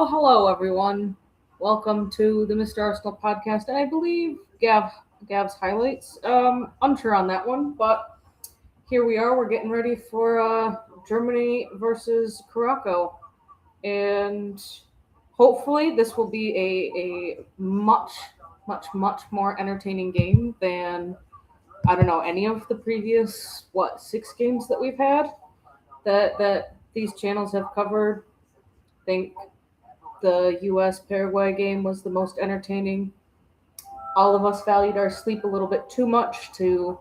Well, hello everyone. Welcome to the Mr. Arsenal podcast, and I believe Gav's highlights. Unsure on that one, but here we are. We're getting ready for Germany versus Curaçao, and hopefully this will be a much more entertaining game than I don't know any of the previous 6 games that we've had that these channels have covered. I think the U.S. Paraguay game was the most entertaining. All of us valued our sleep a little bit too much to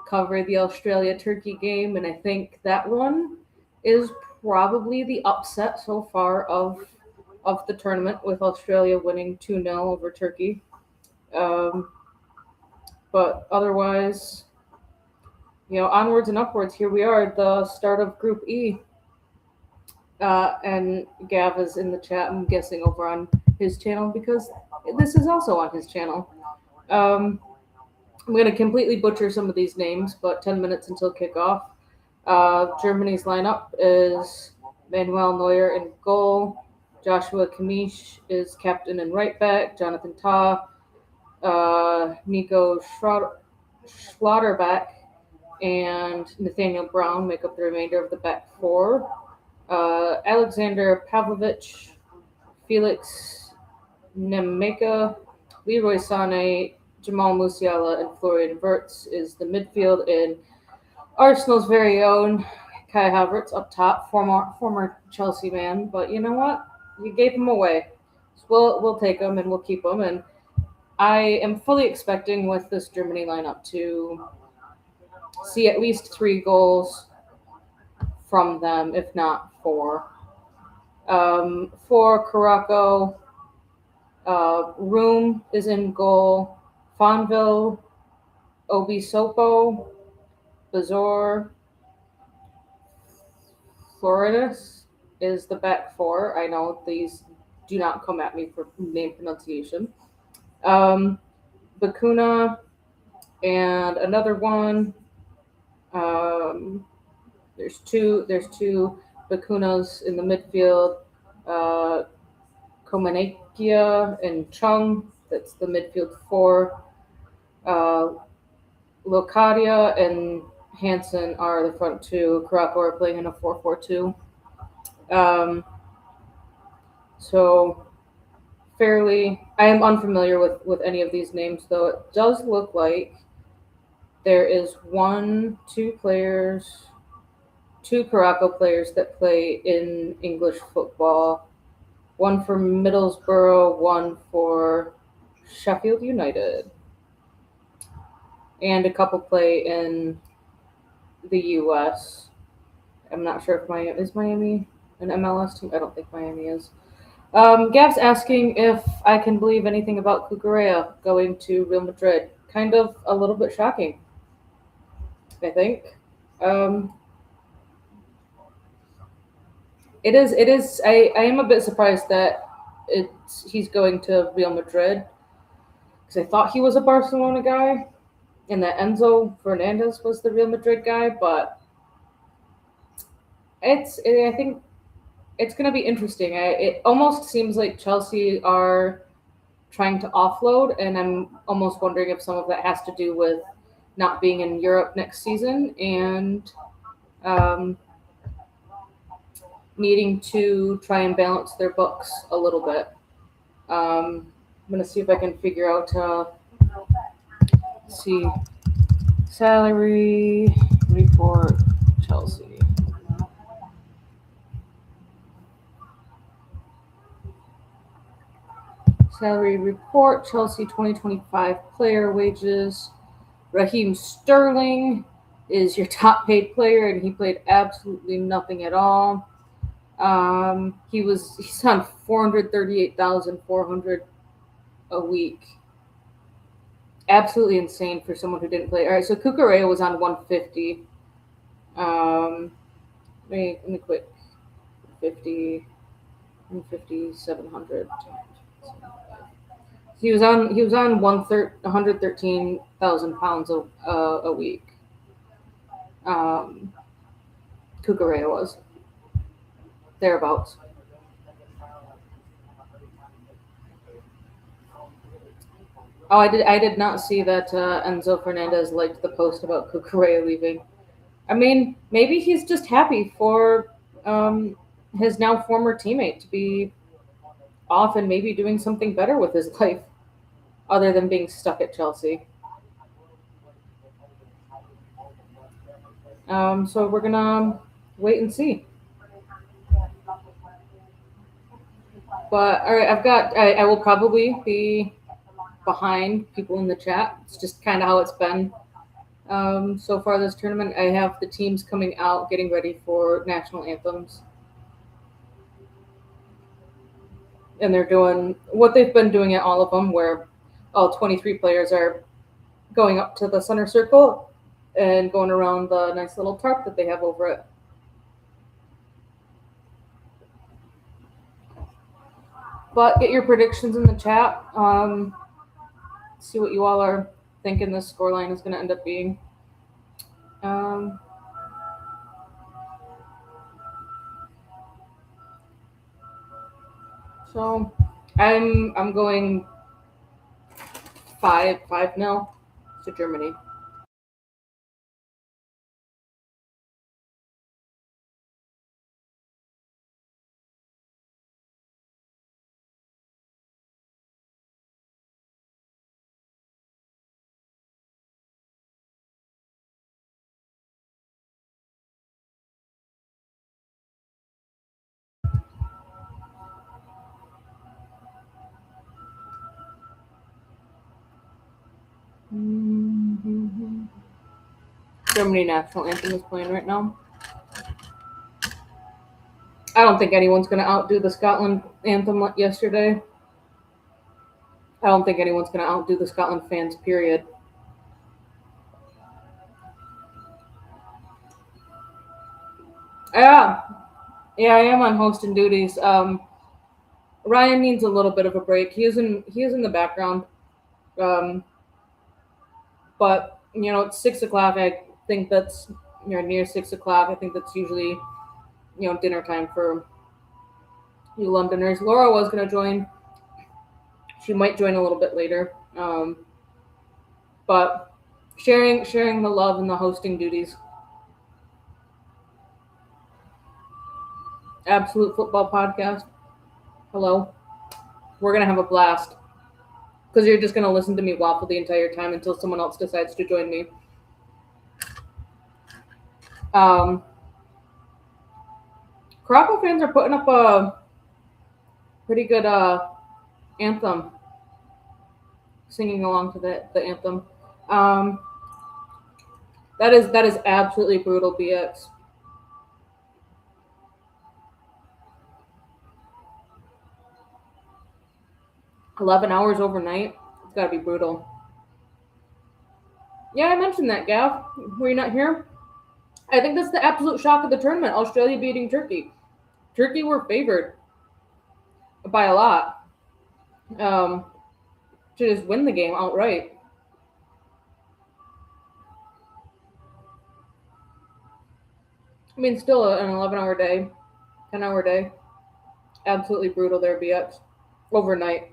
cover the Australia Turkey game, and I think that one is probably the upset so far of the tournament, with Australia winning 2-0 over Turkey. Um, but otherwise, onwards and upwards. Here we are at the start of Group E. And Gav is in the chat, I'm guessing, over on his channel because this is also on his channel. I'm going to completely butcher some of these names, but 10 minutes until kickoff. Germany's lineup is Manuel Neuer in goal. Joshua Kimmich is captain and right back. Jonathan Tah, Nico Schlotterbeck, and Nathaniel Brown make up the remainder of the back four. Alexander Pavlovich, Felix Nemeka, Leroy Sané, Jamal Musiala, and Florian Wirtz is the midfield, and Arsenal's very own Kai Havertz up top, former Chelsea man. But you know what? You gave him away, so we'll take him and we'll keep him. And I am fully expecting with this Germany lineup to see at least 3 goals from them, if not 4. For Curaçao, Room is in goal. Fonville, Obisopo, Bazor, Floridus is the back 4. I know these do not come at me for name pronunciation. Bakuna and another one. There's two Bakunas in the midfield. Komanakia and Chung, that's the midfield 4. Locadia and Hansen are the front 2. Curaçao are playing in a 4-4-2. So I am unfamiliar with any of these names, though it does look like there is 2 Curaçao players that play in English football. One for Middlesbrough, one for Sheffield United. And a couple play in the U.S. I'm not sure if is Miami an MLS team? I don't think Miami is. Gav's asking if I can believe anything about Cucurella going to Real Madrid. Kind of a little bit shocking, I think. It is. I am a bit surprised that he's going to Real Madrid, because I thought he was a Barcelona guy, and that Enzo Fernandez was the Real Madrid guy. But I think it's going to be interesting. It almost seems like Chelsea are trying to offload, and I'm almost wondering if some of that has to do with not being in Europe next season and needing to try and balance their books a little bit. I'm going to see if I can figure out, salary report Chelsea. Salary report, Chelsea 2025 player wages. Raheem Sterling is your top paid player, and he played absolutely nothing at all. He's on $438,400 a week. Absolutely insane for someone who didn't play. All right, so Cucurella was on 150. Let me quick. 700. He was on 113,000 pounds a week. Cucurella was thereabouts. Oh, I did not see that Enzo Fernandez liked the post about Cucurella leaving. I mean, maybe he's just happy for um, his now former teammate to be off and maybe doing something better with his life other than being stuck at Chelsea. So we're gonna wait and see. But all right, I will probably be behind people in the chat. It's just kind of how it's been so far this tournament. I have the teams coming out getting ready for national anthems, and they're doing what they've been doing at all of them, where all 23 players are going up to the center circle and going around the nice little tarp that they have over it. But get your predictions in the chat. See what you all are thinking this scoreline is going to end up being. Um, so I'm going 5-0 to Germany. Mm-hmm. Germany national anthem is playing right now. I don't think anyone's going to outdo the Scotland anthem like yesterday. I don't think anyone's going to outdo the Scotland fans, period. Yeah, yeah, I am on hosting duties. Ryan needs a little bit of a break. He is in the background, um, but it's 6 o'clock. I think that's near 6 o'clock. I think that's usually dinner time for you Londoners. Laura was going to join. She might join a little bit later, but sharing the love and the hosting duties. Absolute Football Podcast. Hello. We're gonna have a blast because you're just gonna listen to me waffle the entire time until someone else decides to join me. Curaçao fans are putting up a pretty good anthem, singing along to the anthem. That is absolutely brutal, BX. $11 overnight. It's gotta be brutal. Yeah, I mentioned that, Gav. Were you not here? I think that's the absolute shock of the tournament. Australia beating Turkey. Turkey were favored by a lot to just win the game outright. I mean, still an 11-hour day, 10-hour day. Absolutely brutal there, BX. Overnight.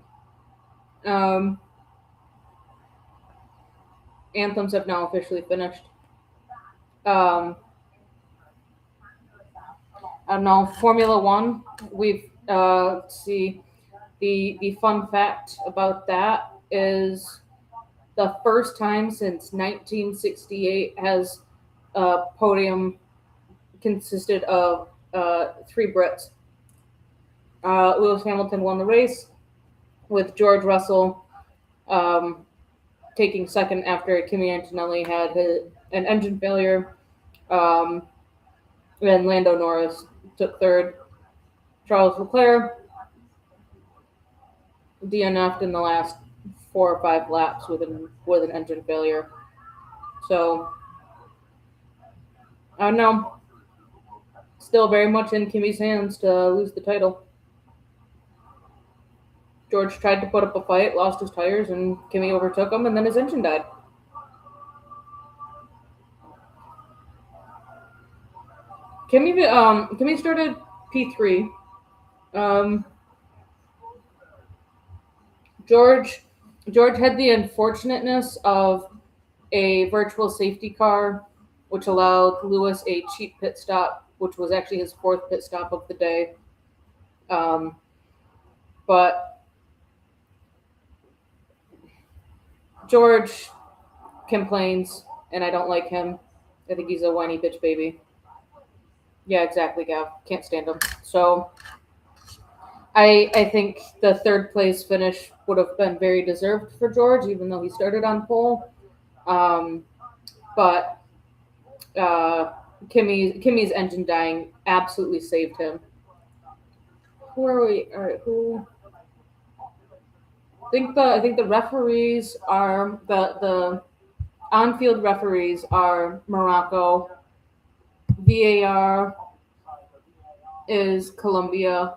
Anthems have now officially finished. I don't know, Formula One. We've let's see. The fun fact about that is the first time since 1968 has a podium consisted of 3 Brits. Lewis Hamilton won the race, with George Russell taking second after Kimi Antonelli had an engine failure, and Lando Norris took third. Charles Leclerc DNF'd in the last 4 or 5 laps with an engine failure. So I don't know. Still very much in Kimi's hands to lose the title. George tried to put up a fight, lost his tires, and Kimi overtook him, and then his engine died. Kimi started P3. George George had the unfortunateness of a virtual safety car, which allowed Lewis a cheap pit stop, which was actually his fourth pit stop of the day. Um, but George complains, and I don't like him. I think he's a whiny bitch baby. Yeah, exactly, Gav. Can't stand him. So I think the third place finish would have been very deserved for George, even though he started on pole. Um, but Kimmy's engine dying absolutely saved him. Who are we? All right, who? I think the referees are the on-field referees are Morocco. VAR is Colombia.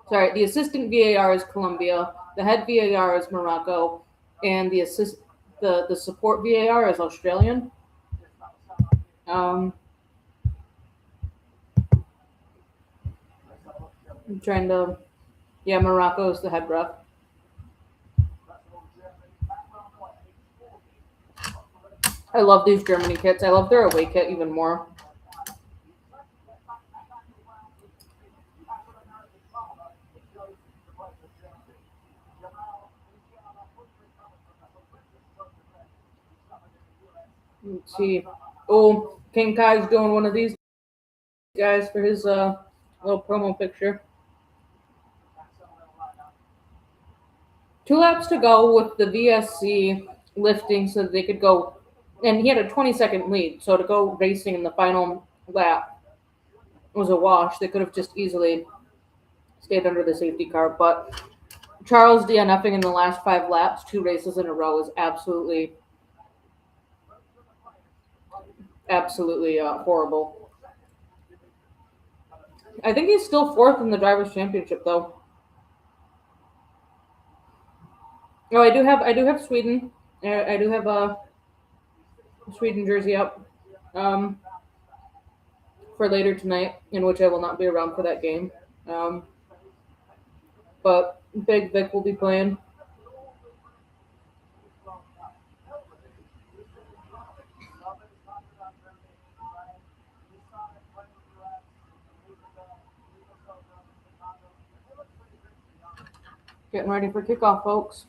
Sorry, the assistant VAR is Colombia. The head VAR is Morocco, and the support VAR is Australian. Um, I'm trying to. Yeah, Morocco is the head ref. I love these Germany kits. I love their away kit even more. Let's see. Oh, King Kai's doing one of these guys for his little promo picture. 2 laps to go with the VSC lifting so that they could go, and he had a 20-second lead. So to go racing in the final lap was a wash. They could have just easily stayed under the safety car, but Charles DNFing in the last 5 laps, 2 races in a row, is absolutely horrible. I think he's still fourth in the drivers' championship, though. Oh, I do have Sweden. I do have a Sweden jersey up for later tonight, in which I will not be around for that game. Um, but Big Vic will be playing. Getting ready for kickoff, folks.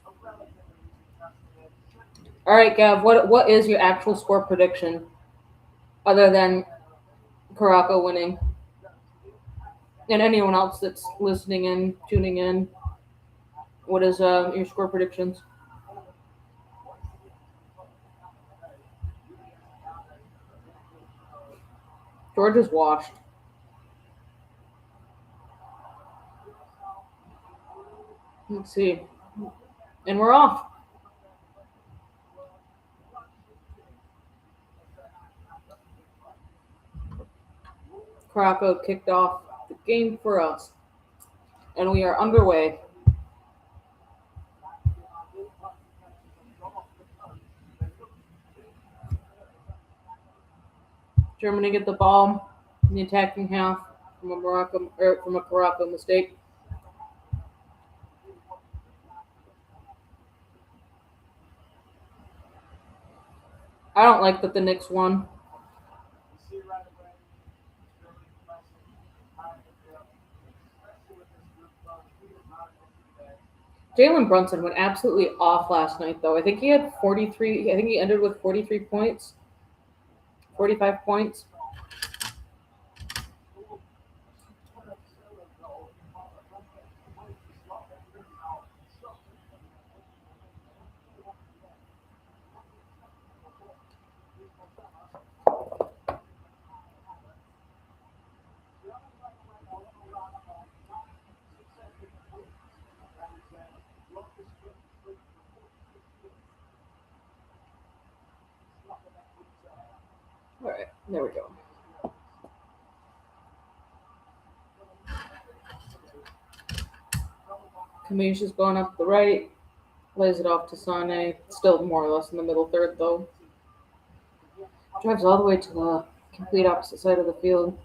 All right, Gav. What is your actual score prediction, other than Curaçao winning, and anyone else that's listening in, tuning in? What is your score predictions? George is washed. Let's see, and we're off. Curaçao kicked off the game for us, and we are underway. Germany get the ball in the attacking half from a Curaçao mistake. I don't like that the Knicks won. Jalen Brunson went absolutely off last night, though. I think he had 43. I think he ended with 43 points, 45 points. All right, there we go. Kamish is going up the right, lays it off to Sane. Still more or less in the middle third, though. Drives all the way to the complete opposite side of the field.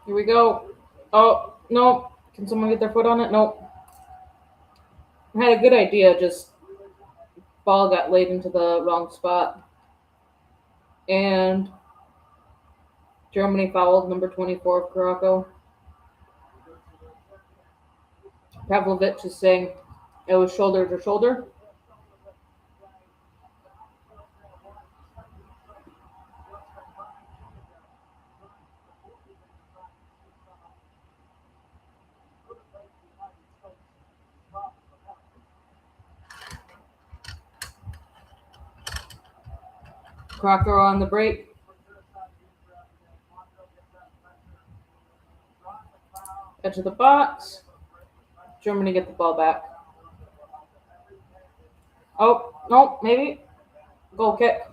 Here we go. Oh, no. Can someone get their foot on it? Nope. I had a good idea, just ball got laid into the wrong spot. And Germany fouled number 24 of Curaçao. Pavlovic is saying it was shoulder to shoulder. Crocker on the break. Edge of the box. Germany get the ball back. Oh, no, maybe. Goal kick.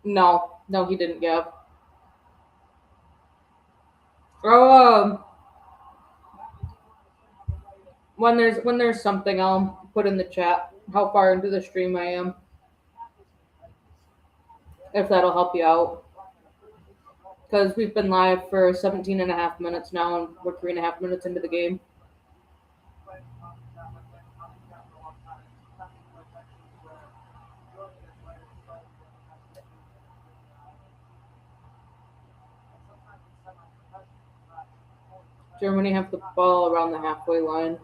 No, he didn't give. When there's something, I'll put in the chat how far into the stream I am, if that'll help you out. Because we've been live for 17 and a half minutes now, and we're 3.5 minutes into the game. Germany have the ball around the halfway line.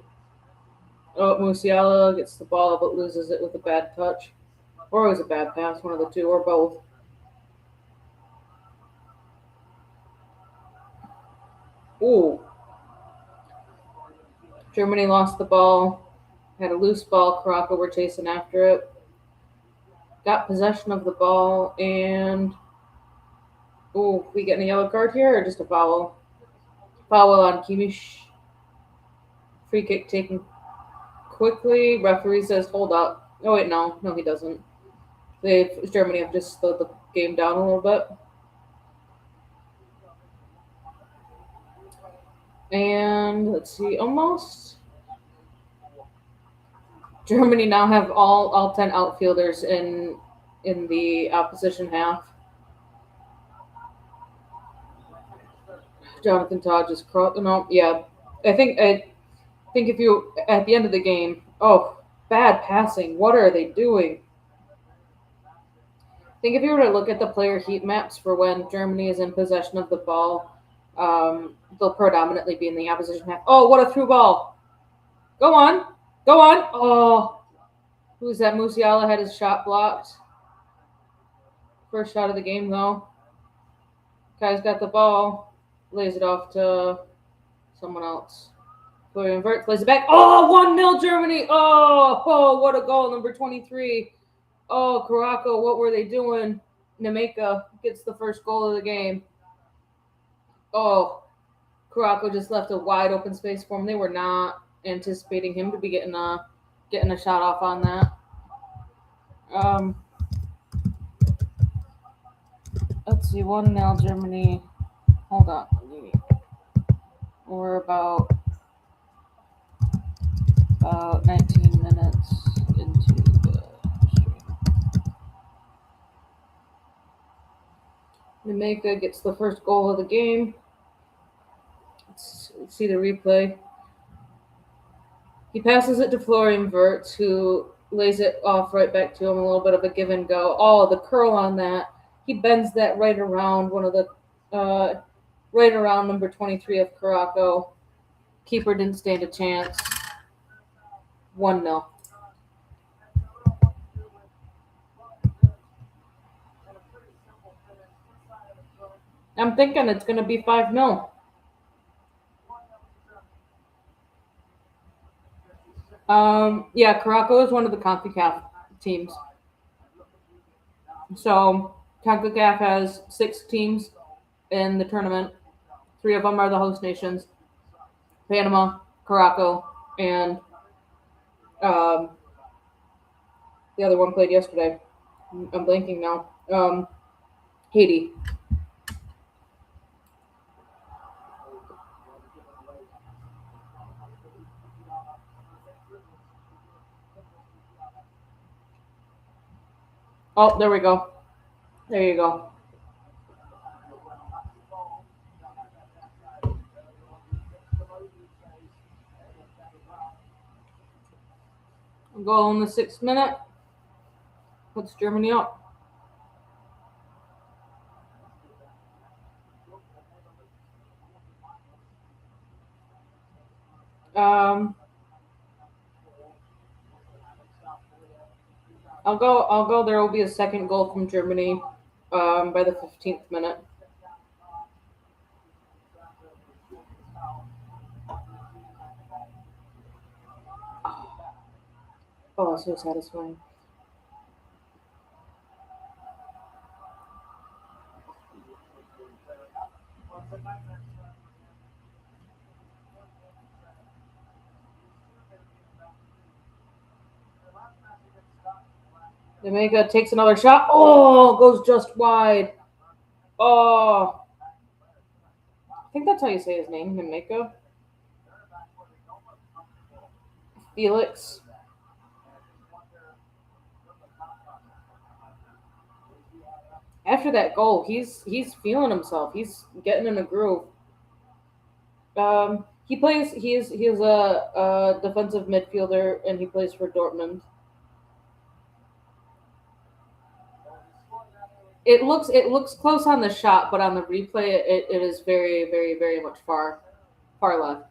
Oh, Musiala gets the ball but loses it with a bad touch. Or it was a bad pass, one of the two, or both. Ooh. Germany lost the ball. Had a loose ball. Curaçao were chasing after it. Got possession of the ball, and... Ooh, we getting a yellow card here, or just a foul? Foul on Kimmich. Free kick taken quickly. Referee says, hold up. Oh, wait, no, he doesn't. Germany have just slowed the game down a little bit. And let's see, almost. Germany now have all 10 outfielders in the opposition half. Jonathan Todd just yeah. I think if you at the end of the game, bad passing. What are they doing? I think if you were to look at the player heat maps for when Germany is in possession of the ball, they'll predominantly be in the opposition half. Oh, what a through ball! Go on! Oh, who's that? Musiala had his shot blocked. First shot of the game, though. Guy's got the ball, lays it off to someone else. Florian Wirtz plays it back. Oh, 1-0 Germany. Oh, what a goal, number 23. Oh, Curaçao, what were they doing? Nemeka gets the first goal of the game. Oh, Curaçao just left a wide open space for him. They were not anticipating him to be getting a shot off on that. Let's see, 1-0 Germany. Hold on. We're about 19 minutes into the stream. Nemeka gets the first goal of the game. Let's see the replay. He passes it to Florian Wirtz, who lays it off right back to him. A little bit of a give and go. Oh, the curl on that. He bends that right around right around number 23 of Curaçao. Keeper didn't stand a chance. 1-0. I'm thinking it's going to be 5-0. Yeah, Curaçao is one of the CONCACAF teams. So CONCACAF has 6 teams in the tournament. 3 of them are the host nations: Panama, Curaçao, and the other one played yesterday. I'm blanking now. Haiti. Oh, there we go. There you go. Goal in the 6th minute. Puts Germany up. Um, I'll go. I'll go. There will be a second goal from Germany by the 15th minute. Oh, so satisfying. Jamaica takes another shot. Oh, goes just wide. Oh, I think that's how you say his name, Jamaica. Felix. After that goal, he's feeling himself. He's getting in a groove. He plays. He is a defensive midfielder, and he plays for Dortmund. It looks close on the shot, but on the replay, it is very very very much far left.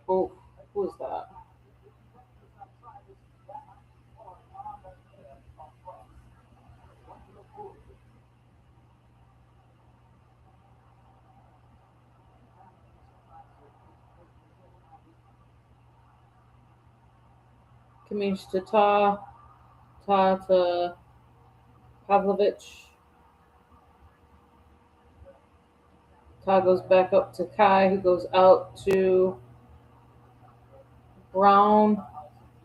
Oh, who is that? Kamish to Ta to Pavlovic. Ta goes back up to Kai, who goes out to Brown,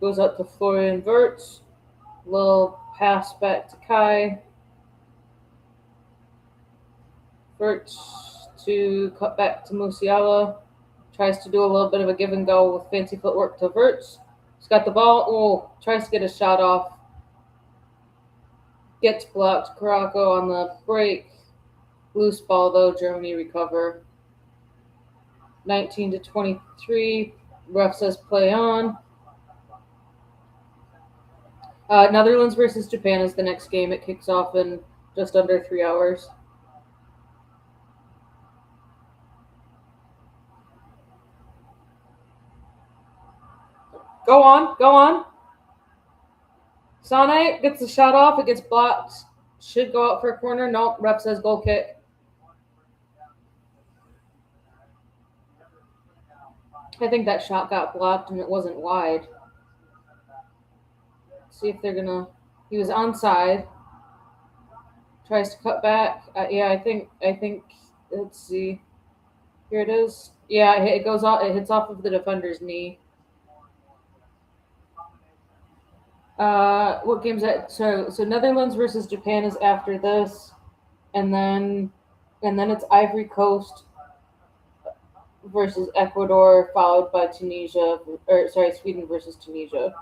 goes out to Florian Wirtz. Little pass back to Kai. Wirtz to cut back to Musiala. Tries to do a little bit of a give and go with fancy footwork to Wirtz. He's got the ball. Oh, tries to get a shot off. Gets blocked. Curaçao on the break. Loose ball though. Germany recover. 19 to 23. Ref says play on. Netherlands versus Japan is the next game. It kicks off in just under 3 hours. Go on, go on. Sane gets the shot off. It gets blocked. Should go out for a corner. Nope. Ref says goal kick. I think that shot got blocked and it wasn't wide. See if they're gonna. He was onside. Tries to cut back. Yeah, I think. Let's see. Here it is. Yeah, it goes off. It hits off of the defender's knee. What game's that? So Netherlands versus Japan is after this, and then it's Ivory Coast versus Ecuador, followed by Tunisia, or sorry, Sweden versus Tunisia.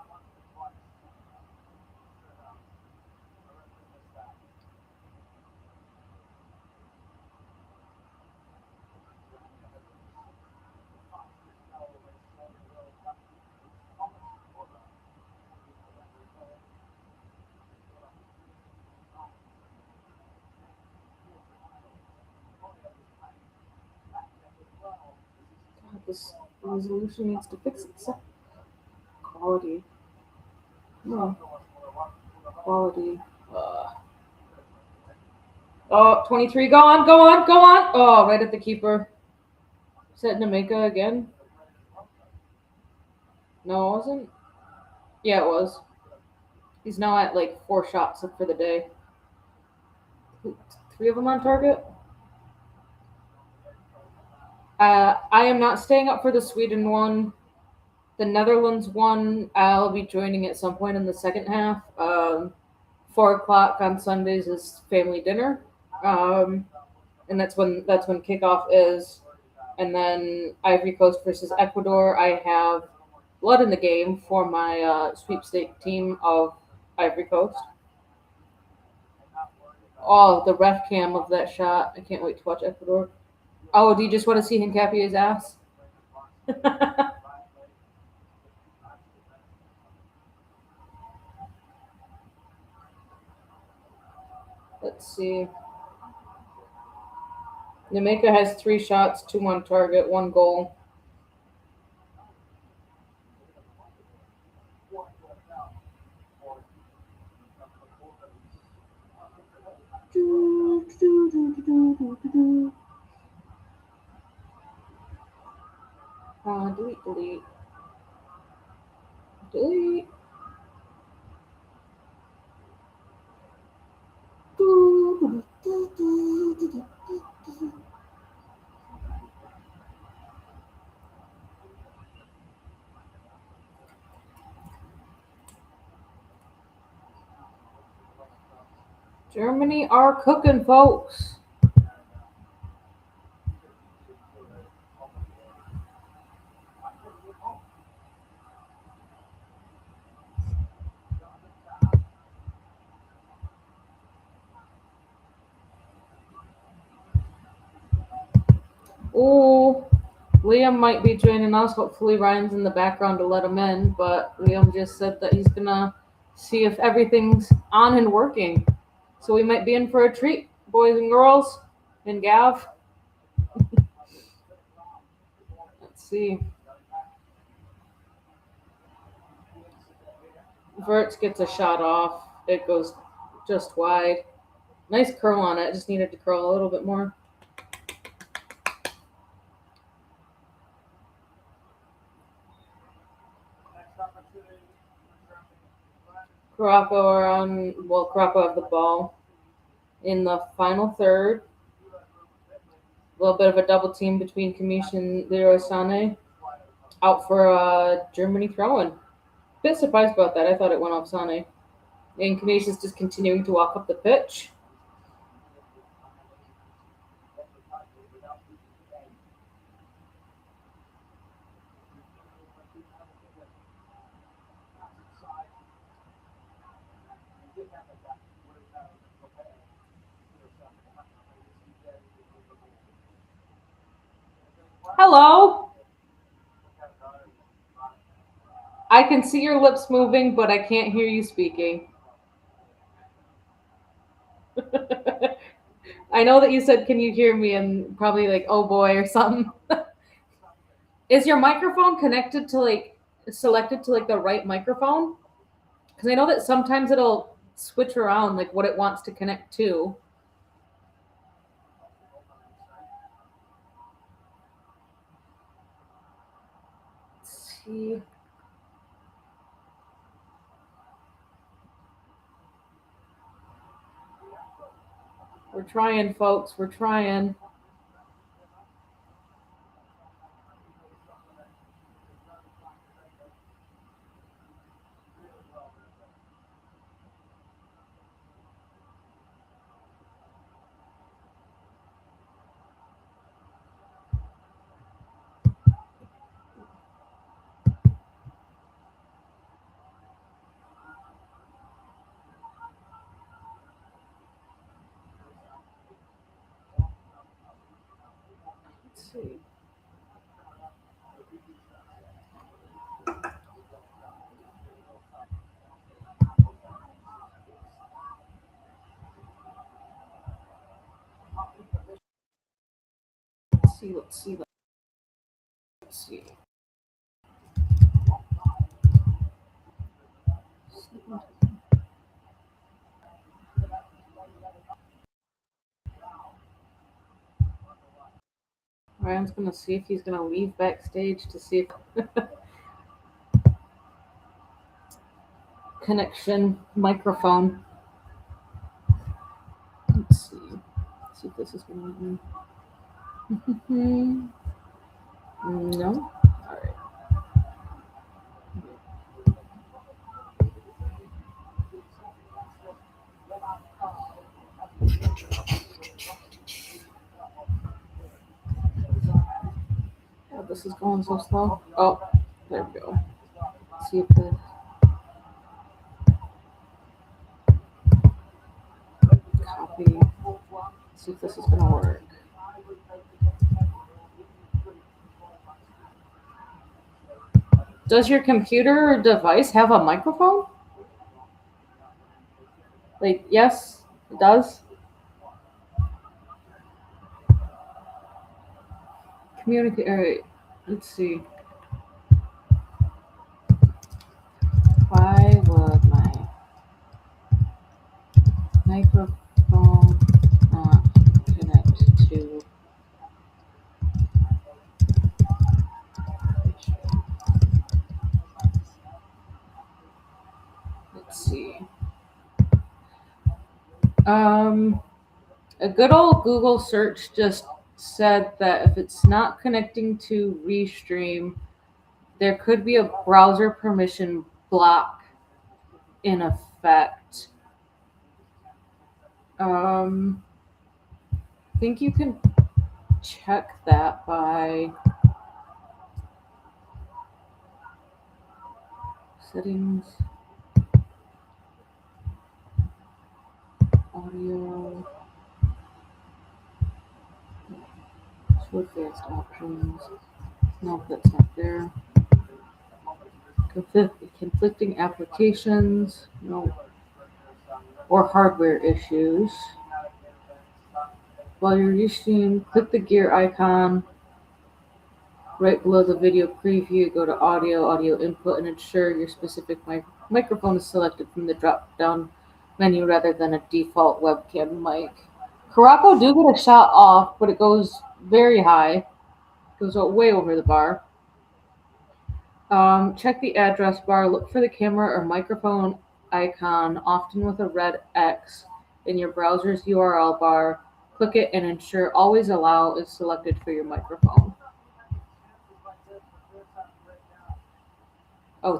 God, this resolution needs to fix itself. Quality. No. Quality. Oh, 23. Go on, go on, go on. Oh, right at the keeper. Is that Jamaica again? No, it wasn't. Yeah, it was. He's now at like 4 shots for the day. 3 of them on target. I am not staying up for the Sweden one. The Netherlands one, I'll be joining at some point in the second half. 4 o'clock on Sundays is family dinner, um, and that's when kickoff is. And then Ivory Coast versus Ecuador, I have blood in the game for my sweepstake team of Ivory Coast. Oh, the ref cam of that shot! I can't wait to watch Ecuador. Oh, do you just want to see Hincapie's ass? Let's see. Jamaica has 3 shots, 2 on target, 1 goal. Delete, delete, delete. Germany are cooking, folks. Ooh, Liam might be joining us. Hopefully, Ryan's in the background to let him in. But Liam just said that he's gonna see if everything's on and working. So we might be in for a treat, boys and girls, and Gav. Let's see. Verts gets a shot off. It goes just wide. Nice curl on it. Just needed to curl a little bit more. Curaçao have the ball in the final third. A little bit of a double team between Kamish and Leroy Sané. Out for Germany throw-in. Bit surprised about that. I thought it went off Sané. And Kamish is just continuing to walk up the pitch. Hello. I can see your lips moving, but I can't hear you speaking. I know that you said, "Can you hear me?" and probably like, "Oh boy," or something. Is your microphone connected to like selected to like the right microphone? Because I know that sometimes it'll switch around like what it wants to connect to. Let's see. We're trying, folks. We're trying. Let's see. Let's see. Let's see. Let's see. Ryan's gonna see if he's gonna leave backstage to see if connection microphone. Let's see. Let's see if this is gonna let me. No. All right. this is going so slow. Oh, there we go. See if the copy. See if this is gonna work. Does your computer or device have a microphone? Like, yes, it does. Communicate. All right. Let's see. Why would my microphone not connect to? Let's see. A good old Google search just said that if it's not connecting to Restream, there could be a browser permission block in effect. I think you can check that by settings, audio, advanced options. Nope, that's not there. Conflicting applications, no, or hardware issues. While you're Restream, click the gear icon right below the video preview. Go to audio input, and ensure your specific microphone is selected from the drop-down menu rather than a default webcam mic. Curaçao do get a shot off, but it goes very high. It goes way over the bar. Check the address bar. Look for the camera or microphone icon, often with a red X, in your browser's URL bar. Click it and ensure Always Allow is selected for your microphone. Oh,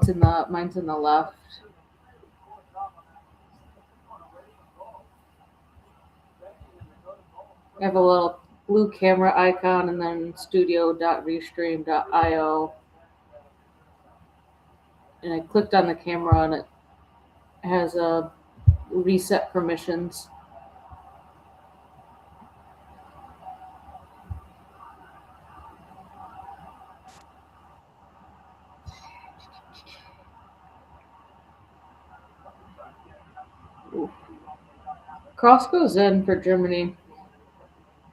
mine's in the left. I have a little blue camera icon and then studio.restream.io. And I clicked on the camera and it has a reset permissions. Cross goes in for Germany.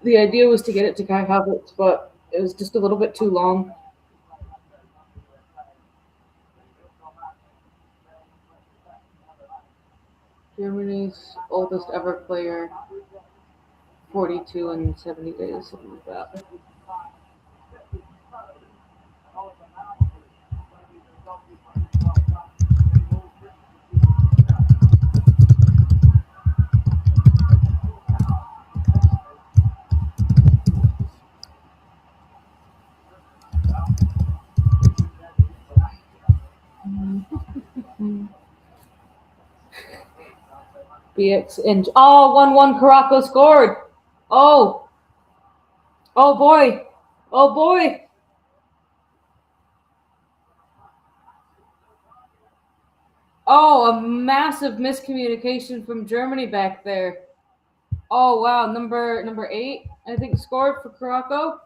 The idea was to get it to Kai Havertz, but it was just a little bit too long. Germany's oldest ever player, 42 in 70 days, something like that. BX and 1-1 Curaçao scored. Oh boy. Oh boy. Oh, a massive miscommunication from Germany back there. Oh wow, number 8, I think, scored for Curaçao.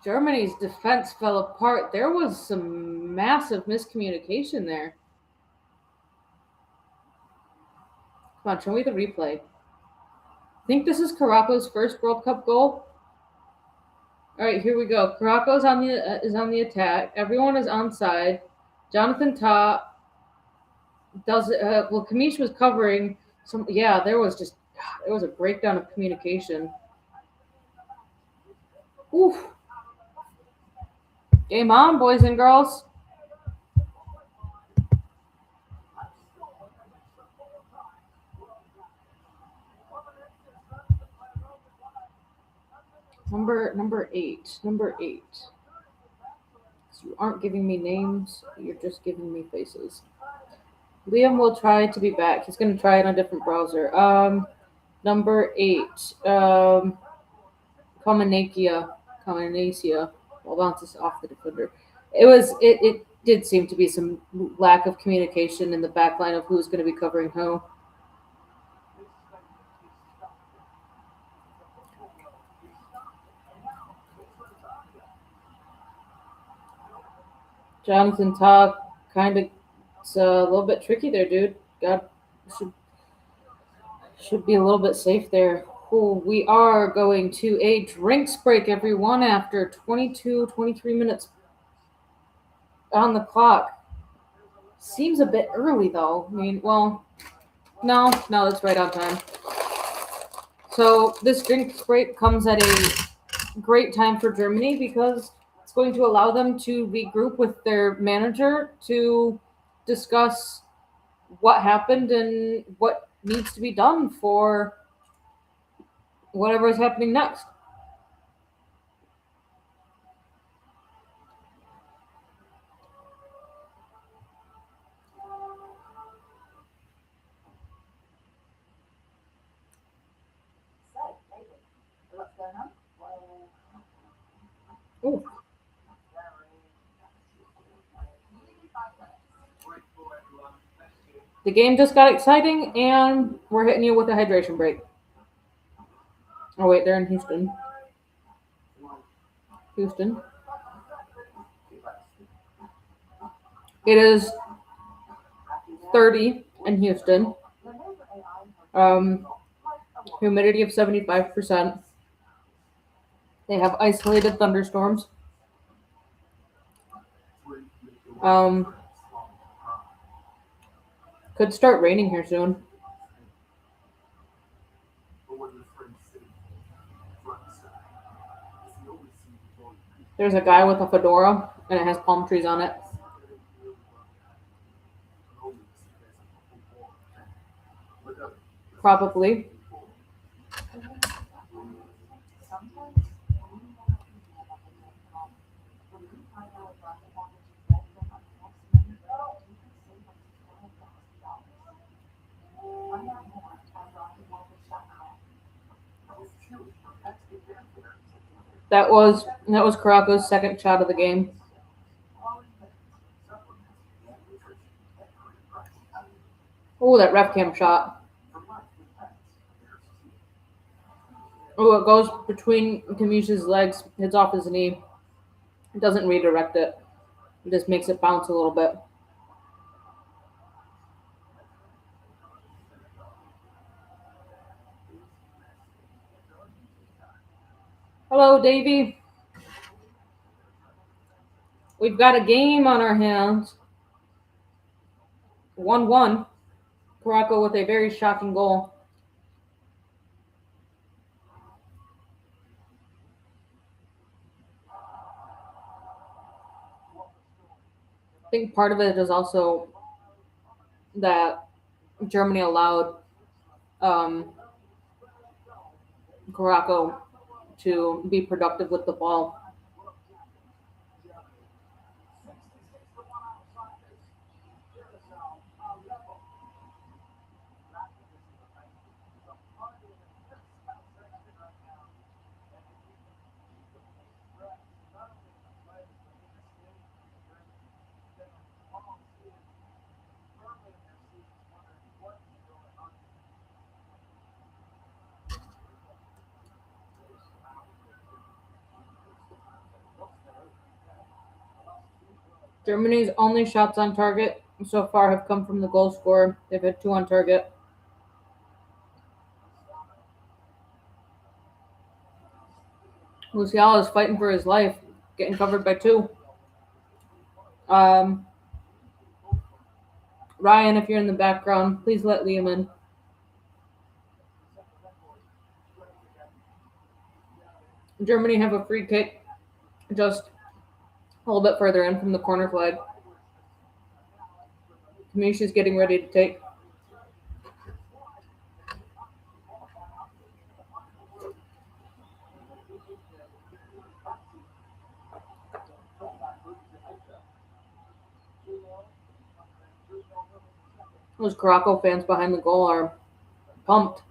Germany's defense fell apart. There was some massive miscommunication there. Come on, show me the replay. I think this is Curaçao's first World Cup goal. All right, here we go. Curaçao's is on the attack. Everyone is onside. Jonathan Tah does it. Well, Kamish was covering some. Yeah, there was a breakdown of communication. Oof. Game on, boys and girls. Number 8. So you aren't giving me names. You're just giving me faces. Liam will try to be back. He's going to try it on a different browser. Number 8. Combinacia, well, bounces off the defender. It did seem to be some lack of communication in the back line of who's going to be covering who. Jonathan Todd kind of, it's a little bit tricky there, dude. God, should be a little bit safe there. Oh, we are going to a drinks break, everyone, after 23 minutes on the clock. Seems a bit early, though. I mean, well, no, that's right on time. So this drinks break comes at a great time for Germany because it's going to allow them to regroup with their manager to discuss what happened and what needs to be done for whatever is happening next. Ooh. The game just got exciting, and we're hitting you with a hydration break. Oh, wait, they're in Houston. It is 30 in Houston. Humidity of 75%. They have isolated thunderstorms. Could start raining here soon. There's a guy with a fedora, and it has palm trees on it. Probably. That was Curaçao's second shot of the game. Oh, that ref cam shot. Oh, it goes between Camus's legs, hits off his knee. It doesn't redirect it. It just makes it bounce a little bit. Hello, Davey. We've got a game on our hands. 1-1. Curaçao with a very shocking goal. I think part of it is also that Germany allowed Curaçao to be productive with the ball. Germany's only shots on target so far have come from the goal scorer. They've had 2 on target. Musiala is fighting for his life, getting covered by 2. Ryan, if you're in the background, please let Liam in. Germany have a free kick just a little bit further in from the corner flag. Kamish is getting ready to take. Those Curaçao fans behind the goal are pumped.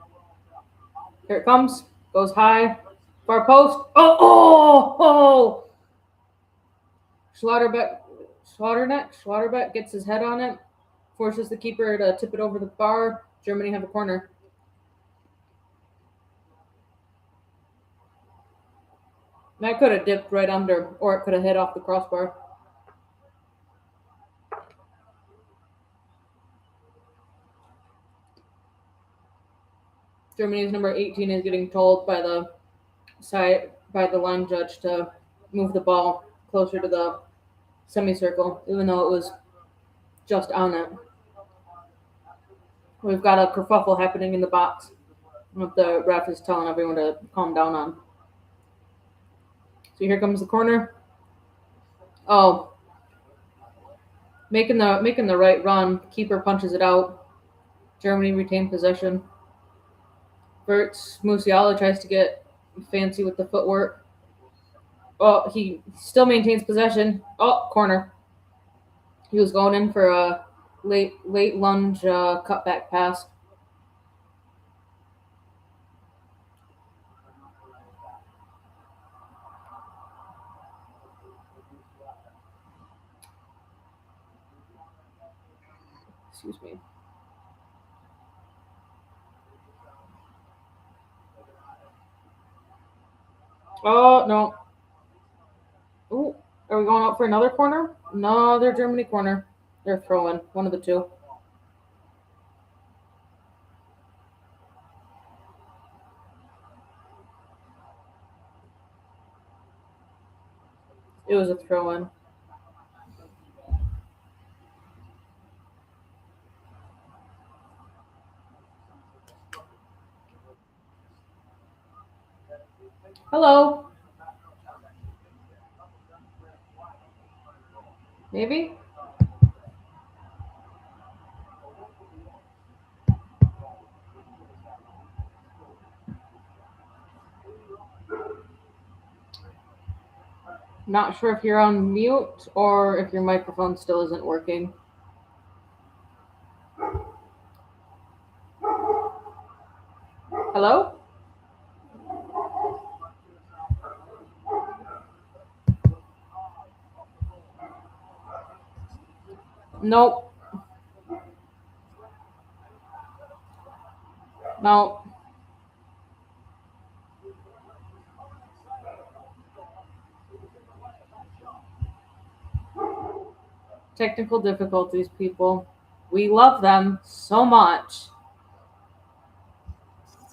Here it comes. Goes high. Far post. Oh! Schlotterbeck gets his head on it, forces the keeper to tip it over the bar. Germany have a corner. That could have dipped right under, or it could have hit off the crossbar. Germany's number 18 is getting told by the line judge to move the ball closer to the semicircle, even though it was just on it. We've got a kerfuffle happening in the box. What the ref is telling everyone to calm down on. So here comes the corner. Oh, making the right run. Keeper punches it out. Germany retained possession. Musiala tries to get fancy with the footwork. Oh, he still maintains possession. Oh, corner. He was going in for a late lunge cutback pass. Excuse me. Oh, no. Ooh, are we going out for another corner? No, they're Germany corner. They're throwing. One of the two. It was a throw-in. Hello. Maybe? Not sure if you're on mute or if your microphone still isn't working. Hello? Nope. No. Technical difficulties, people. We love them so much.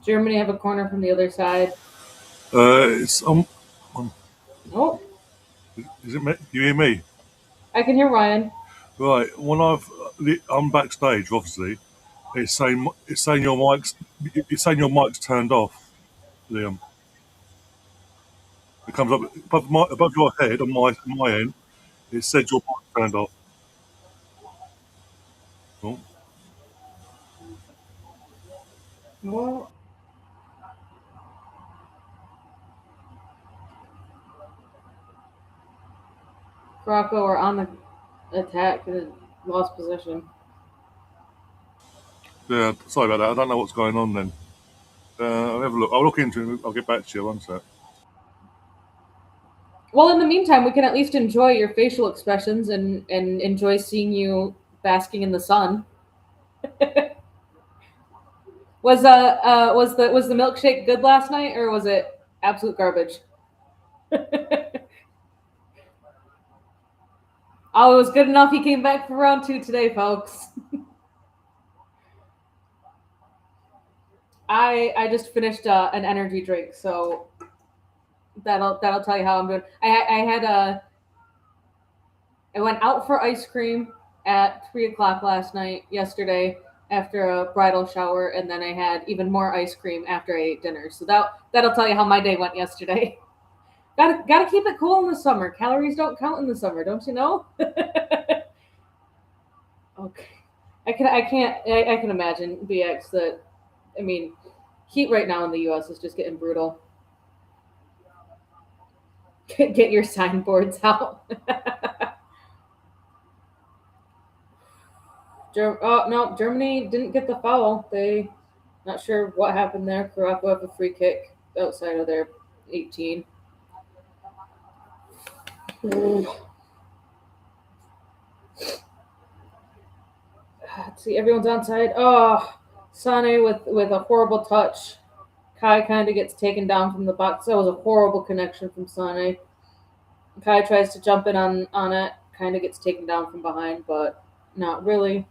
Germany have a corner from the other side. It's Oh, is it me? You hear me? I can hear Ryan. Right. When I'm backstage, obviously, it's saying your mic's turned off, Liam. It comes up above your head on my end. It said your mic's turned off. Oh, Oh, Curaçao are on the attack. Lost position. yeah. Sorry about that. I don't know what's going on then. I'll have a look. I'll look into it. I'll get back to you. One sec. Well, in the meantime, we can at least enjoy your facial expressions and enjoy seeing you basking in the sun. Was the milkshake good last night or was it absolute garbage? Oh, it was good enough. He came back for round 2 today, folks. I just finished an energy drink, so that'll tell you how I'm doing. I went out for ice cream at 3 o'clock yesterday after a bridal shower, and then I had even more ice cream after I ate dinner. So that'll tell you how my day went yesterday. Gotta keep it cool in the summer. Calories don't count in the summer, don't you know? Okay. I can imagine BX that. I mean, heat right now in the U.S. is just getting brutal. Get your signboards out. Oh no, Germany didn't get the foul. They not sure what happened there. Curaçao have a free kick outside of their 18. Let's see, everyone's onside. Oh, Sane with a horrible touch. Kai kind of gets taken down from the box. That was a horrible connection from Sane. Kai tries to jump in on it, kind of gets taken down from behind, but not really.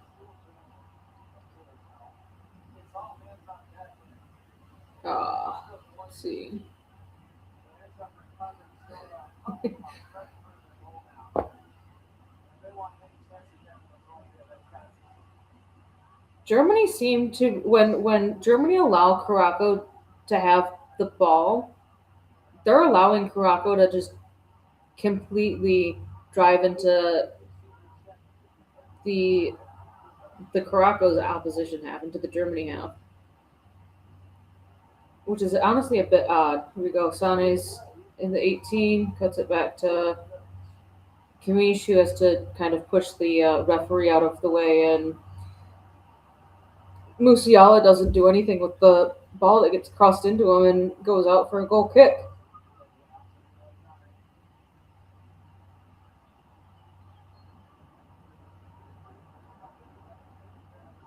Let's see. Germany seemed to when Germany allow Curaçao to have the ball, they're allowing Curaçao to just completely drive into the Curaçao's opposition half, into the Germany half, which is honestly a bit odd. Here we go. Sane's in the 18, cuts it back to Kamish, who has to kind of push the referee out of the way, and Musiala doesn't do anything with the ball that gets crossed into him and goes out for a goal kick.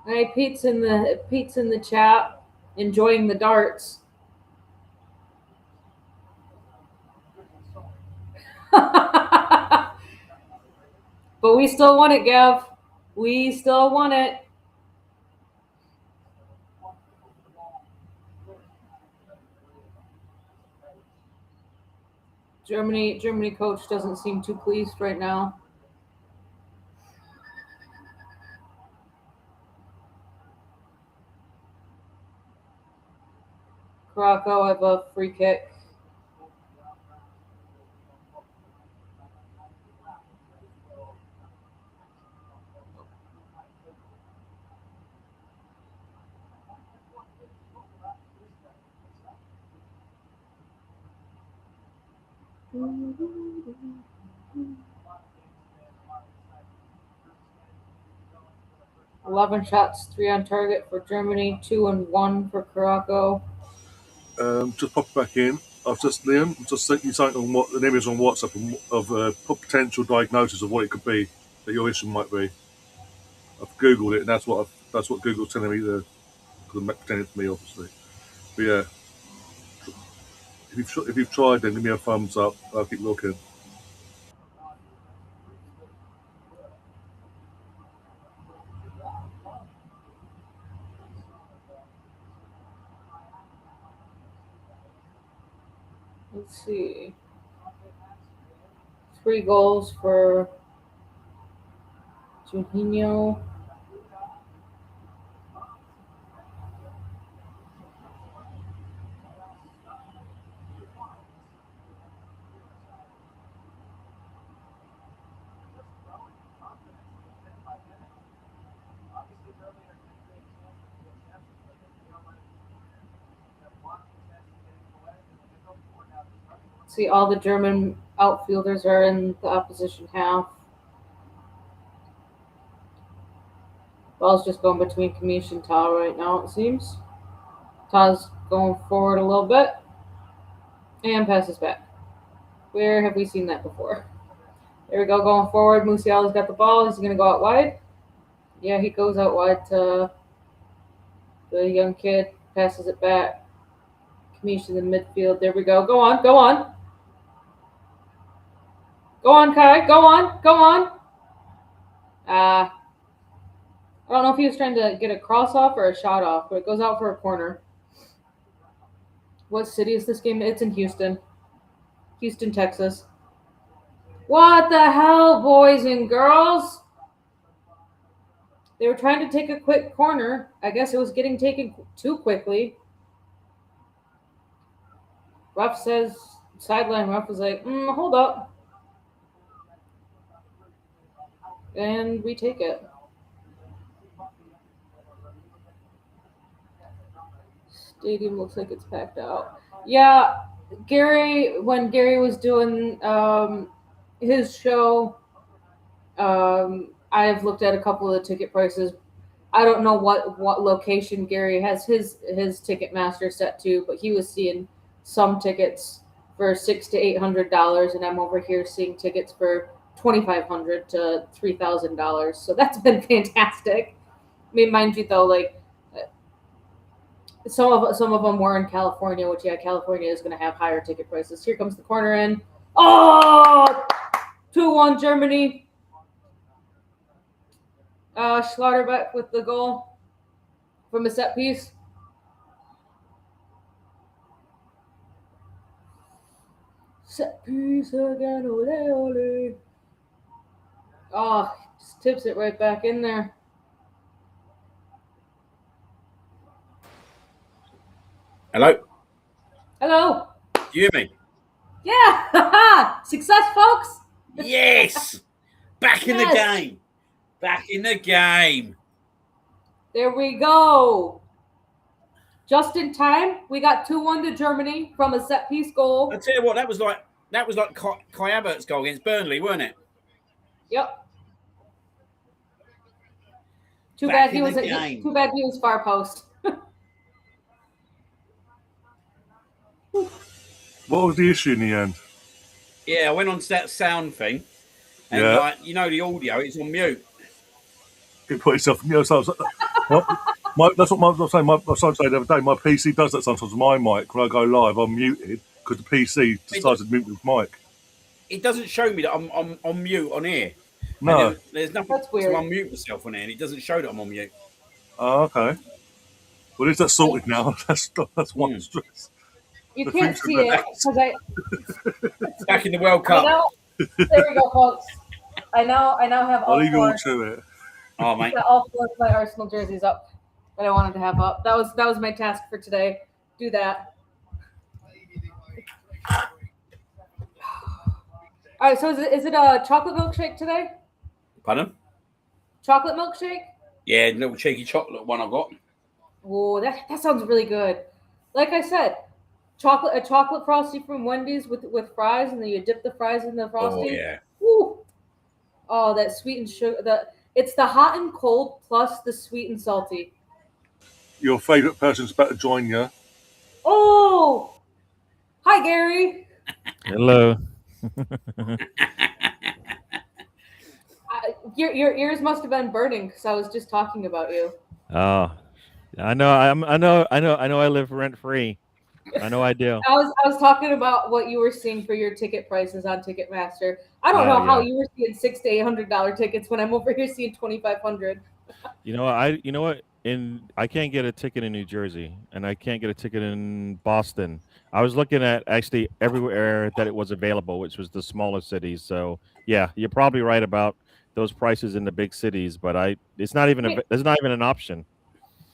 Hey, Pete's in the chat, enjoying the darts. But we still won it, Gav. We still won it. Germany coach doesn't seem too pleased right now. Curaçao have a free kick. Mm-hmm. 11 shots, 3 on target for Germany, 2 and 1 for Curaçao. Just pop back in. I've just Liam just sent you something on what an image on WhatsApp of potential diagnosis of what it could be that your issue might be. I've googled it, and that's what Google's telling me because I'm pretending to me, obviously. But yeah, if you've tried, then give me a thumbs up. I'll keep looking. Let's see. 3 goals for Juninho. See, all the German outfielders are in the opposition half. Ball's just going between Kamish and Ta right now, it seems. Ta's going forward a little bit and passes back. Where have we seen that before? There we go, going forward. Musiala's got the ball. He's going to go out wide. Yeah, he goes out wide to the young kid, passes it back. Kamish in the midfield. There we go. Go on, go on. Go on, Kai. Go on, go on. I don't know if he was trying to get a cross off or a shot off, but it goes out for a corner. What city is this game? It's in Houston. Houston, Texas. What the hell, boys and girls? They were trying to take a quick corner. I guess it was getting taken too quickly. Ref says, sideline ref was like, hold up. And we take it. Stadium looks like it's packed out. Yeah, when Gary was doing his show, I have looked at a couple of the ticket prices. I don't know what location Gary has his Ticketmaster set to, but he was seeing some tickets for $600 to $800, and I'm over here seeing tickets for $2,500 to $3,000. So that's been fantastic. I mean, mind you, though, like some of them were in California, which California is going to have higher ticket prices. Here comes the corner in. Oh, 2-1 Germany. Schlotterbeck with the goal from a set piece. Set piece again, ole ole. Oh, just tips it right back in there. Hello? Hello. Do you hear me? Yeah. Success, folks. Yes! Back in the Yes. game. Back in the game. There we go. Just in time, we got 2-1 to Germany from a set piece goal. I tell you what, that was like Kai Havertz's goal against Burnley, wasn't it? Yep. Too Back bad he in was the game. too bad he was far post. What was the issue in the end? Yeah, I went on to that sound thing. And Yeah. like, you know, the audio, it's on mute. You put yourself, so that's what I'm saying. I was saying the other day, my PC does that sometimes with my mic. When I go live, I'm muted because the PC decides to mute with mic. It doesn't show me that I'm on mute on here. No. And there's nothing That's weird. to unmute myself on here, and it doesn't show that I'm on mute. Oh, okay. Well, is that sorted now? That's one stress. You can't see it because I Back in the World Cup. there we go, folks. I now have I'll leave you all to it. Oh, mate. all 4 of my Arsenal jerseys up that I wanted to have up. That was my task for today. Do that. All right. So is it a chocolate milkshake today? Pardon? Chocolate milkshake? Yeah, little cheeky chocolate one I got. Oh, that sounds really good. Like I said, a chocolate frosty from Wendy's with fries, and then you dip the fries in the frosty. Oh, yeah. Woo. Oh, that sweet and sugar. It's the hot and cold plus the sweet and salty. Your favourite person's about to join you. Oh, hi Gary. Hello. Your ears must have been burning because I was just talking about you. Oh, I know. I live rent free. I know I do. I was talking about what you were seeing for your ticket prices on Ticketmaster. I don't know how you were seeing $600 to $800 tickets when I'm over here seeing $2,500. You know what? I can't get a ticket in New Jersey, and I can't get a ticket in Boston. I was looking at actually everywhere that it was available, which was the smaller cities. So yeah, you're probably right about those prices in the big cities, but there's not even an option.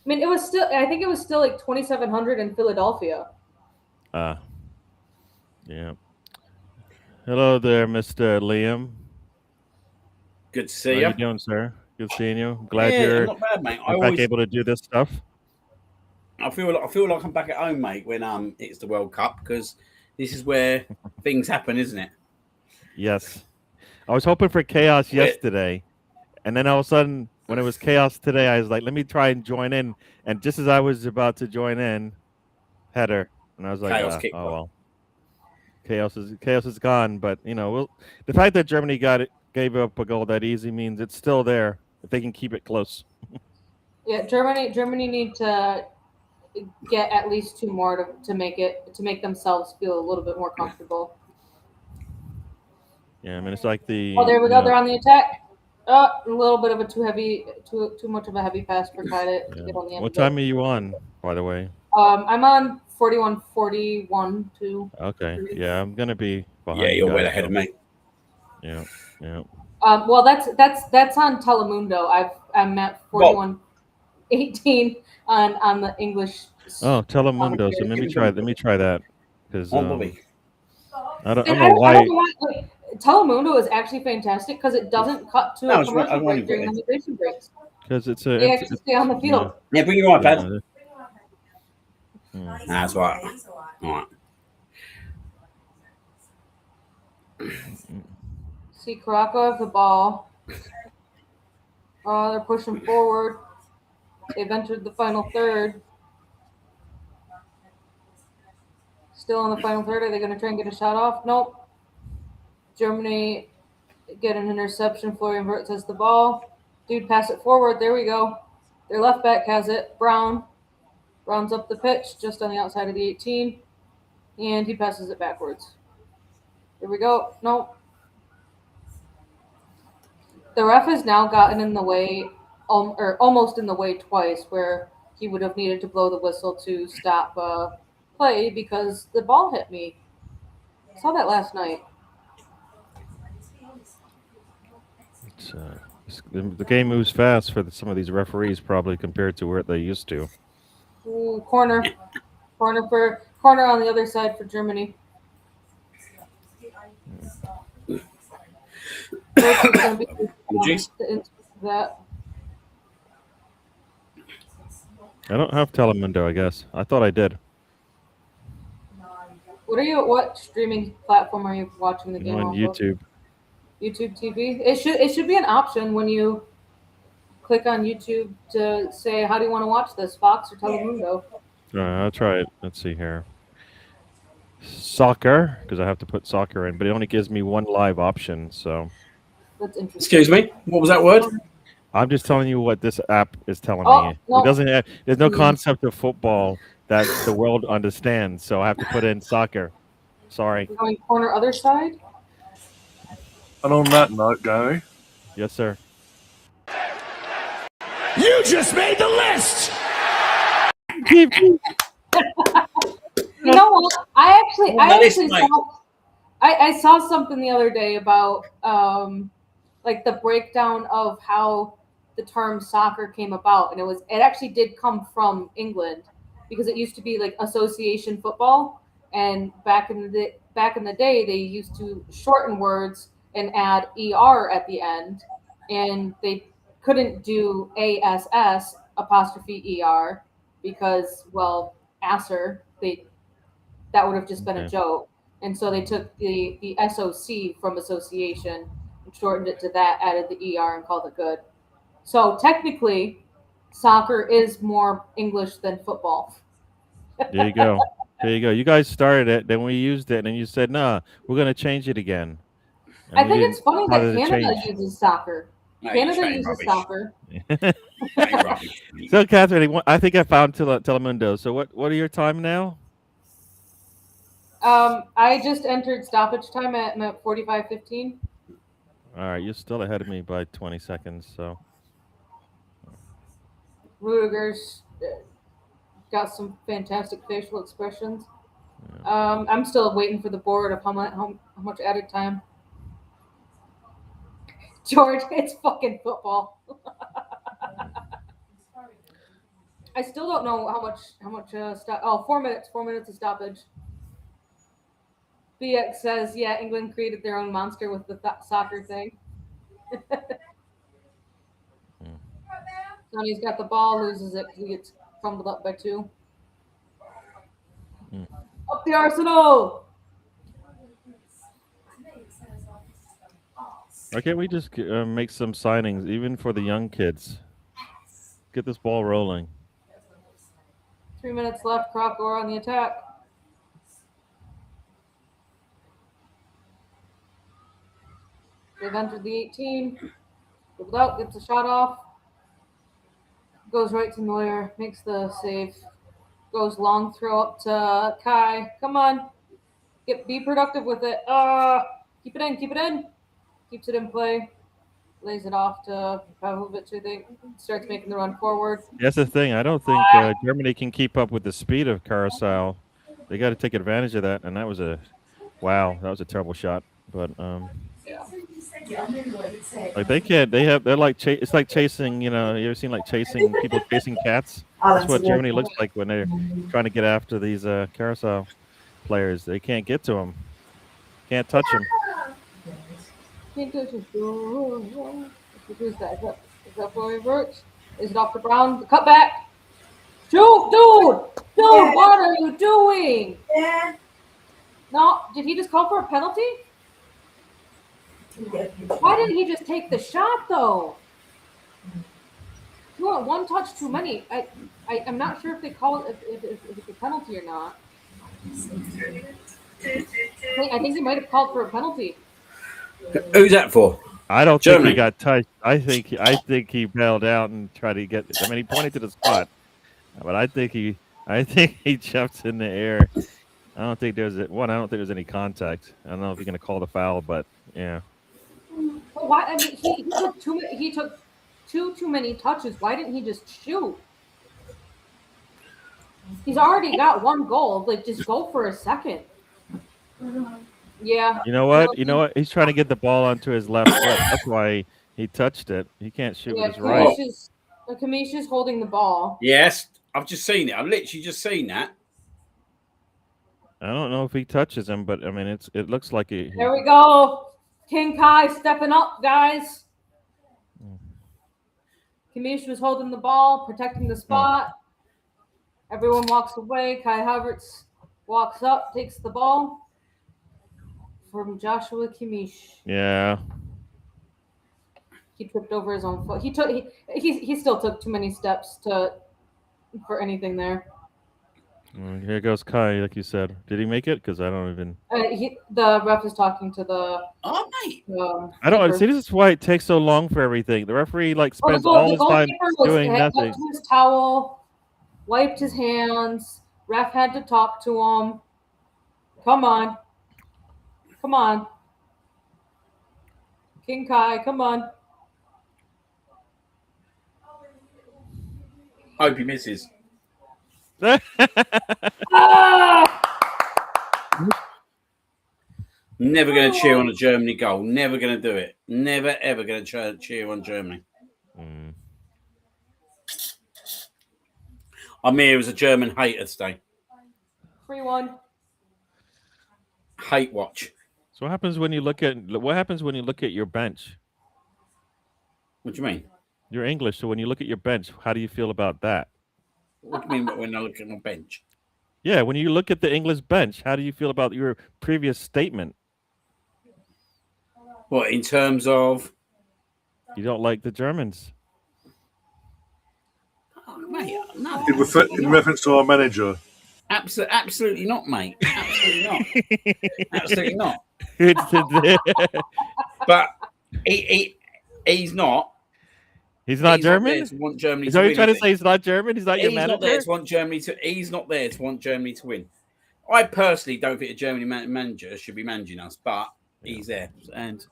I mean, I think it was still like $2,700 in Philadelphia. Yeah. Hello there, Mr. Liam. Good to see How you. you doing, sir? Good seeing you. I'm glad I'm you're not bad, mate. back able to do this stuff. I feel like I'm back at home, mate, when it's the World Cup, because this is where things happen, isn't it? Yes. I was hoping for chaos yesterday, and then all of a sudden, when it was chaos today, I was like, let me try and join in. And just as I was about to join in, header, and I was like, oh well, chaos is gone. But the fact that Germany gave up a goal that easy means it's still there if they can keep it close. Yeah, Germany need to get at least 2 more to make themselves feel a little bit more comfortable. Yeah, I mean it's like the. Oh, there we go. They're on the attack. A little bit of a too much of a heavy pass for Kai to get on the end. What time are you on, by the way? I'm on 41 too. Okay. Yeah, I'm gonna be behind. Yeah, you're well ahead of me. Yeah. Well, that's on Telemundo. I'm at 41-18 on the English. Oh, Telemundo. So let me try that because I don't I know don't why. know why. Telemundo is actually fantastic because it doesn't cut to a commercial break during the hydration breaks. Because they actually stay on the field. Yeah, bring your iPad. That's right. All right. See Curaçao have the ball. They're pushing forward. They've entered the final third. Still in the final third. Are they going to try and get a shot off? Nope. Germany get an interception. Florian Wirtz has the ball. Dude, pass it forward. There we go. Their left back has it. Brown's up the pitch, just on the outside of the 18. And he passes it backwards. Here we go. Nope. The ref has now gotten in the way, or almost in the way twice, where he would have needed to blow the whistle to stop play because the ball hit me. I saw that last night. The game moves fast for some of these referees, probably compared to where they used to. Ooh, corner on the other side for Germany. That. I don't have Telemundo, I guess. I thought I did. What streaming platform are you watching the game on? YouTube. YouTube TV. It should be an option when you click on YouTube to say, how do you want to watch this, Fox or Telemundo? All right, I'll try it. Let's see here. Soccer, because I have to put soccer in, but it only gives me one live option. So. That's interesting. Excuse me. What was that word? I'm just telling you what this app is telling me. No. It doesn't have, there's no concept of football that the world understands, so I have to put in soccer. Sorry. We're going corner other side. And on that note, Gary. Yes, sir. You just made the list. You know what? I saw something the other day about like the breakdown of how the term soccer came about, and it actually did come from England because it used to be like association football, and back in the day they used to shorten words and add er at the end, and they couldn't do ass apostrophe er because asser that would have just been a joke, and so they took the SOC from association and shortened it to that, added the ER and called it good. So technically, soccer is more English than football. There you go. There you go. You guys started it, then we used it, and then you said, "Nah, we're going to change it again." And I think it's funny that Canada uses soccer. No, Canada uses soccer. So, Catherine, I think I found Telemundo. So, what are your time now? I just entered stoppage time at 45:15. All right, you're still ahead of me by 20 seconds. So, Rudiger's got some fantastic facial expressions. Yeah. I'm still waiting for the board of how much added time. George, it's fucking football. I still don't know how much 4 minutes. 4 minutes of stoppage. BX says, yeah, England created their own monster with the soccer thing. Sonny's got the ball, loses it because he gets crumbled up by 2. Up the Arsenal! Why can't we just make some signings, even for the young kids? Get this ball rolling. 3 minutes left. Crocker on the attack. They've entered the 18. Dribbled out, gets a shot off. Goes right to Neuer, makes the save. Goes long throw up to Kai. Come on. Be productive with it. Keep it in. Keeps it in play. Lays it off to Pavlovic, I think. Starts making the run forward. That's the thing. I don't think Germany can keep up with the speed of Curaçao. They got to take advantage of that, and that was a terrible shot. But like they can't. They're like it's like chasing. You ever seen like people chasing cats? That's what Germany looks like when they're trying to get after these Curaçao players. They can't get to them. Can't touch them. Can't touch him. Who's that? Is that Florian Wirtz? Is it off to Brown? Cut back. Shoot, dude! Yeah. What are you doing? Yeah. No, did he just call for a penalty? Why didn't he just take the shot, though? You want one touch too many. I'm not sure if they call it if it's a penalty or not. I think he might have called for a penalty. Who's that for? I don't think Germany. he got touched. I think he bailed out and tried to get. I mean, he pointed to the spot, but I think he jumped in the air. I don't think there's one. I don't think there's any contact. I don't know if you're going to call the foul, but yeah. But why? I mean, he took too many touches. Why didn't he just shoot? He's already got one goal. Like, just go for a second. Yeah. You know what? You know what? He's trying to get the ball onto his left foot. That's why he touched it. He can't shoot with his right. Kamisha's holding the ball. Yes, I've just seen it. I've literally just seen that. I don't know if he touches him, but I mean, it looks like he. There we go. King Kai stepping up, guys. Kamish was holding the ball, protecting the spot. Everyone walks away. Kai Havertz walks up, takes the ball from Joshua Kimmich. Yeah. He tripped over his own foot. He still took too many steps for anything there. Here goes Kai, like you said. Did he make it? Because I don't even. The ref is talking to the. Oh, mate. I don't see. This is why it takes so long for everything. The referee spends all his time doing nothing. To his towel, wiped his hands. Ref had to talk to him. Come on. King Kai, come on. Hope he misses. Never going to cheer on a Germany goal. Never going to do it. Never, ever going to cheer on Germany. I'm here as a German hater today. 3-1. Hate watch. So what happens when you look at your bench? What do you mean? You're English, so when you look at your bench, how do you feel about that? What do you mean when I look at my bench? Yeah, when you look at the English bench, how do you feel about your previous statement? What, in terms of? You don't like the Germans? Oh, mate, no. In reference to our manager. Absolutely not, mate. Absolutely not. Absolutely not. But he's not. He's not German? Not want Germany is that what you're trying to say? He's not German? He's not your manager? Not there to want Germany to, he's not there to want Germany to win. I personally don't think a Germany manager should be managing us, but he's there. And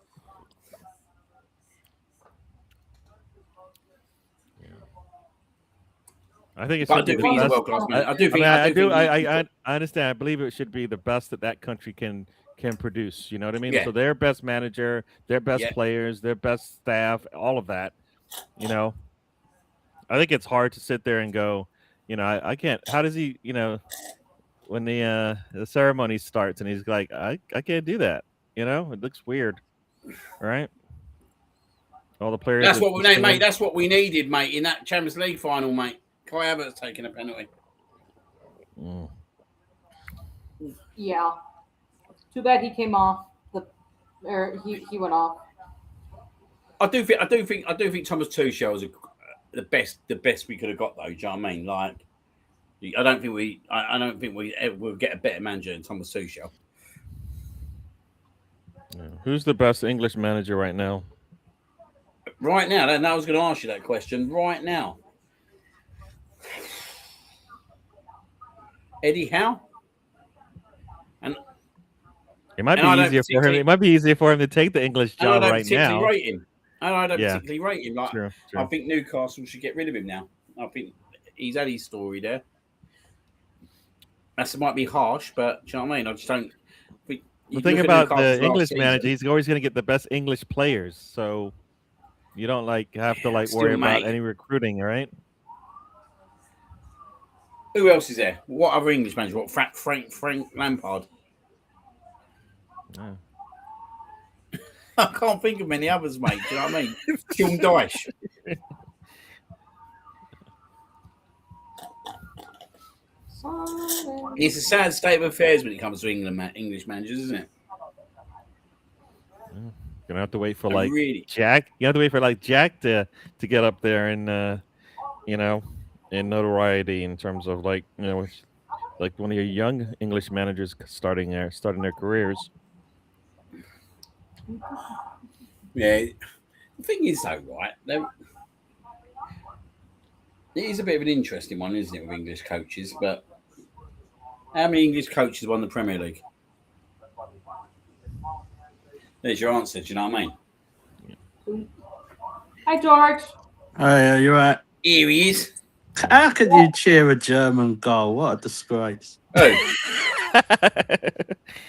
I think it should be the best. He's a world-class man. I understand. I believe it should be the best that country can produce. You know what I mean? Yeah. So their best manager, their best players, their best staff, all of that. You know, I think it's hard to sit there and go, you know, I can't. How does he? You know, when the ceremony starts and he's like, I can't do that. You know, it looks weird, right? All the players. That's what we need, mate. That's what we needed, mate, in that Champions League final, mate. Kai Havertz taking a penalty. Yeah. Too bad he came off he went off. I do think Thomas Tuchel is the best we could have got though. Do you know what I mean? Like, I don't think we ever will get a better manager than Thomas Tuchel. Who's the best English manager right now? Right now, I was going to ask you that question. Right now, Eddie Howe. And it might be easier for him. It might be easier for him to take the English job right now. I don't particularly rate him. Like, true. I think Newcastle should get rid of him now. I think he's had his story there. That might be harsh, but do you know what I mean? I just don't. The thing about the English manager, he's always going to get the best English players, so you don't have to worry about any recruiting, right? Who else is there? What other English manager? What Frank Lampard? Yeah. I can't think of many others, mate. Do you know what I mean? Sean Dyche. It's a sad state of affairs when it comes to English managers, isn't it? You're gonna have to wait for Jack. You have to wait for Jack to get up there and in notoriety in terms of like one of your young English managers starting their careers. Yeah. The thing is, though, right? It is a bit of an interesting one, isn't it, with English coaches? But how many English coaches won the Premier League? There's your answer. Do you know what I mean? Hi, George. Oh, yeah, you're right. Here he is. How could you cheer a German goal? What a disgrace. Oh,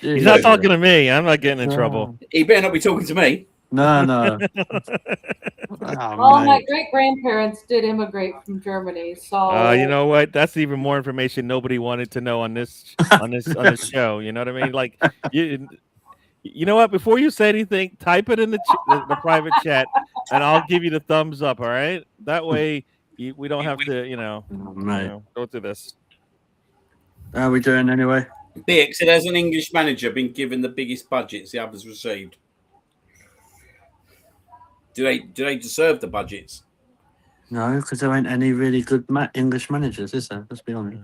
He's not talking to me. I'm not getting in trouble. he better not be talking to me. No. Well, my great grandparents did immigrate from Germany, so You know what? That's even more information nobody wanted to know on this show. You know what I mean? Like you know what? Before you say anything, type it in the private chat, and I'll give you the thumbs up. All right? That way we don't have to go through this. How are we doing anyway? Dick said, has an English manager been given the biggest budgets the others received? Do they deserve the budgets? No, because there ain't any really good English managers, is there? Let's be honest.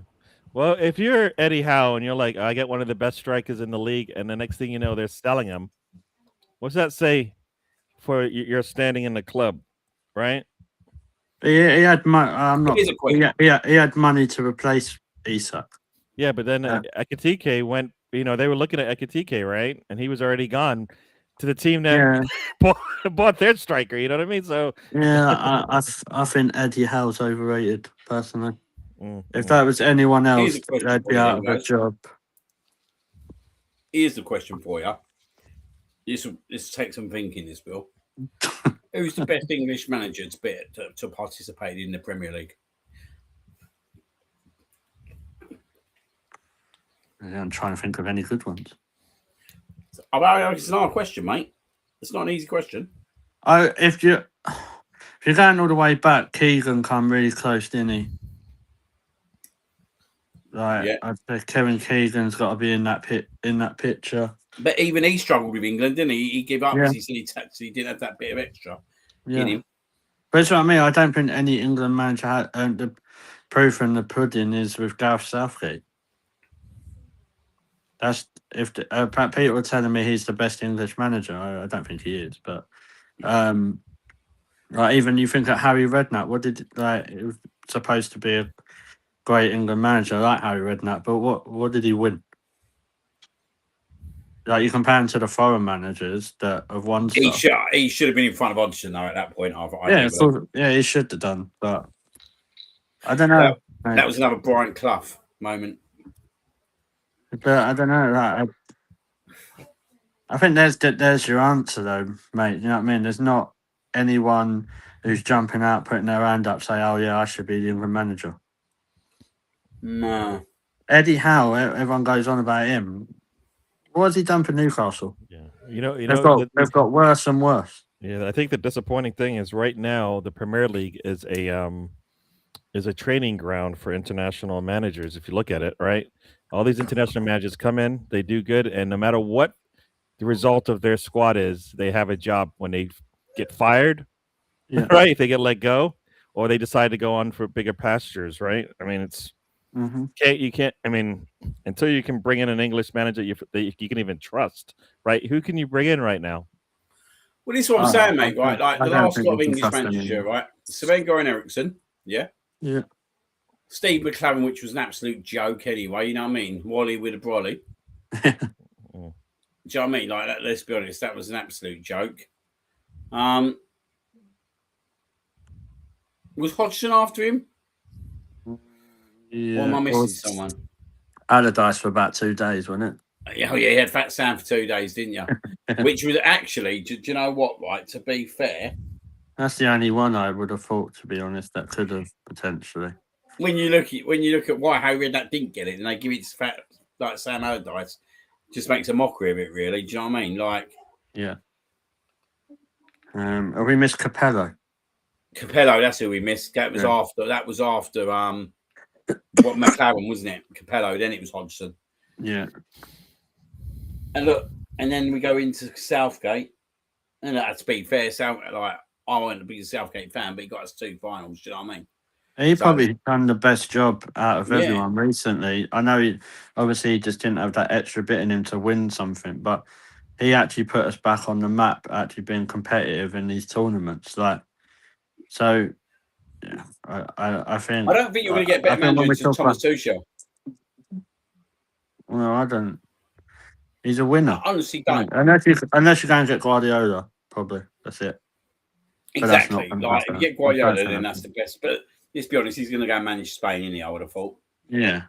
Well, if you're Eddie Howe and you're like, I get one of the best strikers in the league, and the next thing you know, they're selling him. What's that say for your standing in the club, right? He had money. I'm not. Here's a question. He had money to replace Isak. Yeah, but then Ekitike went. They were looking at Ekitike, right? And he was already gone to the team that bought their striker. You know what I mean? So yeah, I think Eddie Howe's overrated personally. If that was anyone else, they'd be out of a job. Here's the question for you. This takes some thinking, this Bill. Who's the best English manager to participate in the Premier League? I'm trying to think of any good ones. It's not a question, mate. It's not an easy question. If you're going all the way back, Keegan come really close, didn't he? I'd say Kevin Keegan's got to be in that picture. But even he struggled with England, didn't he? He gave up because he said he didn't have that bit of extra in him. But that's what I mean. I don't think any England manager had the proof in the pudding is with Gareth Southgate. That's if Peter were telling me he's the best English manager. I don't think he is, but even you think of Harry Redknapp. It was supposed to be a great England manager like Harry Redknapp, but what did he win? Like you compare him to the foreign managers that have won stuff. He should have been in front of Hodgson though at that point. He should have done, but I don't know. That was another Brian Clough moment. But I don't know. I think there's your answer though, mate. You know what I mean? There's not anyone who's jumping out, putting their hand up, say, "Oh yeah, I should be the England manager." No. Eddie Howe. Everyone goes on about him. What has he done for Newcastle? Yeah, they've got worse and worse. Yeah, I think the disappointing thing is right now the Premier League is a training ground for international managers. If you look at it, right, all these international managers come in, they do good, and no matter what the result of their squad is, they have a job when they get fired, right? If they get let go, or they decide to go on for bigger pastures, right? I mean, it's. You can't. I mean, until you can bring in an English manager that you can even trust, right? Who can you bring in right now? Well, this is what I'm saying, mate. Right, like the last lot of English managers, right? Sven-Goran Eriksson, yeah. Steve McClaren, which was an absolute joke anyway. You know what I mean? Wally with a brolly. Do you know what I mean? Like, let's be honest, that was an absolute joke. Was Hodgson after him? Yeah, or am I missing someone? Allardyce for about 2 days, wasn't it? Yeah, he had Fat Sam for 2 days, didn't you? Which was actually, do you know what? Right, to be fair, that's the only one I would have thought, to be honest, that could have potentially. When you look at why Harry Redknapp didn't get it, and they give it to Fat like Sam Allardyce, just makes a mockery of it, really. Do you know what I mean? Like, yeah. Have we missed Capello? Capello, that's who we missed. That was after what McLaren, wasn't it? Capello, then it was Hodgson. Yeah. And look, and then we go into Southgate. And to be fair, I wasn't the biggest Southgate fan, but he got us 2 finals, do you know what I mean? He So- probably done the best job out of Yeah. everyone recently. I know he just didn't have that extra bit in him to win something, but he actually put us back on the map, actually being competitive in these tournaments. Like, so, yeah, I think. I don't think you're going to get a I better think when manager we than talk Thomas about, Tuchel. well, I don't. He's a winner. I honestly don't. Unless you go and get Guardiola, probably that's it. But that's not Exactly. gonna Like if you happen. get Guardiola, That's not then that's the happening. best. But let's be honest, he's going to go and manage Spain, isn't he? I would have thought. Yeah.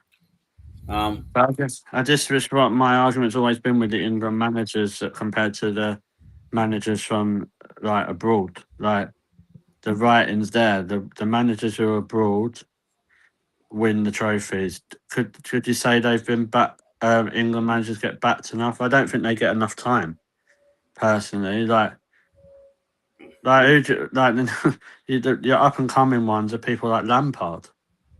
Um, But I just wish what my argument's always been with the England managers that compared to the managers from like abroad. Like the writing's there. The managers who are abroad win the trophies. Could you say they've been back? England managers get backed enough? I don't think they get enough time. Personally, your up and coming ones are people like Lampard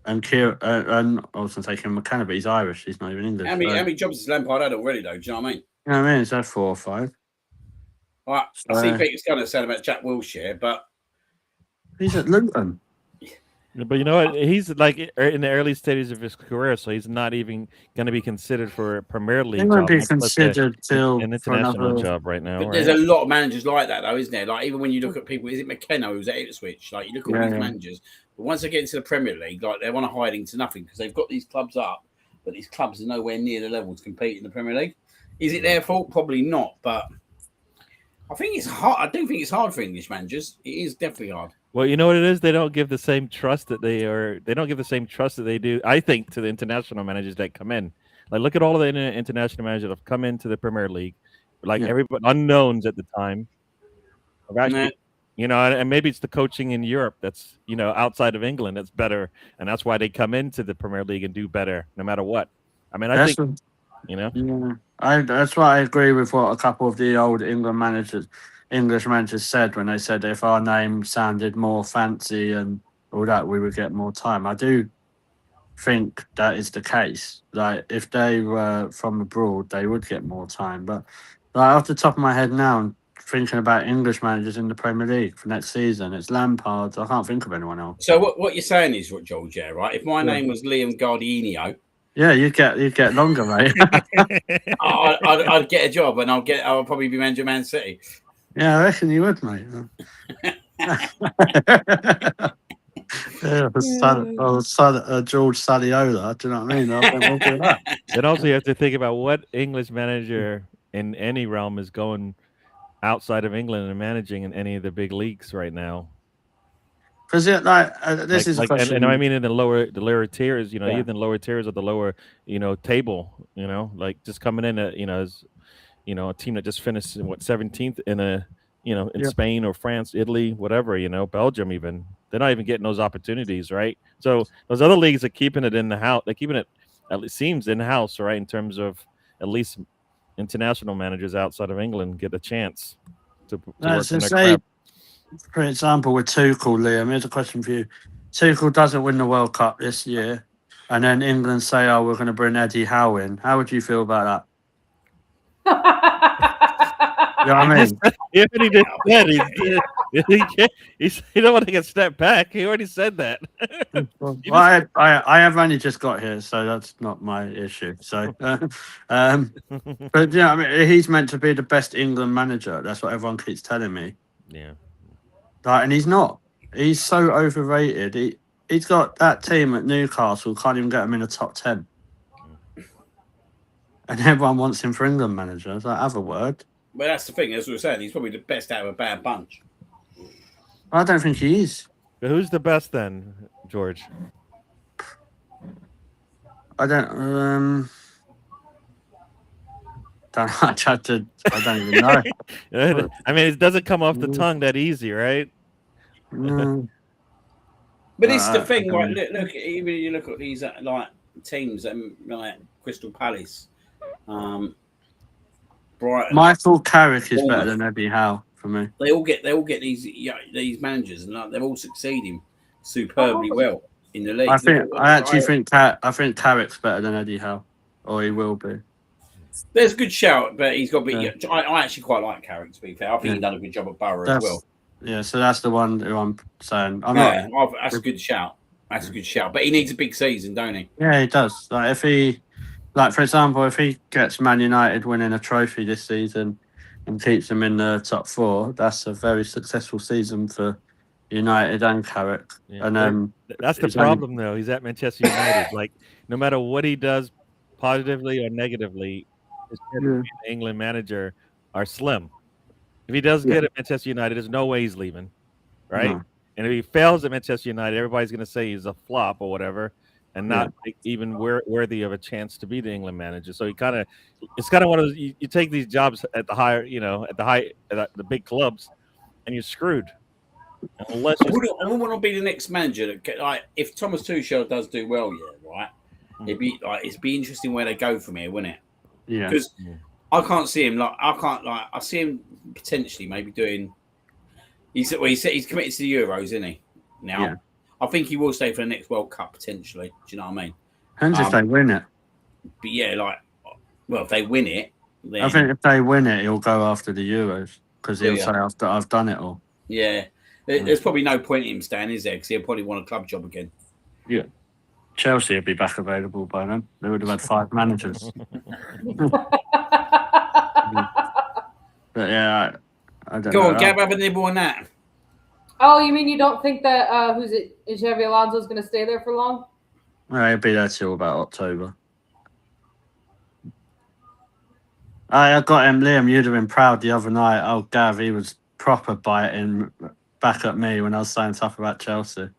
and and I was going to say Kieran McKenna, but he's Irish. He's not even English. how many jobs has Lampard had already, though? Do you know what I mean? You know what I mean? Is that 4 or 5? Right, I see Peter's going to say about Jack Wilshere, but He's at Luton. But you know what? He's like in the early stages of his career, so he's not even going to be considered for a Premier League. He won't job, be much less considered till an for international another. job right now. but Right? there's a lot of managers like that, though, isn't there? Like even when you look at people, is it McKenna who's at Ipswich? Like you look at all these Yeah. managers, but once they get into the Premier League, like they want to hide into nothing because they've got these clubs up, but these clubs are nowhere near the level to compete in the Premier League. Is it their fault? Probably not, but I think it's hard. I do think it's hard for English managers. It is definitely hard. Well, you know what it is? They don't give the same trust that they don't give the same trust that they do, I think, to the international managers that come in. Like, look at all of the international managers that have come into the Premier League, like everybody unknowns at the time. Actually, you know, and maybe it's the coaching in Europe that's, you know, outside of England that's better, and that's why they come into the Premier League and do better no matter what. I mean, I think, you know, that's why I agree with what a couple of the old English managers said when they said if our name sounded more fancy and all that, we would get more time. I do think that is the case. Like if they were from abroad, they would get more time. But like off the top of my head now, I'm thinking about English managers in the Premier League for next season. It's Lampard. I can't think of anyone else. So what you're saying is, George, yeah, right? If my name was Liam Gardinio, yeah, you get longer, mate. I'd get a job and I'll probably be manager of Man City. Yeah, I reckon you would, mate. George Sadiola, do you know what I mean? I think we'll do that. then also you have to think about what English manager in any realm is going outside of England and managing in any of the big leagues right now. Because this is a question, and I mean in the lower tiers, you know, even lower tiers of the lower, you know, table, you know, like just coming in at, you know, as you know, a team that just finished 17th in a, you know, in Spain or France, Italy, whatever, you know, Belgium even. They're not even getting those opportunities, right? So those other leagues are keeping it in the house. They're keeping it, at least seems, in house, right? In terms of at least international managers outside of England get a chance to work in their craft. For example, with Tuchel, Liam, here's a question for you. Tuchel doesn't win the World Cup this year, and then England say, "Oh, we're going to bring Eddie Howe in." How would you feel about that? You know what I mean? He already did that. He don't want to get stepped back. He already said that. Well, I have only just got here, so that's not my issue. So, but yeah, I mean, he's meant to be the best England manager. That's what everyone keeps telling me. Yeah. And he's not. He's so overrated. He's got that team at Newcastle, can't even get him in the top 10. And everyone wants him for England manager. It's like, have a word. Well, that's the thing. As we were saying, he's probably the best out of a bad bunch. I don't think he is. But who's the best then, George? I don't. I don't even know. I mean, it doesn't come off the tongue that easy, right? No. But it's the thing, like look, even you look at these like teams like Crystal Palace, Brighton. Michael Carrick is better than Eddie Howe for me. They all get these managers, and like, they're all succeeding superbly well in the league. I think Carrick's better than Eddie Howe, or he will be. There's a good shout, but he's got to be. Yeah. I actually quite like Carrick, to be fair. I think he's done a good job at Borough as well. Yeah, so that's the one who I'm saying. That's a good shout. That's a good shout. But he needs a big season, don't he? Yeah, he does. Like if he, like for example, if he gets Man United winning a trophy this season and keeps them in the top 4, that's a very successful season for United and Carrick. Yeah. And That's the he's only- problem, though. He's at Manchester United. Like, no matter what he does, positively or negatively, his chances of being the England manager are slim. If he does good at Manchester United, there's no way he's leaving, right? No. And if he fails at Manchester United, everybody's going to say he's a flop or whatever, and not even worthy of a chance to be the England manager. So it's kind of one of those. You take these jobs at the higher, at the big clubs, and you're screwed. Unless I wouldn't want to be the next manager. Like if Thomas Tuchel does do well, right? It'd be interesting where they go from here, wouldn't it? Yeah. Because I can't see him. I see him potentially maybe doing. He's committed to the Euros, isn't he? Now, I think he will stay for the next World Cup potentially. Do you know what I mean? Depends if they win it. But yeah, if they win it, then I think if they win it, he'll go after the Euros because he'll say, "I've done it all." Yeah, there's probably no point in him staying, is there? Because he'll probably want a club job again. Yeah. Chelsea would be back available by then. They would have had 5 managers. But yeah, I don't know. Go on, Gab, have a nibble on that. Oh, you mean you don't think that Xabi Alonso's going to stay there for long? Well, he'll be there till about October. I got him, Liam. You'd have been proud the other night. Oh, Gav, he was proper biting back at me when I was saying stuff about Chelsea. I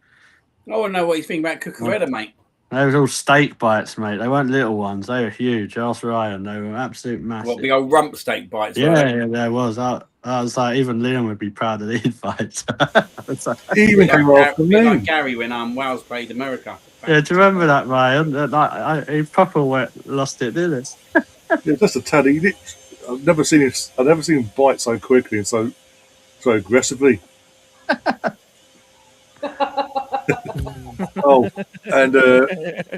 want to know what you think about Cucurella, mate. They were all steak bites, mate. They weren't little ones. They were huge. Ask Ryan. They were absolute massive. What, big old rump steak bites? Yeah, there was. I was like, even Liam would be proud of these fights. He even came after me. Like Gary when Wales played America. Yeah, do you remember that, Ryan? He proper lost it, didn't he? Yeah, just a tad. I've never seen him bite so quickly and so aggressively. Oh, and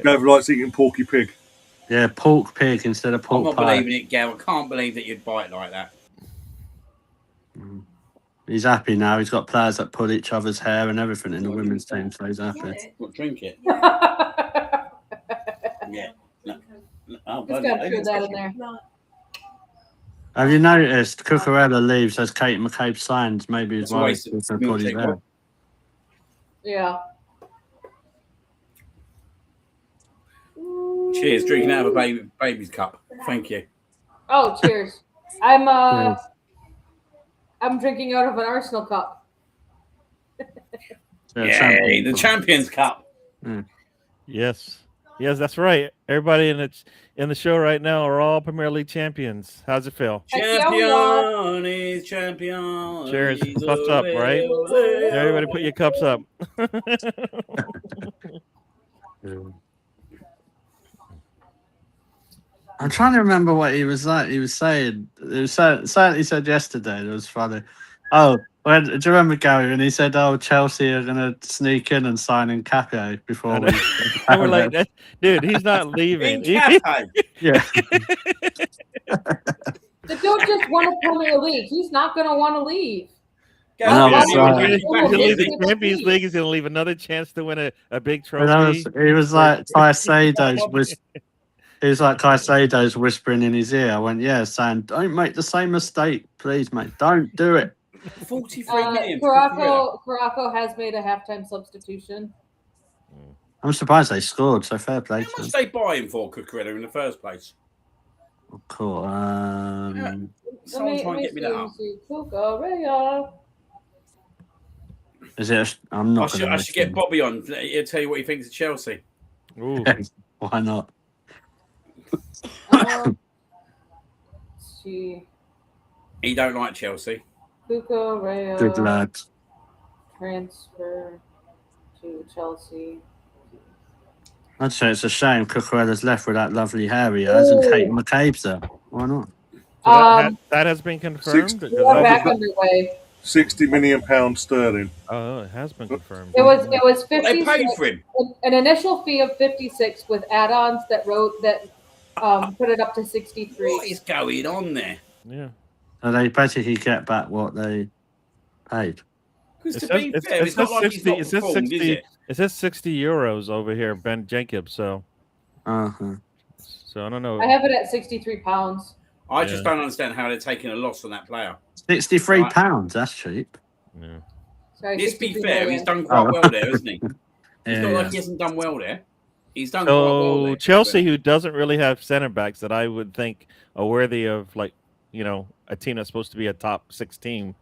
Gav likes eating porky pig. Yeah, pork pig instead of pork I'm not pie. believing it, Gav. I can't believe that you'd bite like that. He's happy now. He's got players that pull each other's hair and everything in the women's team, so he's happy. Not drink it. Yeah. No. Oh, Just got to put that in there. Have you noticed Cucurella leaves as Kate McCabe signs? Maybe his It's a wife waste of is going to put his milk, hair. Yeah. Cheers, drinking out of a baby's cup. Thank you. Oh, cheers. I'm drinking out of an Arsenal cup. Yay, the Champions Cup. Yes, that's right. Everybody in the show right now are all Premier League champions. How's it feel? Champion is champion. Cheers. Cups up, right? Everybody put your cups up. I'm trying to remember what he was like. He was saying. It was something he said yesterday. It was funny. Oh, do you remember Gary when he said, "Oh, Chelsea are going to sneak in and sign in Cape before we?" And we're like, dude, he's not leaving. Cafe. Yeah. The dude just won a Premier League. He's not going to want to leave. No, He's that's gonna right. leave the Champions League. He's going to leave another chance to win a big trophy. He was like Caicedo's he was like Caicedo's whispering in his ear. I went, yeah, saying, "Don't make the same mistake, please, mate. Don't do it." 43 million. for Cucurella. Curaçao has made a halftime substitution. I'm surprised they scored. So fair play. How much they buy him for, Cucurella, in the first place? Cool. Someone try and get me that up. Cucurella. Is it? I'm not. I should get Bobby on. He'll tell you what he thinks of Chelsea. Ooh. Why not? Let's see. He don't like Chelsea. Cucurella. Good lad. Transfer to Chelsea. I'd say it's a shame Cucurella's left with that lovely hair he has and Kate McCabe's there. Why not? So that has been confirmed. We're back underway. £60 million sterling. Oh, it has been confirmed. It was 50. They paid for him. An initial fee of 56 with add-ons that put it up to 63. What is going on there? Yeah. So they basically get back what they paid. Because to be fair, it's not like he's not performed, is it? It says 60 euros over here, Ben Jenkins. So Uh-huh. I don't know. I have it at 63 pounds. I just don't understand how they're taking a loss on that player. £63. That's cheap. Yeah. Sorry, Let's be 63 fair, million. he's done quite well there, hasn't he? It's Yeah, not like yeah. he hasn't done well there. He's done quite well So there. Chelsea, who doesn't really have center backs that I would think are worthy of, like, you know, a team that's supposed to be a top 6 team,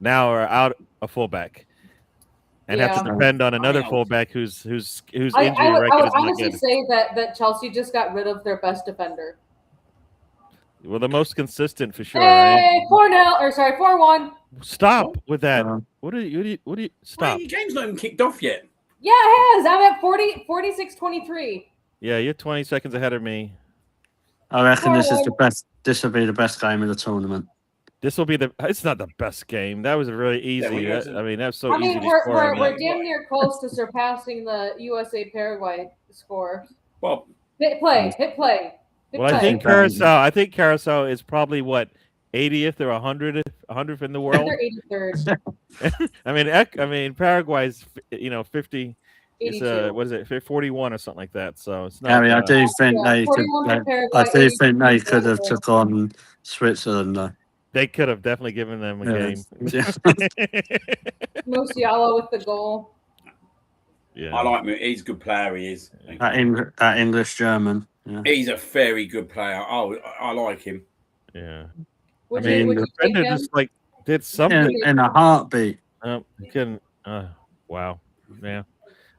now are out a fullback and have to Yeah. depend on another Wow. fullback whose injury I would record is not honestly good. say that Chelsea just got rid of their best defender. Well, the most consistent for sure, Hey, right? 4-0 or sorry, 4-1. Stop with that. Uh, What do you Wait, stop? your game's not even kicked off yet. Yeah, it has. I'm at 46-23. Yeah, you're 20 seconds ahead of me. I reckon this is the Forward. best. This will be the best game of the tournament. This will be it's not the best game. That was really easy. well, yeah, I mean, that's so I easy mean, to we're, score. we're, on we're that. damn near close to surpassing the USA Paraguay score. Well, Hit play. Hit play. Hit Well, I play. think Curaçao is probably what 80th or 100th in the world. They're 83rd. I mean Paraguay's 50 is 82. what is it 41 or something like that. So it's not. Harry, I do think Yeah, they could. 41 for Paraguay, I do think they 82 could have for took on Switzerland though. They could have definitely given them a game. Yeah. Musiala with the goal. Yeah. I like him. He's a good player. He is. that English German. Yeah. He's a very good player. Oh, I like him. Yeah. Would I mean, you The take defender him? just like did something. In a heartbeat. You couldn't. Wow. Yeah.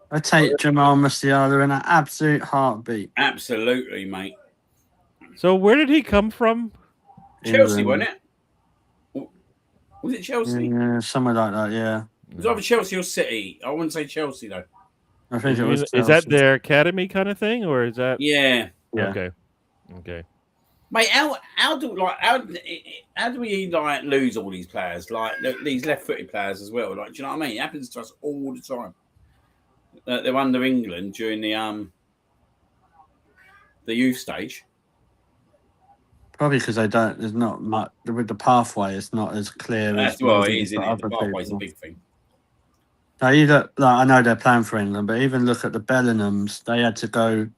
I take Jamal Musiala in an absolute heartbeat. Absolutely, mate. So where did he come from? Chelsea, England. wasn't it? Was it Chelsea? Yeah, somewing like that. Yeah, It was either Chelsea or City. I wouldn't say Chelsea though. I think it was. Is that Chelsea. their academy kind of thing, or is that? Yeah, Yeah. Okay. mate. How do we like lose all these players? Like these left-footed players as well. Like, do you know what I mean? It happens to us all the time. They're under England during the youth stage. Probably because they don't. There's not much with the pathway. It's not as clear. That's as well, it maybe is. for Isn't it? The other pathway's a people. big thing. Now you look. Like, I know they're playing for England, but even look at the Bellinghams. They had to go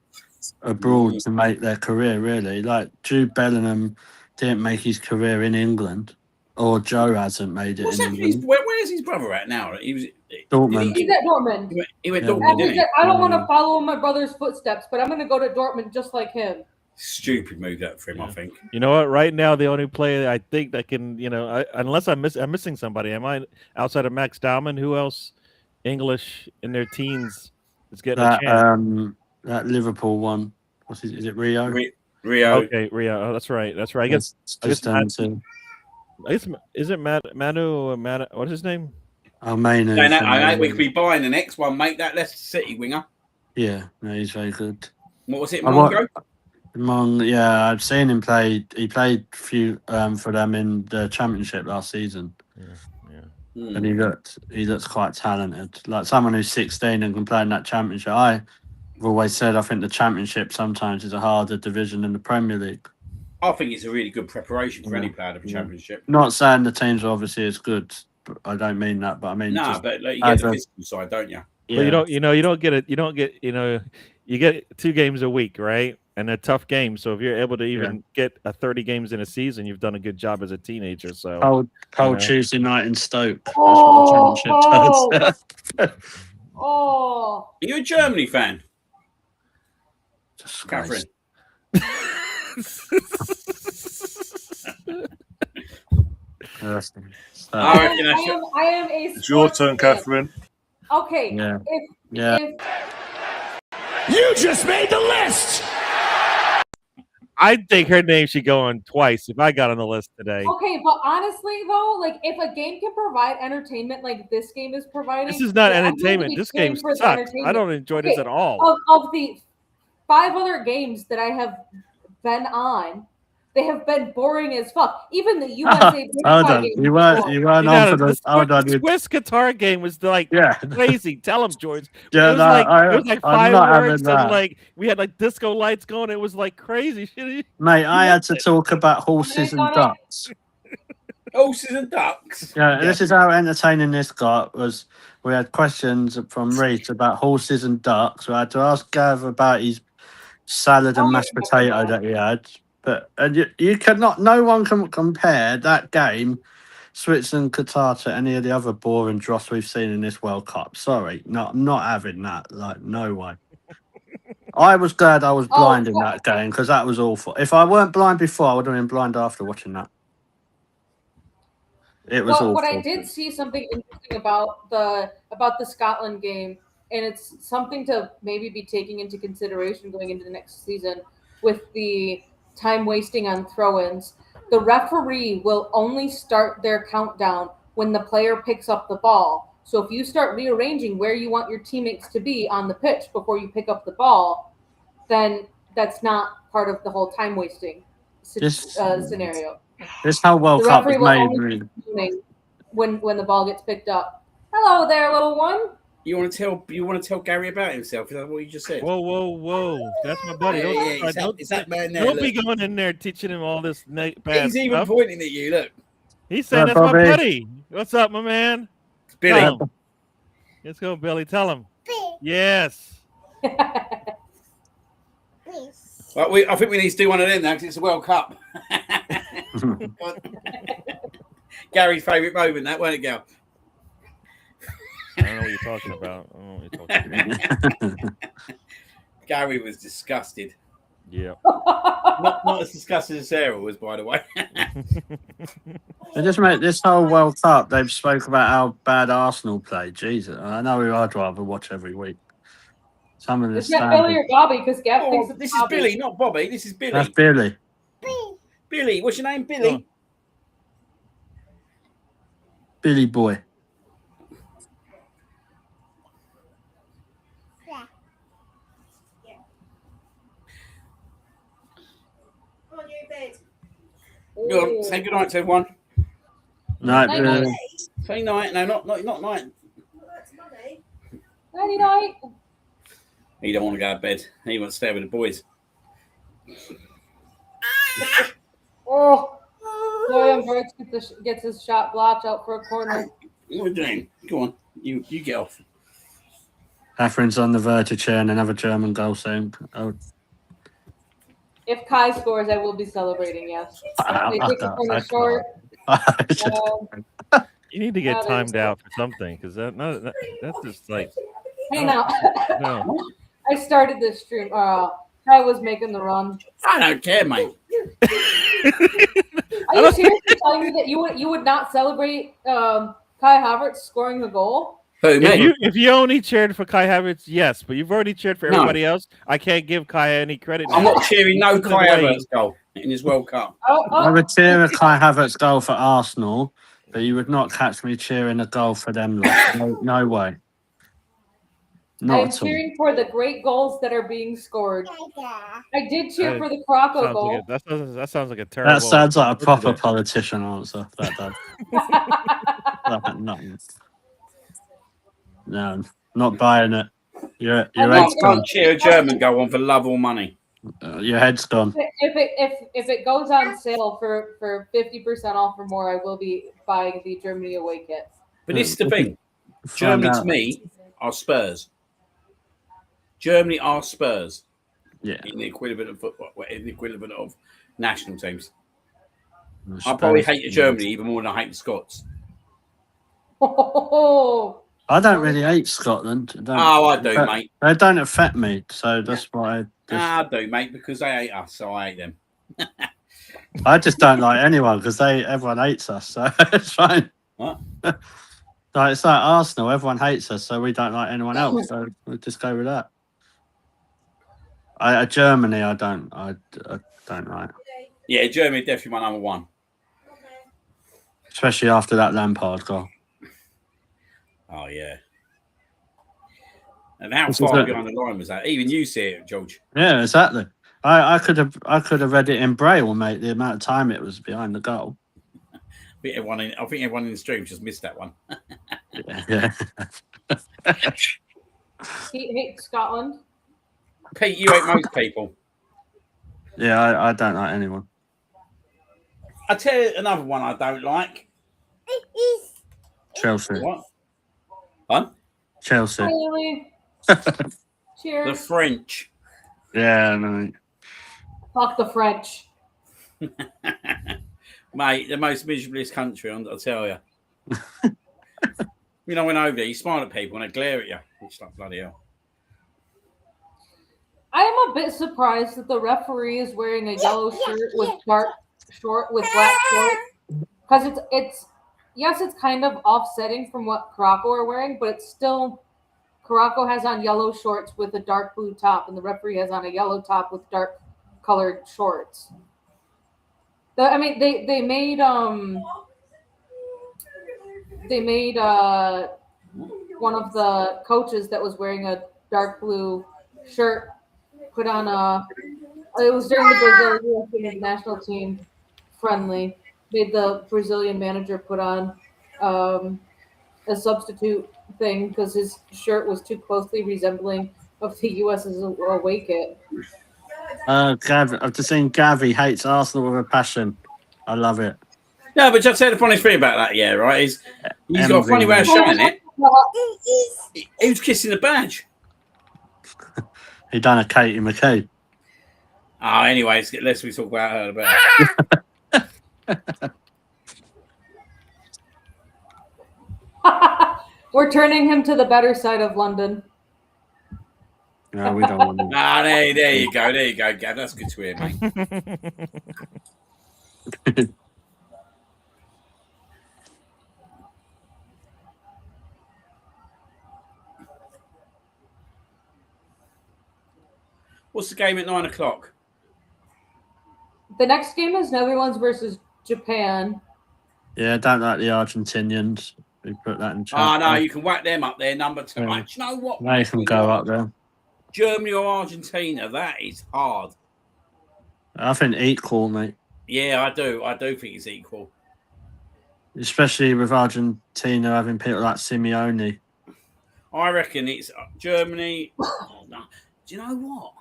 abroad to make their career. Really, like Jude Bellingham didn't make his career in England, or Joe hasn't made it What's in happening? England. Where's his brother at now? He was Dortmund. He's at Dortmund. He went Yeah. Dortmund, He didn't he? said, I don't want to follow in my brother's footsteps, but I'm going to go to Dortmund just like him. Stupid move that for him, I think. You know what? Right now, the only player I think that can, unless I'm missing somebody. Am I outside of Max Dowman? Who else English in their teens is getting a chance? That Liverpool one. Is it Rio? Rio. Okay, Rio. Oh, that's right. I guess. Just I down guess to is it Manu or Manu? What's his name? Manu. I know we could be buying the next one, mate. That Leicester City winger. Yeah, no, he's very good. What was it, I Mongo? Yeah, I've seen him play. He played few for them in the championship last season, Hmm. and he looks quite talented. Like someone who's 16 and can play in that championship. I've always said I think the championship sometimes is a harder division than the Premier League. I think it's a really good preparation for any player of the Yeah. championship. Not saying the teams are obviously as good. But I don't mean that, but I mean No, just, but like, you get the physical side, don't you? yeah. But you get 2 games a week, right? And they're tough games. So if you're able to even get 30 games in a season, you've done a good job as a teenager. So Cold Tuesday night in Stoke. That's Oh, what the championship does. Oh. Are you a Germany fan, Just Catherine? I reckon that's I am a It's your sports turn, fan. Catherine. Okay. Yeah. If You just made the list! I think her name should go on twice if I got on the list today. okay, but honestly though, like if a game can provide entertainment like this game is providing, This is not then I'm going to entertainment. be This cheering game for the sucks. I entertainment. don't enjoy this Okay, at all. Of the 5 other games that I have been on, they have been boring as fuck. Even the USA Hold Paraguay on, game you was weren't boring. you weren't on for the hold on. The Swiss guitar game was like Yeah. crazy. Tell him, George. Yeah, it was no, like I'm not having fireworks and that. like we had like disco lights going. It was like crazy shit. Mate, I had to talk about horses and on it. ducks. Horses and ducks. Yeah, this is how entertaining this got. Was we had questions from Reese about horses and ducks. We had to ask Gav about his salad and mashed potato that he had. But you cannot. No one can compare that game, Switzerland Qatar, to any of the other boring dross we've seen in this World Cup. Sorry, no, I'm not having that. Like, no way. I was glad I was blind in that game because that was awful. If I weren't blind before, I would have been blind after watching that. It was awful. What I did see something interesting about the Scotland game, and it's something to maybe be taking into consideration going into the next season with the time wasting on throw-ins. The referee will only start their countdown when the player picks up the ball. So if you start rearranging where you want your teammates to be on the pitch before you pick up the ball, then that's not part of the whole time wasting scenario. This whole World Cup is made when the ball gets picked up. Hello there, little one. You want to tell Gary about himself? Is that what you just said? Whoa! That's my buddy. Is that man there? Don't be going in there teaching him all this bad He's even stuff. pointing at you. Look, He's saying that's my buddy. What's up, my man? It's Billy. Let's go, Billy. Tell him. Yes. Well, I think we need to do one of them now because it's a World Cup. Gary's favourite moment, that wasn't it, Gal? I don't know what you're talking about. Gary was disgusted. Yeah. Not as disgusted as Sarah was, by the way. They just make this whole World Cup. They've spoke about how bad Arsenal play. Jesus, I know who I'd rather watch every week. Some of the Is that Billy or Bobby? Because Gav thinks this Bobby. is Billy, not Bobby. This is Billy. That's Billy. Billy, what's your name, Billy? Oh. Billy boy. Go on, say good night to everyone. No, Say night. No, not night. Nighty night. He don't want to go to bed. He wants to stay with the boys. Oh, William Brooks gets his shot blocked out for a corner. What are you doing? Go on. You get off. Catherine's on the verge of cheering another German goal soon. Oh, If Kai scores, I will be celebrating, yes. They take the corner short. You need to get timed out for something because that's just like. Hey, now. No. I started this stream. Kai was making the run. I don't care, mate. Are you seriously telling me that you would not celebrate Kai Havertz scoring the goal? Who, me? If you only cheered for Kai Havertz, yes, but you've already cheered for everybody else. I can't give Kai any credit. I'm not cheering no Kai Havertz goal in his World Cup. I would cheer a Kai Havertz goal for Arsenal, but you would not catch me cheering a goal for them. No way. I'm cheering for the great goals that are being scored. I did cheer for the Curaçao goal. That sounds like a terrible. That sounds like a proper politician answer. That does. No, not buying it. Your head's gone. Can't cheer a German goal on for love or money. Your head's gone. If it goes on sale for 50% off or more, I will be buying the Germany away kit. But this is the thing. Germany to me are Spurs. Germany are Spurs. Yeah. In the equivalent of football, in the equivalent of national teams. I probably hate Germany even more than I hate the Scots. I don't really hate Scotland. I do, mate. They don't affect me, so that's why. I do, mate, because they hate us, so I hate them. I just don't like anyone because everyone hates us, so it's fine. What? Like, it's like Arsenal. Everyone hates us, so we don't like anyone else. So we'll just go with that. Germany, I don't like. Yeah, Germany definitely my number one. Especially after that Lampard goal. Oh yeah. And how far behind the line was that? Even you see it, George. Yeah, exactly. I could have read it in Braille, mate. The amount of time it was behind the goal. I think everyone in the stream just missed that one. Yeah. He hates Scotland. Pete, you hate most people. Yeah, I don't like anyone. I tell you another one I don't like. Chelsea. What? Huh? Chelsea. Really? The Cheers. French. Yeah, no. Fuck the French. Mate, the most miserablest country, I'll tell you. I went over there, you smile at people and they glare at you. It's like, bloody hell. I am a bit surprised that the referee is wearing a yellow shirt with dark short with black shorts. Because it's yes, it's kind of offsetting from what Curaçao are wearing, but it's still Curaçao has on yellow shorts with a dark blue top, and the referee has on a yellow top with dark colored shorts. They made one of the coaches that was wearing a dark blue shirt put on it was during the Brazilian national team friendly. Made the Brazilian manager put on a substitute thing because his shirt was too closely resembling of the US's away kit. Gav, I've just seen Gavi hates Arsenal with a passion. I love it. No, but just say the funny thing about that, yeah, right? He's got a funny way of showing it. He was kissing the badge. He done a Katie McKay. Oh, anyways, let's talk about her about. We're turning him to the better side of London. No, we don't want him. Ah, there you go, Gav. That's good to hear, mate. What's the game at 9 o'clock? The next game is Netherlands versus Japan. Yeah, I don't like the Argentinians. We put that in chat. Oh, no, you can whack them up there, number 2. Yeah. Right, do you know what? They can go up there. Germany or Argentina, that is hard. I think equal, mate. Yeah, I do. I do think it's equal. Especially with Argentina having people like Simeone. I reckon it's Germany. Oh, no. Do you know what?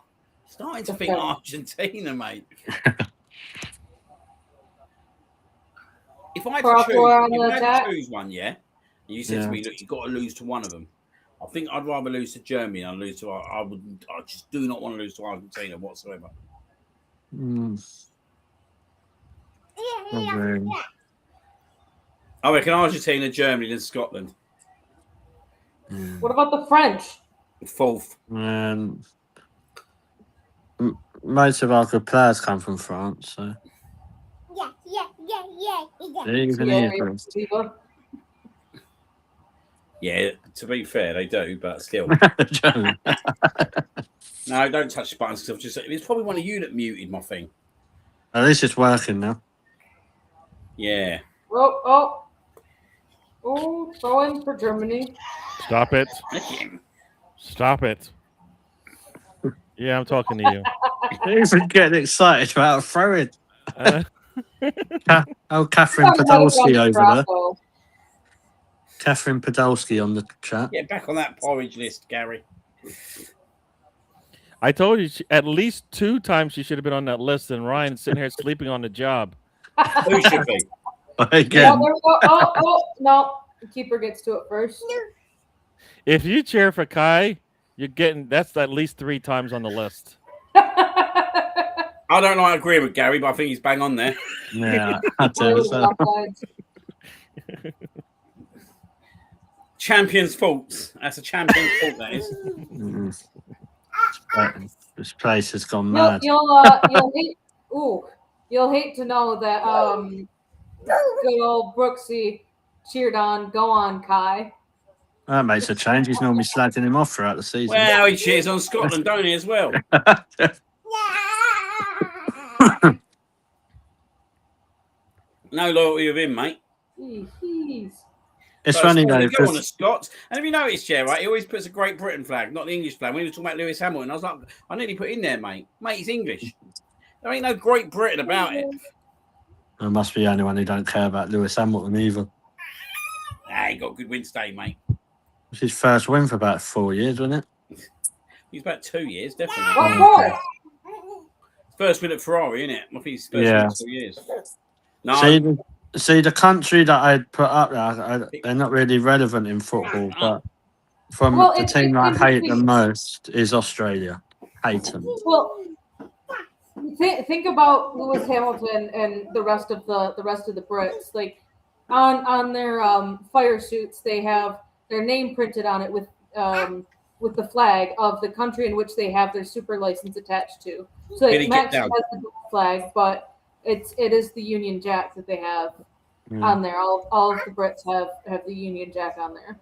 Starting to think Argentina, mate. If I had to choose one, yeah, and you said to me, look, you've got to lose to one of them. I think I'd rather lose to Germany than lose to. I just do not want to lose to Argentina whatsoever. I reckon Argentina, Germany, then Scotland. What about the French? 4th. Most of our good players come from France, so. Yeah, to be fair, they do, but still. No, don't touch the buttons because it's probably one of you that muted my thing. At least it's working now. Yeah. Oh, throw in for Germany. Stop it. Stop it. Yeah, I'm talking to you. He's getting excited about throwing. Catherine Podolski over there. Catherine Podolski on the chat. Get back on that porridge list, Gary. I told you at least 2 times she should have been on that list, and Ryan's sitting here sleeping on the job. Who should be? Again. Oh, no. The keeper gets to it first. If you cheer for Kai, that's at least 3 times on the list. I don't like agree with Gary, but I think he's bang on there. Yeah, I do. So. Champion's faults. That's a champion's fault, that is. This place has gone mad. You'll hate to know that good old Brooksy cheered on Go On Kai. That makes a change. He's normally slagging him off throughout the season. Well, he cheers on Scotland, don't he, as well? No loyalty with him, mate. It's funny though. Go on the Scots. And have you noticed, yeah, right? He always puts a Great Britain flag, not the English flag. When he was talking about Lewis Hamilton, I was like, I nearly put in there, mate. Mate, he's English. There ain't no Great Britain about it. I must be the only one who don't care about Lewis Hamilton either. He got a good win today, mate. It's his first win for about 4 years, wasn't it? He's about 2 years, definitely. What for? First win at Ferrari, isn't it? I think he's first win in 2 years. No, See the country that I'd put up there, they're not really relevant in football, but from Well, the it's team I hate the interesting. most is Australia. Hate them. Well, think about Lewis Hamilton and the rest of the Brits. Like on their fire suits, they have their name printed on it with the flag of the country in which they have their super license attached to. So Billy, like get Max down. has the dual flag, but it is the Union Jack that they have on there. All of the Brits have the Union Jack on there.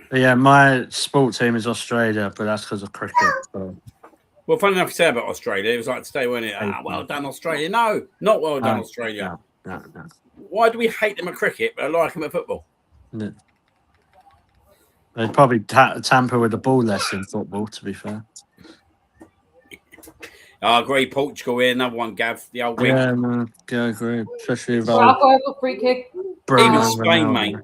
But yeah, my sport team is Australia, but that's because of cricket. So. Well, funny enough to say about Australia, it was like today, wasn't it? Well done, Australia. No, not well done, Australia. No. Why do we hate them at cricket, but like them at football? No. They'd probably tamper with the ball less in football, to be fair. I agree. Portugal here, another one, Gav. The old wing. Yeah, no, I agree. Especially with Morocco has a free kick. Even Spain, mate.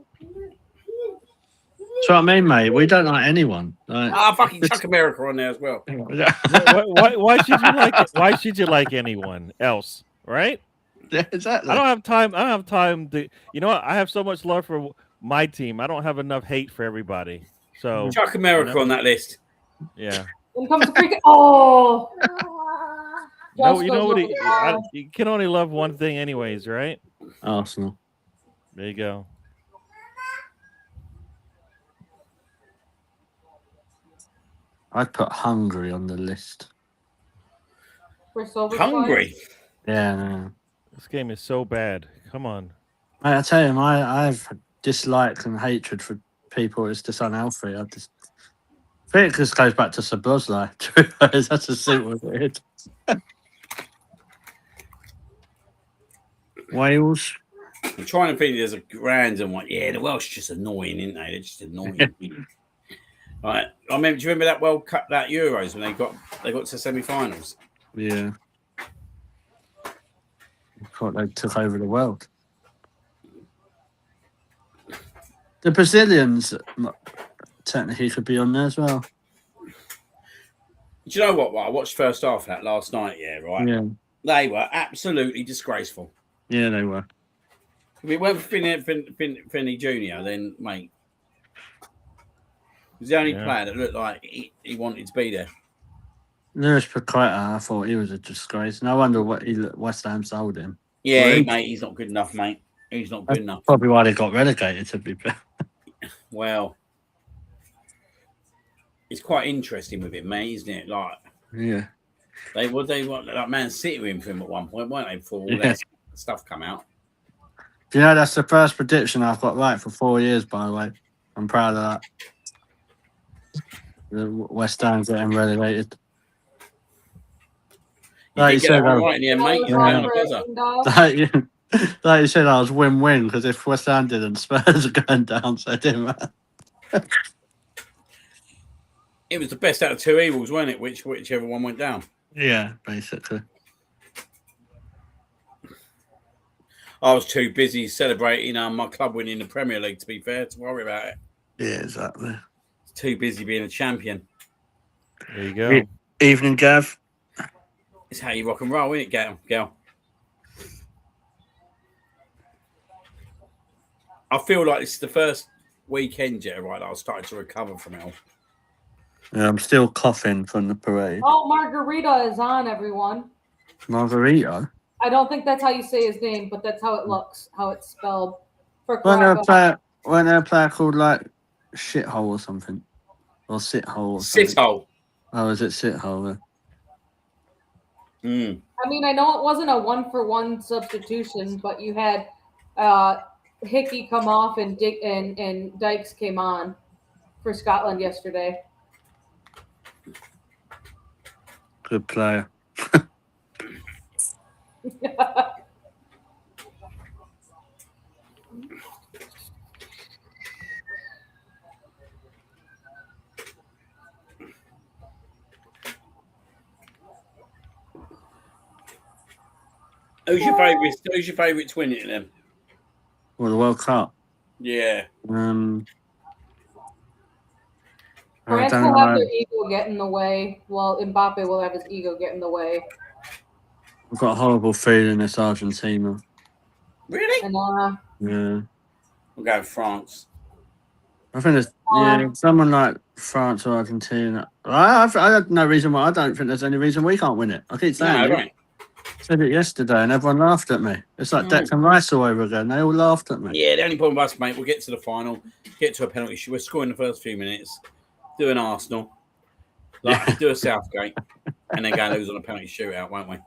That's what I mean, mate. We don't like anyone. Like, Fucking chuck America on there as well. Why should you like it? Why should you like anyone else? Right? Yeah, exactly. I don't have time to. You know what? I have so much love for my team. I don't have enough hate for everybody. So Chuck America on that list. Yeah. When it comes to free kick, oh. No, you know what? You can only love one thing, anyways, right? Arsenal. There you go. I'd put Hungary on the list. Hungary? Yeah, no. This game is so bad. Come on. Mate, I tell you, I've dislike and hatred for people. It's just unhealthy. I think this goes back to Sabozlai. That's as simple as it is. Wales. I'm trying to think there's a random one. Yeah, the Welsh are just annoying, isn't they? They're just annoying. Right. Do you remember that World Cup, that Euros, when they got to semi-finals? Yeah. I thought they took over the world. The Brazilians technically could be on there as well. Do you know what? Well, I watched first half of that last night, yeah, right? Yeah. They were absolutely disgraceful. Yeah, they were. If it weren't for Finney Jr., then, mate, he was the only player that looked like he wanted to be there. Lewis Paqueta, I thought he was a disgrace. No wonder what West Ham sold him. Yeah, mate, he's not good enough, mate. He's not good enough. Probably why they got relegated, to be fair. Well, it's quite interesting with it, mate, isn't it? Like, yeah, they want like Man City with him at one point, weren't they? Before all that stuff come out. Do you know that's the first prediction I've got right for 4 years? By the way, I'm proud of that. The West Ham getting relegated. Like you said, right in the end, mate. Like you said, I was win-win because if West Ham didn't, Spurs are going down, so it didn't matter. It was the best out of two evils, wasn't it? Whichever one went down. Yeah, basically. I was too busy celebrating my club winning the Premier League, to be fair, to worry about it. Yeah, exactly. Too busy being a champion. There you go. Evening, Gav. It's how you rock and roll, isn't it, Gal? I feel like this is the first weekend, yeah, right, that I was starting to recover from it all. Yeah, I'm still coughing from the parade. Oh, Margarita is on, everyone. Margarita? I don't think that's how you say his name, but that's how it looks, how it's spelled. Wasn't there a player called, like, Shithole or something? Or Sithole or something? Sithole. Oh, is it Sithole? Mm. I mean, I know it wasn't a 1-for-1 substitution, but you had Hickey come off and Dykes came on for Scotland yesterday. Good player. Who's your favourite? Who's your favourite to win it then? Well, the World Cup. Yeah. France will have their ego get in the way. Well, Mbappe will have his ego get in the way. I've got a horrible feeling it's Argentina. Really? And Yeah. We'll go with France. I think there's someone like France or Argentina. I have no reason why. I don't think there's any reason we can't win it. I keep saying No, it. right. Said it yesterday, and everyone laughed at me. It's like Declan Rice all over again. They all laughed at me. Yeah, the only problem with us, mate, we'll get to the final, get to a penalty shoot. We're scoring the first few minutes, do an Arsenal, do a Southgate, and then go and lose on a penalty shootout, won't we?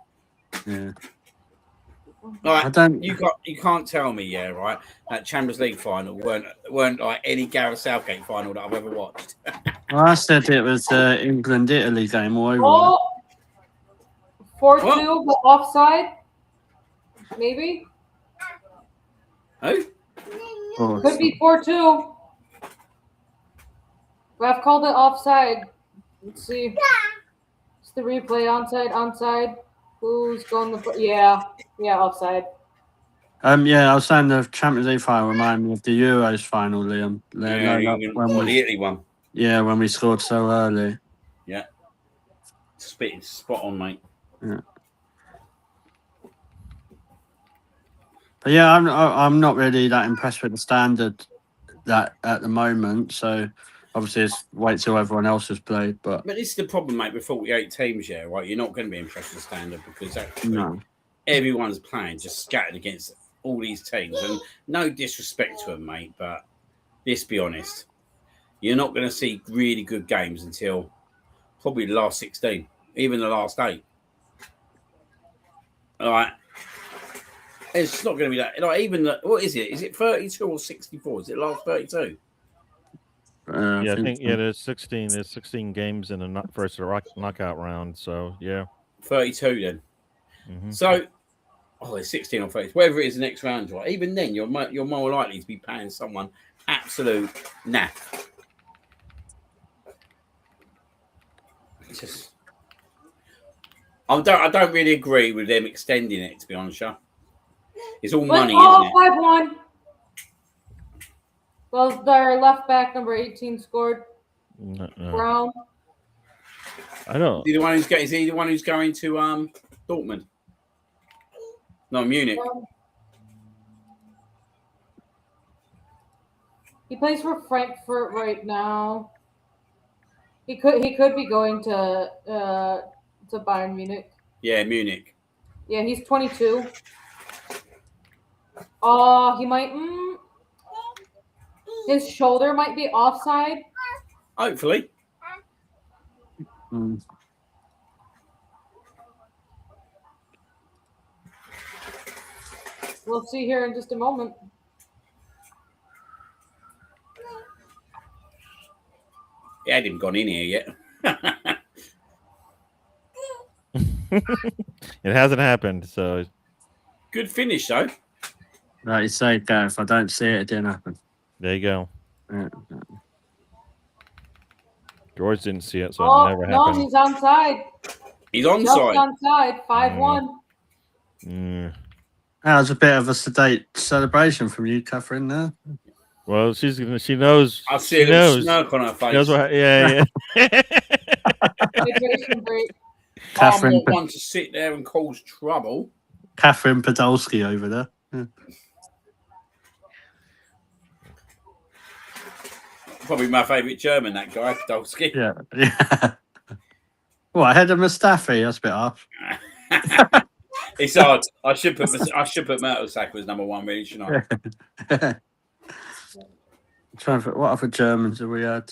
Yeah. Like, I don't. You can't tell me, yeah, right? That Champions League final weren't like any Gareth Southgate final that I've ever watched. Well, I said it was England-Italy game all over. oh, 4-2, but offside. Maybe Who? could be 4-2. Ref called it offside. Let's see. It's the replay. Onside. Who's going the? Yeah, offside. Yeah, I was saying the Champions League final reminded me of the Euros final, Liam. The Italy one. Yeah, when we scored so early. Yeah. Spot on, mate. Yeah. But yeah, I'm not really that impressed with the standard that at the moment. So obviously, it's wait till everyone else has played. But this is the problem, mate, with 48 teams, yeah, right? You're not going to be impressed with the standard because no. Everyone's playing just scattered against all these teams. And no disrespect to them, mate, but let's be honest. You're not going to see really good games until probably the last 16, even the last 8. All right. It's not going to be that. Like even what is it? Is it 32 or 64? Is it last 32? I think there's 16. There's 16 games in the first knockout round. So yeah, 32 then. Mm-hmm. So, there's 16 or 30. Whatever it is, the next round, right? Even then, you're more likely to be paying someone absolute naff. It's just, I don't really agree with them extending it. To be honest, yeah. It's all money, isn't it? 5-1. Well, their left back number 18 scored. Brown. I don't. Is he the one who's going to Dortmund? No, Munich. He plays for Frankfurt right now. He could be going to Bayern Munich. Yeah, Munich. Yeah, he's 22. He might. His shoulder might be offside. Hopefully. We'll see here in just a moment. He hadn't gone in here yet. It hasn't happened, so Good finish, though. Like you say, Gareth, if I don't see it, it didn't happen. there you go. Yeah. George didn't see it, so it never happened. No, he's onside. He's Just onside. onside. 5-1. That was a bit of a sedate celebration from you, Catherine. There. Well, she knows. I see a little smirk on her face. Knows what, yeah. Hydration break. Catherine, I'm not one to sit there and cause trouble. Catherine Podolski over there. Yeah. Probably my favourite German, that guy, Podolski. Yeah. What, ahead of Mustafi? That's a bit harsh. It's hard. I should put Mertesacker as number 1, really, shouldn't I? Trying to think, what other Germans have we had?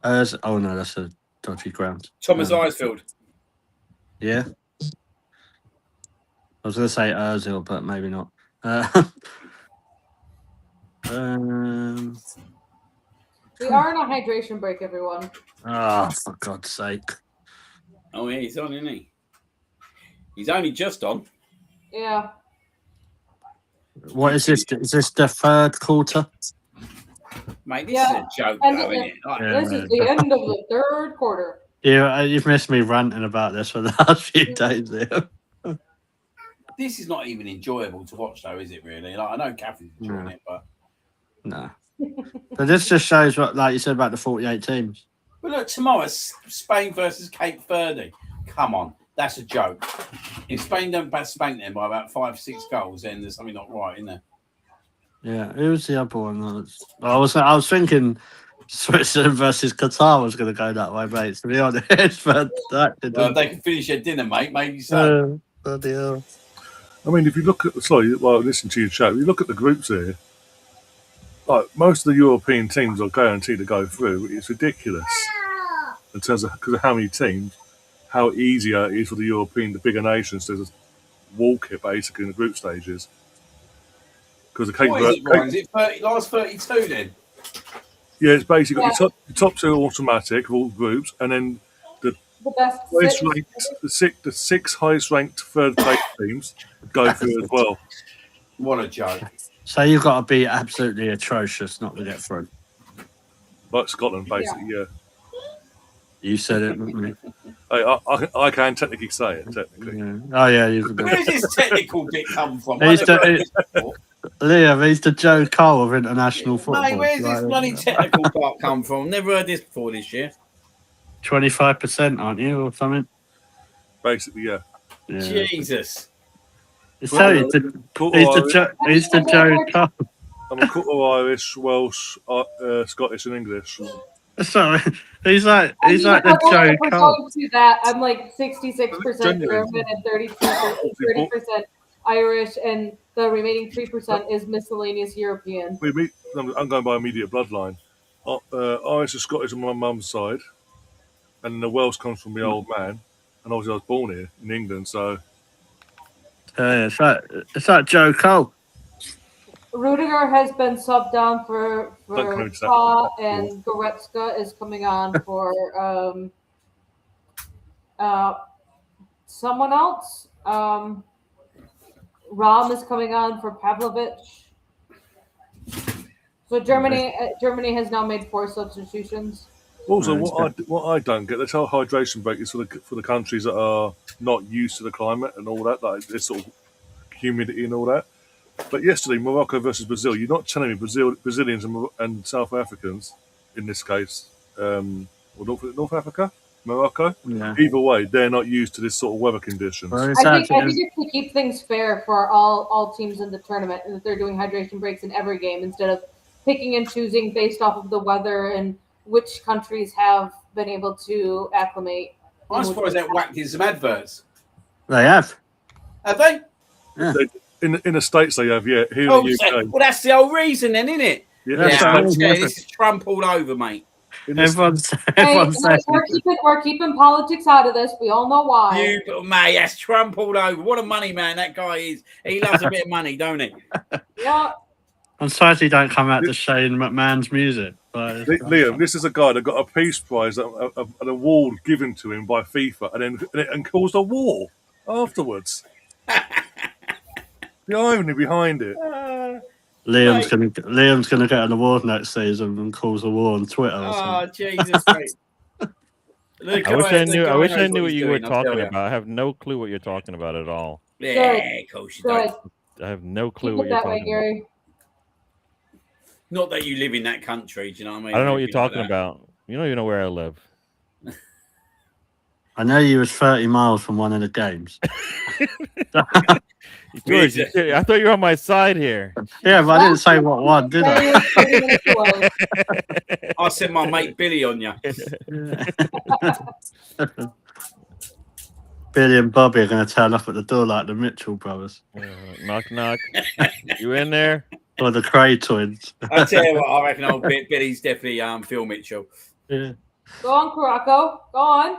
Oh no, that's a dodgy ground. Thomas Eisfeld. Yeah. I was going to say Ozil, but maybe not. We are in a hydration break, everyone. Oh, for God's sake. Oh, yeah, he's on, isn't he? He's only just on. Yeah. What is this? Is this the third quarter? Mate, this is a joke, though, isn't it? Like, This is the end of the third quarter. Yeah, you've missed me ranting about this for the last few days there. this is not even enjoyable to watch, though, is it, really? Like, I know Catherine's enjoying it, but... No. But this just shows what, like you said, about the 48 teams. But look, tomorrow, Spain versus Cape Verde. Come on. That's a joke. If Spain don't spank them by about 5-6 goals, then there's something not right, isn't there? Yeah, who was the other one? I was thinking Switzerland versus Qatar was going to go that way, mate. To be honest, but that didn't. Well, if they can finish their dinner, mate, maybe so. Bloody hell. I mean, if you look at listen to your chat. If you look at the groups here, like most of the European teams are guaranteed to go through. It's ridiculous in terms of because of how many teams, how easier it is for the bigger nations to just walk it basically in the group stages. Because the What is it, Brian? Is it last 32 then? Yeah, it's basically your top two automatic of all groups, and then the best highest ranked, the six highest ranked third place teams go through as well. What a joke! So you've got to be absolutely atrocious not to get through. Like Scotland, basically, yeah. You said it, didn't you? I can technically say it, technically. Yeah. Oh, yeah. You can Where's this technical bit come from? Liam, he's the Joe Cole of international football. Mate, where's this bloody technical part come from? Never heard this before this year. 25%, aren't you, or something? Basically, yeah. Jesus. He's the Joe Cole. I'm a quarter Irish, Welsh, Scottish, and English. Sorry, he's like the Joe Cole. To that, I'm like 66% German and 30% Irish, and the remaining 3% is miscellaneous European. I'm going by immediate bloodline. Irish and Scottish on my mum's side, and the Welsh comes from my old man, and obviously I was born here in England, so. It's like Joe Cole. Rudiger has been subbed down for Pa, and Goretzka is coming on for someone else. Ram is coming on for Pavlovic. So Germany has now made 4 substitutions. Also, what I don't get, this whole hydration break is for the countries that are not used to the climate and all that, like this sort of humidity and all that. But yesterday, Morocco versus Brazil, you're not telling me Brazilians and South Africans, in this case, or North Africa, Morocco. Yeah. Either way, they're not used to this sort of weather conditions. Well, I think it's to keep things fair for all teams in the tournament, and that they're doing hydration breaks in every game instead of picking and choosing based off of the weather and which countries have been able to acclimate. I'm surprised they've whacked in some adverts. They have. Have they? Yeah. In the States, they have, yeah. Here in the UK. Well, that's the whole reason then, isn't it? Yeah, this is Trump all over, mate. Everyone's we're keeping politics out of this. We all know why. Mate, that's Trump all over. What a money man that guy is. He loves a bit of money, don't he? Yeah. I'm sorry he don't come out to Shane McMahon's music. Liam, this is a guy that got a peace prize, an award given to him by FIFA, and caused a war afterwards. The irony behind it. Liam's gonna get an award next season and cause a war on Twitter. Oh Jesus! Mate. I wish I knew what you were talking about. I have no clue what you're talking about at all. Yeah, of course you don't. I have no clue what you're talking about. Not that you live in that country, do you know what I mean? I don't know what you're talking about. You don't even know where I live. I know you was 30 miles from one of the games. George, I thought you were on my side here. Yeah, but I didn't say what one, did I? I sent my mate Billy on you. Billy and Bobby are going to turn up at the door like the Mitchell brothers. Knock, knock. You in there? Or the Cray twins. I tell you what, I reckon old Billy's definitely Phil Mitchell. Yeah. Go on, Curaçao. Go on.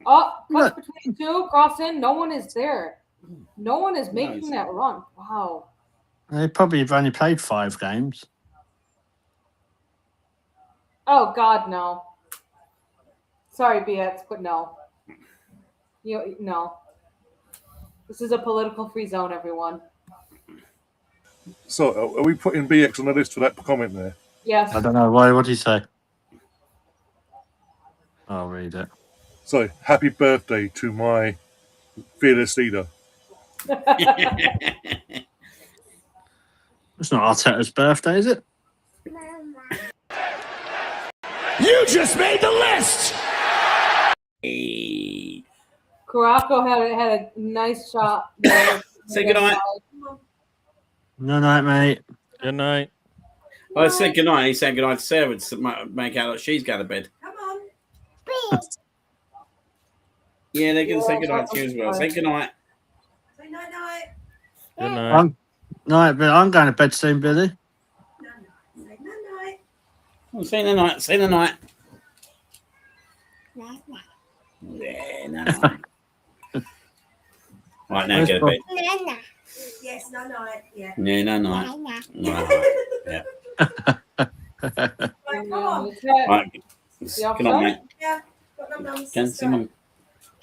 Oh, cuts between two, cross in. No one is there. No one is making that run. Wow. They probably have only played 5 games. Oh, God, no. Sorry, BX, but no. No. This is a political free zone, everyone. So, are we putting BX on the list for that comment there? Yes. I don't know. Why? What did he say? I'll read it. So, happy birthday to my fearless leader. It's not Arteta's birthday, is it? You just made the list! Curaçao had a nice shot there. Say goodnight. No night, mate. Good night. I said goodnight. He's saying goodnight to Sarah to make out like she's going to bed. Come on. Yeah, they're going to say Yeah, goodnight to you as well. Say goodnight. Say night night. Good night. I'm going to bed soon, Billy. No, no. Say night night. Oh, say the night. Say the night. Yeah, no. Right, now go to bed. Yes, no night. Yeah. Yeah, no night. No, yeah. Right, come on. Right. Good night, mate. Yeah. Got num-nums. Can see mum. Do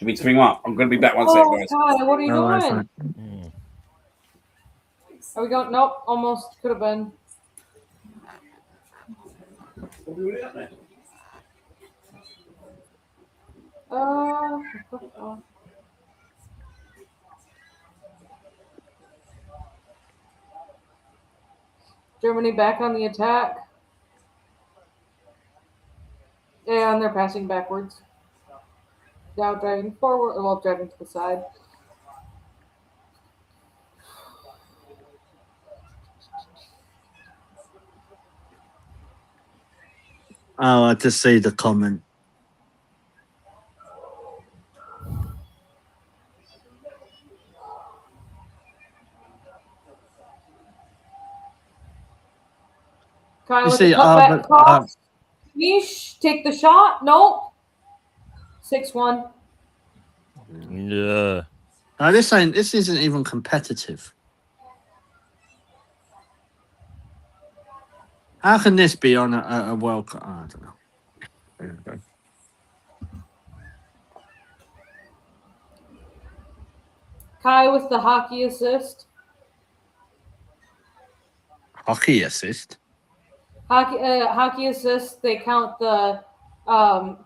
you want me to bring him up? I'm going to be back one Oh, second, guys. Kai, what are you No, it's doing? fine. Are we going? Nope, almost could have been. Germany back on the attack. And they're passing backwards. Now driving forward, well, driving to the side. Oh, I just see the comment. Kai You with see, the cutback but, cross. Niche, take the shot. Nope. 6-1. Yeah. No, this isn't even competitive. How can this be on a World Cup? Oh, I don't know. There we go. Kai with the hockey assist. Hockey assist. Hockey assist. They count the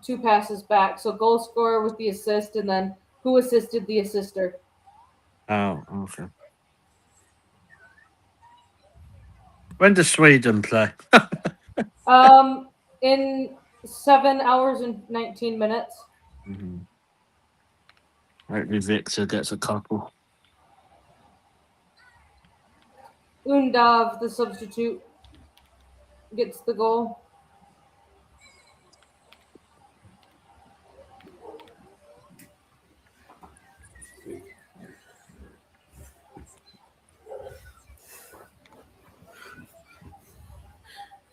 2 passes back. So goal scorer with the assist, and then who assisted the assister. Oh, okay. When does Sweden play? In 7 hours and 19 minutes. Mm-hmm. Maybe Victor gets a couple. Undav, the substitute, gets the goal.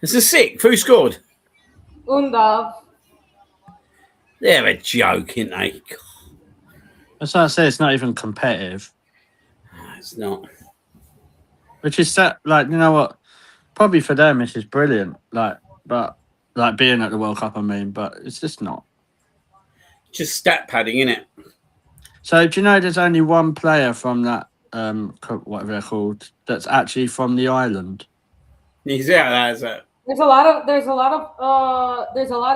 It's a sick. Who scored? Undav. They're a joke, aren't they? That's why I say it's not even competitive. No, it's not. Which is that, like, you know what? Probably for them, this is brilliant. But being at the World Cup, I mean, but it's just not. Just stat padding, innit? So do you know there's only one player from that whatever they're called that's actually from the island? Yeah, that's it. There's a lot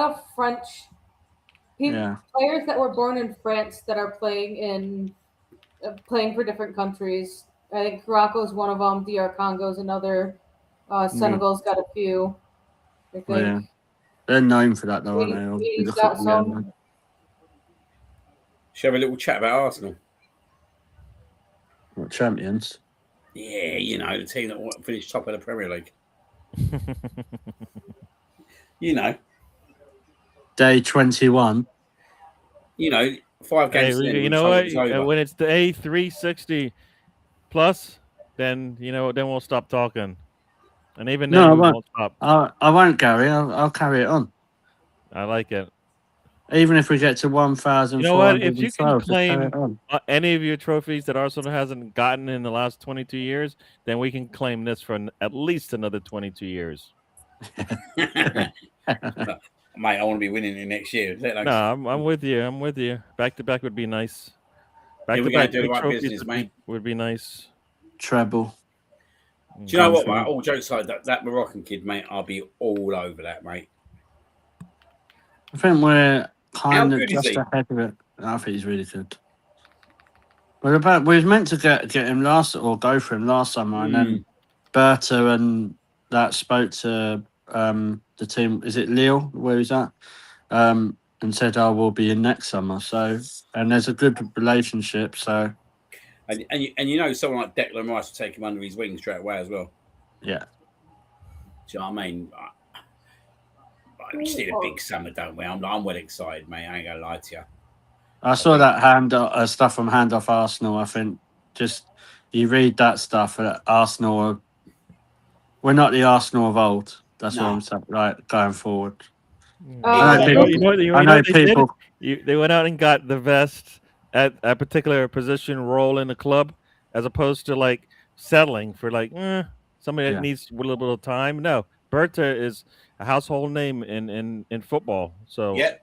of French players that were born in France that are playing for different countries. I think Curaçao is one of them. DR Congo's another. Senegal's got a few. I think. Yeah. They're known for that, though, aren't they? He's got some. Should we have a little chat about Arsenal? What, champions? Yeah, you know, the team that finished top of the Premier League. You know. Day 21. You know, 5 games. Hey, you know what? When it's the A360 plus, then then we'll stop talking. And even then, we won't stop. I won't, Gary. I'll carry it on. I like it. Even if we get to 1,000. You know what? If you can claim any of your trophies that Arsenal hasn't gotten in the last 22 years, then we can claim this for at least another 22 years. Mate, I want to be winning it next year. No, I'm with you. I'm with you. Back to back would be nice. Back Yeah, to back do the right trophies business, mate. Would be nice. Treble. Do you know what, mate? All jokes aside, that Moroccan kid, mate, I'll be all over that, mate. I think we're kind How of good is just he? ahead of it. I think he's really good. We was meant to get him go for him last summer, and then Berta and that spoke to the team. Is it Lille? Where he's at? And and said, "I will be in next summer." So, and there's a good relationship. So, And you know, someone like Declan Rice will take him under his wing straight away as well. yeah. Do you know what I mean? We just need a big summer, don't we? I'm well excited, mate. I ain't gonna lie to you. I saw that stuff from Hand Off Arsenal. I think just you read that stuff. Arsenal, we're not the Arsenal of old. That's what I'm saying. Right, going forward. I know You people. know I know what they did? people. They went out and got the vest at a particular position role in the club, as opposed to like settling for like somebody that Yeah. needs a little bit of time. No, Berta is a household name in football. So Yeah.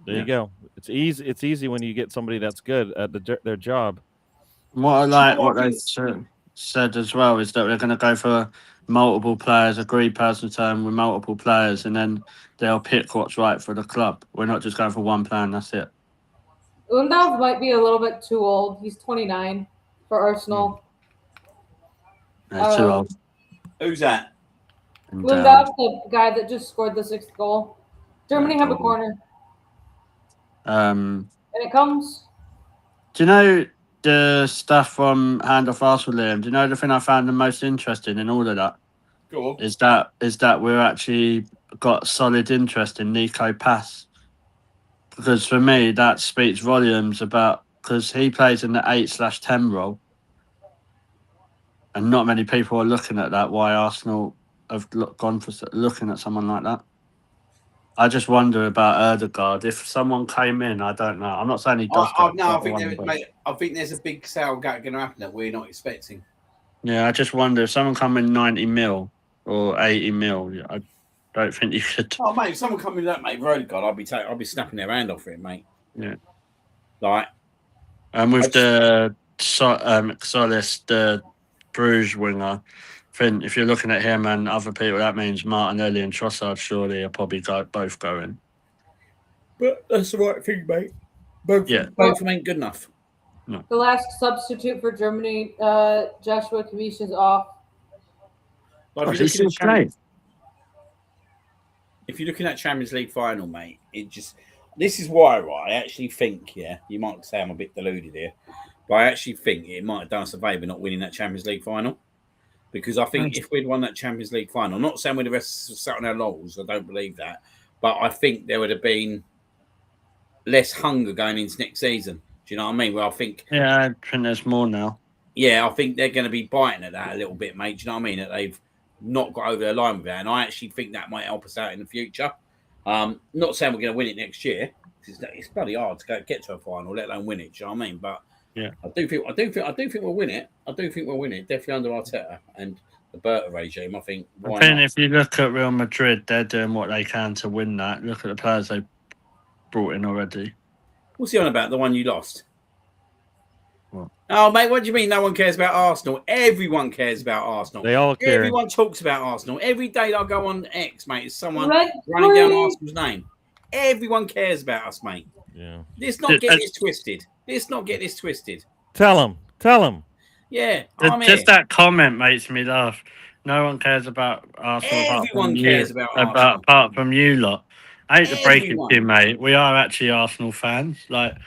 there you go. It's easy. It's easy when you get somebody that's good at their job. What I like, what they think? said as well, is that they're going to go for multiple players, agreed personal term with multiple players, and then they'll pick what's right for the club. We're not just going for one plan. That's it. Undav might be a little bit too old. He's 29 for Arsenal. It's too old. Who's that? And, Lundav's the guy that just scored the 6th goal. Germany have a corner. And it comes. Do you know the stuff from Hand Off Arsenal, Liam? Do you know the thing I found the most interesting in all of that? Go on. Is that we're actually got solid interest in Nico Pass. Because for me, that speaks volumes about, because he plays in the 8/10 role. And not many people are looking at that, why Arsenal have gone for looking at someone like that. I just wonder about Erdegaard. If someone came in, I don't know. I'm not saying he does. I think there's a big sale going to happen that we're not expecting. Yeah, I just wonder if someone come in 90 mil or 80 mil. I don't think you could. Oh, mate, if someone come in that, mate, Erdegaard, I'll be snapping their hand off for it, mate. Yeah. Like. And with the Solis, the Bruges winger, I think if you're looking at him and other people, that means Martinelli and Trossard surely are probably both going. But that's the right thing, mate. Both of them ain't good enough. No. The last substitute for Germany, Joshua Kimmich, is off. Like, He's still playing. If you're looking at Champions League final, mate, this is why, right? I actually think, you might say I'm a bit deluded here, but I actually think it might have done us a favour not winning that Champions League final. Because I think if we'd won that Champions League final, not saying we're the rest sat on our laurels, I don't believe that, but I think there would have been less hunger going into next season. Do you know what I mean? Well, I think... Yeah, I think there's more now. Yeah, I think they're going to be biting at that a little bit, mate. Do you know what I mean? That they've not got over their line with that. And I actually think that might help us out in the future. Not saying we're going to win it next year. It's bloody hard to get to a final, let alone win it. Do you know what I mean? But yeah, I do think we'll win it. I do think we'll win it. Definitely under Arteta and the Berta regime. I think. If you look at Real Madrid, they're doing what they can to win that. Look at the players they brought in already. What's he on about? The one you lost? What? Oh, mate, what do you mean no one cares about Arsenal? Everyone cares about Arsenal. They all care. Everyone talks about Arsenal. Every day I go on X, mate, it's someone running down Arsenal's name. Everyone cares about us, mate. Yeah. Let's not get this twisted. Tell them. Yeah. Just that comment makes me laugh. No one cares about Arsenal. Everyone cares about Arsenal. Apart from you lot. I hate to break it to you, mate. We are actually Arsenal fans. But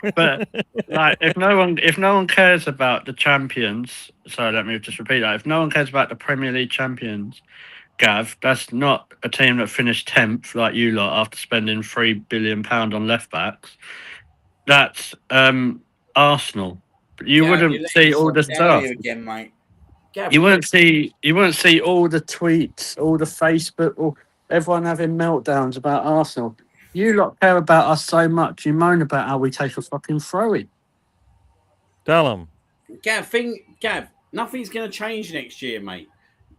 if no one cares about the champions, sorry, let me just repeat that. If no one cares about the Premier League champions, Gav, that's not a team that finished 10th like you lot after spending £3 billion on left backs. That's Arsenal. You wouldn't see all the stuff. Again, mate. Gav, you wouldn't see all the tweets, all the Facebook, or everyone having meltdowns about Arsenal. You lot care about us so much. You moan about how we take a fucking throw-in. Tell them. Gav, nothing's going to change next year, mate.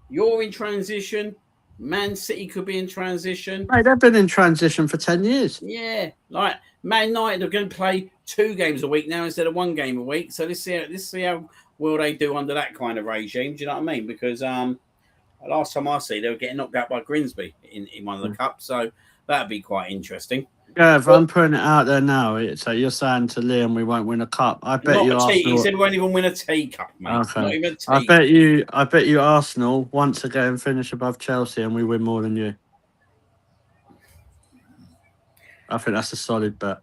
You're in transition. Man City could be in transition. Mate, they've been in transition for 10 years. Yeah, like Man United are going to play 2 games a week now instead of 1 game a week. So let's see how well they do under that kind of regime. Do you know what I mean? Because last time I see, they were getting knocked out by Grimsby in one of the cups. So that'd be quite interesting. Yeah, if I'm putting it out there now, so you're saying to Liam we won't win a cup. I bet you Arsenal. He said we won't even win a teacup, mate. Okay. Not even a teacup. I bet you Arsenal once again finish above Chelsea and we win more than you. I think that's a solid bet.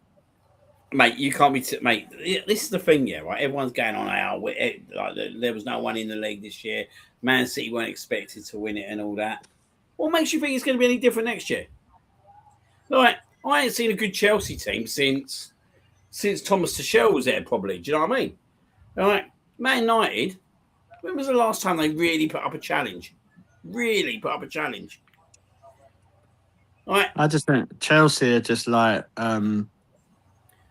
Mate, you can't be... mate, this is the thing, yeah, right? Everyone's going on, there was no one in the league this year. Man City weren't expected to win it and all that. What makes you think it's going to be any different next year? Like, I ain't seen a good Chelsea team since Thomas Tuchel was there, probably. Do you know what I mean? Like, Man United, when was the last time they really put up a challenge? Really put up a challenge? Like, I just think Chelsea are just like, I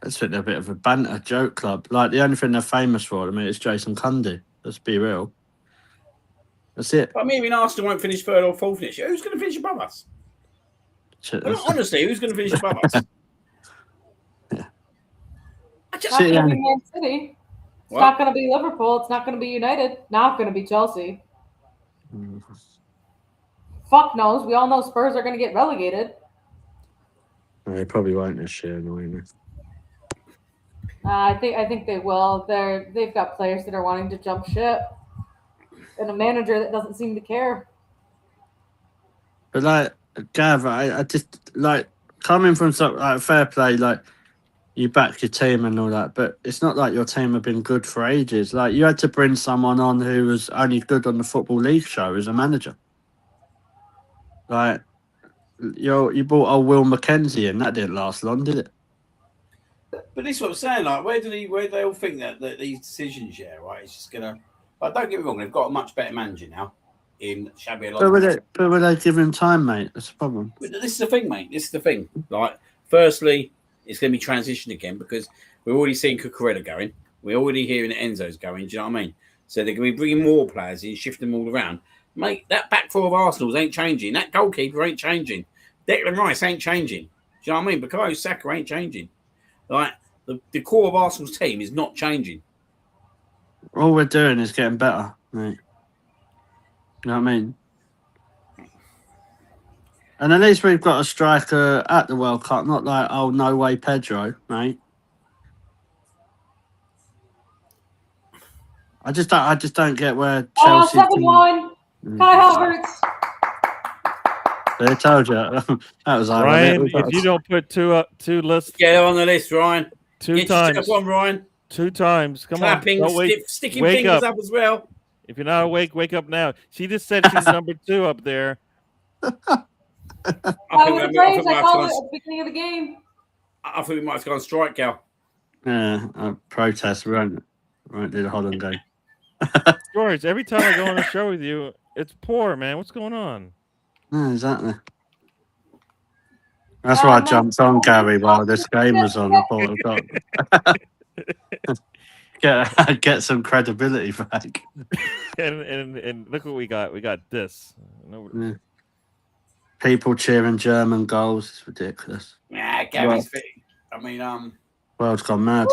just think they're a bit of a banter joke club. Like, the only thing they're famous for, I mean, is Jason Cundy. Let's be real. That's it. I mean, Arsenal won't finish third or fourth next year. Who's going to finish above us? Well, honestly, who's going to finish above us? Yeah. It's not going to be Man City. It's What? not going to be Liverpool. It's not going to be United. Not going to be Chelsea. Fuck knows. We all know Spurs are going to get relegated. They probably won't this year, annoyingly. I think they will. They've got players that are wanting to jump ship, and a manager that doesn't seem to care. But like, Gav, I just like coming from something like fair play, like you back your team and all that, but it's not like your team have been good for ages. Like, you had to bring someone on who was only good on the Football League show as a manager. Like, you brought old Will Mackenzie in, that didn't last long, did it? But this is what I'm saying. Like, where do they all think that these decisions, yeah, right? It's just gonna. Like, don't get me wrong. They've got a much better manager now in Xabi Alonso. But would they give him time, mate? That's the problem. But this is the thing, mate. This is the thing. Like, firstly, it's going to be transition again because we're already seeing Cucurella going. We're already hearing that Enzo's going. Do you know what I mean? So they're going to be bringing more players in, shifting them all around. Mate, that back four of Arsenal's ain't changing. That goalkeeper ain't changing. Declan Rice ain't changing. Do you know what I mean? Bukayo Saka ain't changing. Like, the core of Arsenal's team is not changing. All we're doing is getting better, mate. You know what I mean? And at least we've got a striker at the World Cup, not like, oh, no way Pedro, mate. I just don't get where Chelsea... 7-1. Kai Havertz. They told you. That was Ryan, if you don't put two lists... Get on the list, Ryan. Get times. One, Ryan. 2 times. Come Clapping, on. sticking fingers up as well. If you're not awake, wake up now. She just said she's number 2 up there. I called it at the beginning of the game. I think we might have gone strike, Gal. Yeah, protest. We won't do the Holland game. George, every time I go on a show with you, it's poor, man. What's going on? No, exactly. That's why I jumped on Gary while this game was on. I thought get some credibility back. and look what we got. We got this. Yeah. People cheering German goals. It's ridiculous. Yeah, Gary's fit. I mean, world's gone mad.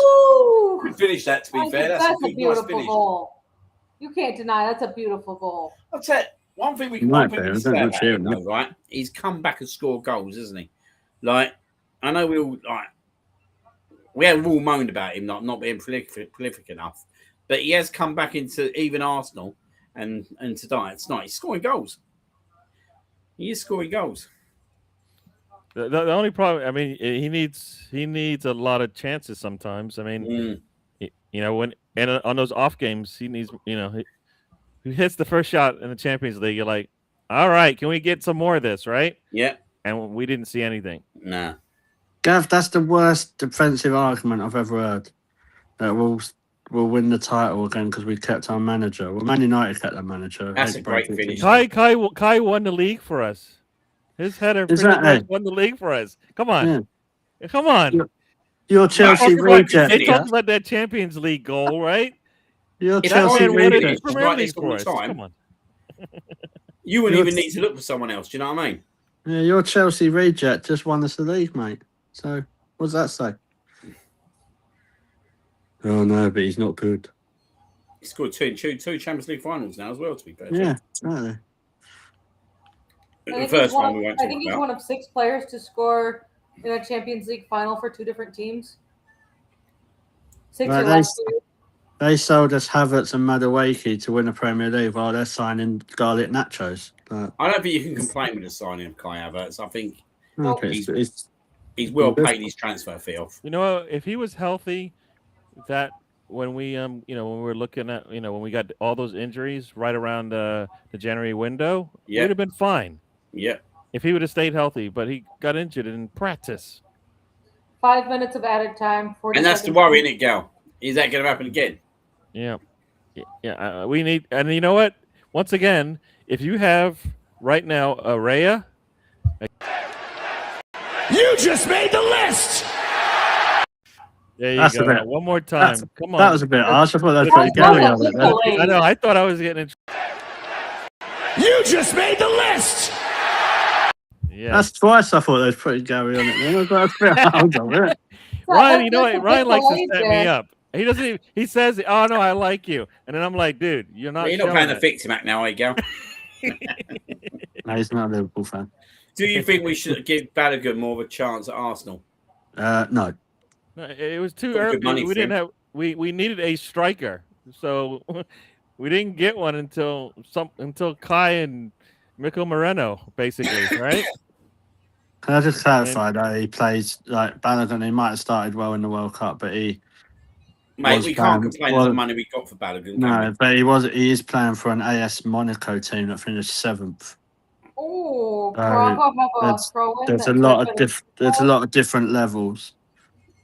We finished that, to be fair. That's a good, beautiful nice finish. goal. You can't deny that's a beautiful goal. I'll tell you, one thing we can say about him, though, right? He's come back and scored goals, isn't he? Like, I know we have all moaned about him not being prolific enough, but he has come back into even Arsenal and tonight. He's scoring goals. He is scoring goals. The only problem, I mean, he needs a lot of chances sometimes. I mean, you know, on those off games, he needs, you know, he hits the first shot in the Champions League. You're like, all right, can we get some more of this, right? Yeah. And we didn't see anything. Nah. Gav, that's the worst defensive argument I've ever heard. That we'll win the title again because we kept our manager. Well, Man United kept their manager. That's a great finish. Kai won the league for us. His header won the league for us. Come on. Yeah. Come on. You're Chelsea reject. They talked about that Champions League goal, right? You're Chelsea reject. Premier League for us. Come on. You wouldn't even need to look for someone else. Do you know what I mean? Yeah, your Chelsea reject just won us the league, mate. So, what does that say? Oh, no, but he's not good. He scored two Champions League finals now as well, to be fair. Yeah, exactly. The first one we won't talk I think he's one of 6 players to score in a Champions League final for 2 different teams. 6 or less. They sold us Havertz and Madueke to win a Premier League while they're signing garlic nachos. I don't think you can complain with the signing of Kai Havertz. I think He's well paid his transfer fee off. You know, if he was healthy, that when we when we were looking at when we got all those injuries right around the January window, we'd have been fine. Yeah. If he would have stayed healthy, but he got injured in practice. 5 minutes of added time. 40 And that's the seconds. worry, isn't it, Gal? Is that going to happen again? Yeah. We need, and you know what? Once again, if you have right now Araya, You just made the list. there you That's a go. bit- One more time. Come on. That was a bit harsh. I thought that was That pretty was Gary on it. equal. Then. I know. I thought I was getting. You just made the list. Yeah. That's twice I thought that was pretty Gary on it. Then I thought that's a bit hard on it. Ryan, you know what? That's a Ryan bit likes to delayed set there. me up. He doesn't. Even, he says, "Oh no, I like you," and then I'm like, "Dude, you're not." You're not playing the it. victim act now, are you, Gal? No, he's not a Liverpool fan. Do you think we should give Balogun more of a chance at Arsenal? No. No, it was too Got good early. money We for didn't him. have. We needed a striker, so we didn't get one until Kai and Mikel Moreno, basically, right? Can I just clarify that he plays like Balogun? He might have started well in the World Cup, but he Mate, was we can't playing- complain of the money we got for Balogun. no, but he is playing for an AS Monaco team that finished 7th. Oh, So, Praga have a there's- throw in. There's a lot of different levels.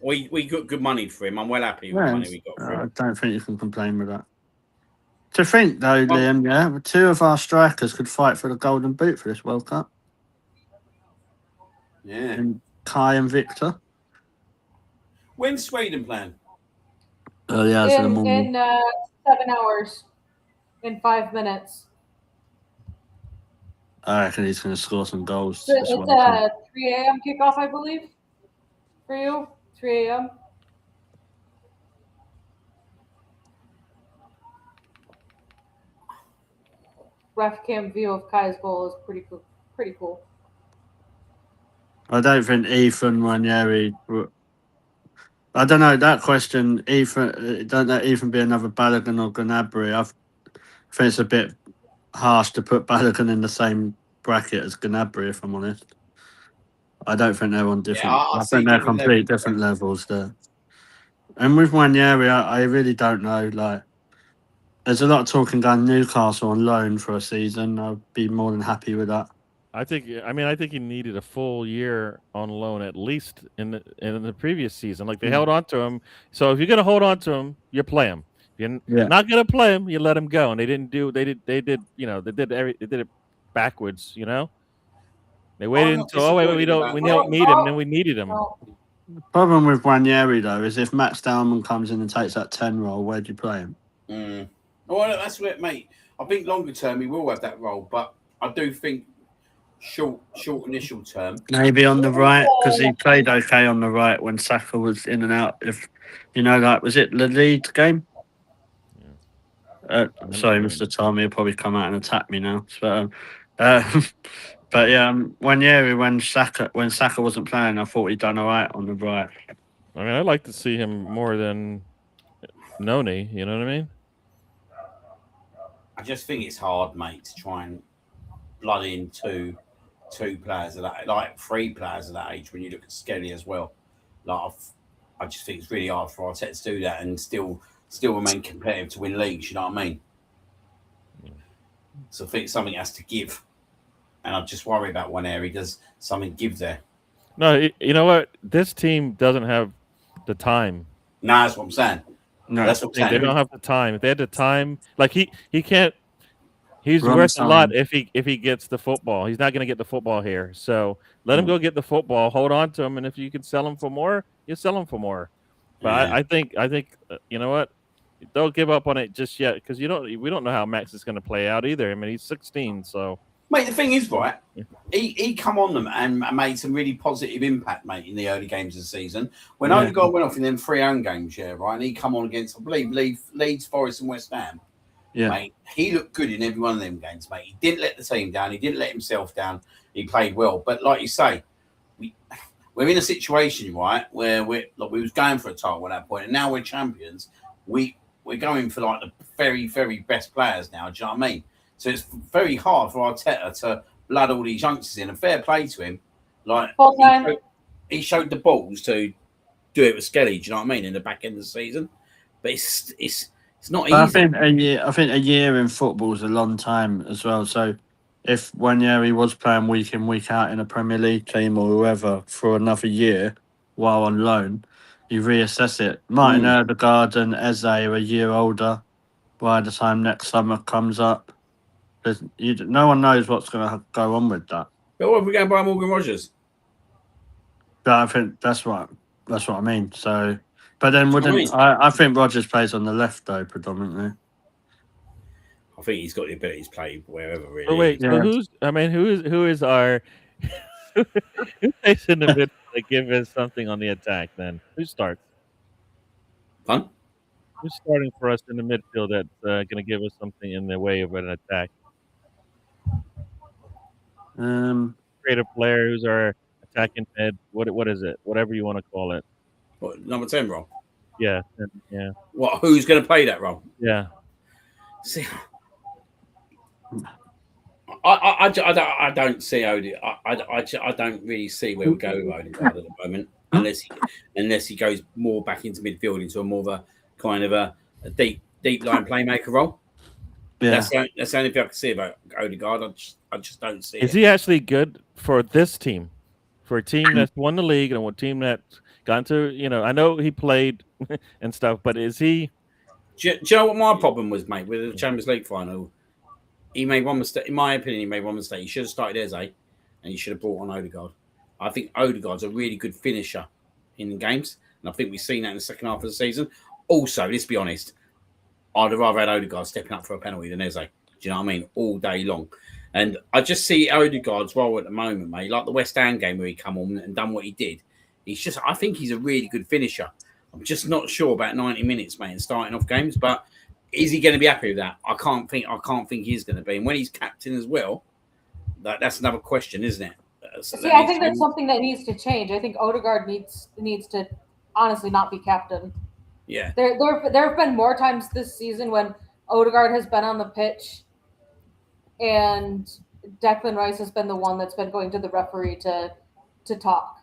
We got good money for him. I'm well happy with the money we got for I him. don't think you can complain with that. To think though, Well- Liam, yeah, 2 of our strikers could fight for the Golden Boot for this World Cup. Yeah. And Kai and Victor. When's Sweden playing? Early hours of the morning. in 7 hours, in 5 minutes. I reckon he's going to score some goals. So this it's World Cup. a 3 a.m. kickoff, I believe, for you. 3 a.m. Ref cam view of Kai's goal is pretty cool. Pretty cool. I don't think Ethan Ranieri. I don't know that question. Ethan, don't let Ethan be another Balogun or Gnabry. I think it's a bit harsh to put Balogun in the same bracket as Gnabry, if I'm honest. I don't think they're on different. I I see think they're different complete levels. different levels there. And with Ranieri, I really don't know. Like, there's a lot of talking going Newcastle on loan for a season. I'd be more than happy with that. I think he needed a full year on loan at least in the previous season. Like they held on to him. So if you're gonna hold on to him, you play him. If you're not gonna play him, you let him go. And they did it backwards. You know, they waited until we don't need him, then we needed him. The problem with Ranieri though is if Matt Stallman comes in and takes that 10 role, where do you play him? Well, that's what, mate. I think longer term he will have that role, but I do think short initial term. Maybe on the right, because he played okay on the right when Saka was in and out. If you know, like, was it the Leeds game? Sorry, Mr. Tommy will probably come out and attack me now. But yeah, Ranieri when Saka wasn't playing, I thought he'd done all right on the right. I mean, I'd like to see him more than Noni. You know what I mean? I just think it's hard, mate, to try and blood in two players of that, like 3 players of that age when you look at Skelly as well. Like, I just think it's really hard for Arteta to do that and still remain competitive to win leagues. You know what I mean? So I think something has to give, and I just worry about one area. Does something give there? No, you know what? This team doesn't have the time. No, that's what I'm saying. No, That's what I'm saying. They don't have the time. If they had the time, like he can't. He's Run worth a time. lot if he gets the football. He's not going to get the football here. So let him go get the football. Hold on to him, and if you can sell him for more, you sell him for more. But Yeah. I think you know what? Don't give up on it just yet because we don't know how Max is going to play out either. I mean, he's 16, so. Mate, the thing is, right, he come on them and made some really positive impact, mate, in the early games of the season. When Odegaard went off in them 3 home games, right, and he come on against, I believe, Leeds, Forest and West Ham. Yeah. Mate, he looked good in every one of them games, mate. He didn't let the team down. He didn't let himself down. He played well. But like you say, we're in a situation, right, where we was going for a title at that point, and now we're champions. We're going for like the very, very best players now. Do you know what I mean? So it's very hard for Arteta to blood all these youngsters in. And fair play to him. Like he showed the balls to do it with Skelly. Do you know what I mean? In the back end of the season, but it's not But easy. I think a year in football is a long time as well. So if 1 year he was playing week in, week out in a Premier League team or whoever for another year while on loan, you reassess it. Martin Odegaard and Eze are a year older by the time next summer comes up. No one knows what's going to go on with that. But what if we go and buy Morgan Rogers? But I think that's what I mean. So, but then That's what I wouldn't mean. I think Rogers plays on the left though predominantly. I think he's got the ability to play wherever. Really. But wait, so Yeah. who is our who plays in the middle to give us something on the attack? Then who starts? Fun. Who's starting for us in the midfield that's going to give us something in the way of an attack? Creative player who's our attacking mid. What is it? Whatever you want to call it. What, number 10 role? Yeah. What? Who's going to play that role? Yeah. See, I don't see Odie. I don't really see where we go with Odegaard at the moment, unless he goes more back into midfield into a more of a kind of a deep line playmaker role. Yeah. That's the only thing I can see about Odegaard. I just don't see. Is he actually good for this team? For a team that's won the league and a team that's gone to, I know he played and stuff, but is he? Do you know what my problem was, mate, with the Champions League final? He made one mistake. In my opinion, he made one mistake. He should have started Eze, and he should have brought on Odegaard. I think Odegaard's a really good finisher in games, and I think we've seen that in the second half of the season. Also, let's be honest, I'd have rather had Odegaard stepping up for a penalty than Eze. Do you know what I mean? All day long. And I just see Odegaard's role at the moment, mate, like the West Ham game where he come on and done what he did. I think he's a really good finisher. I'm just not sure about 90 minutes, mate, and starting off games, but is he going to be happy with that? I can't think he's going to be. And when he's captain as well, that's another question, isn't it? I think that's something that needs to change. I think Odegaard needs to honestly not be captain. Yeah. There have been more times this season when Odegaard has been on the pitch and Declan Rice has been the one that's been going to the referee to talk,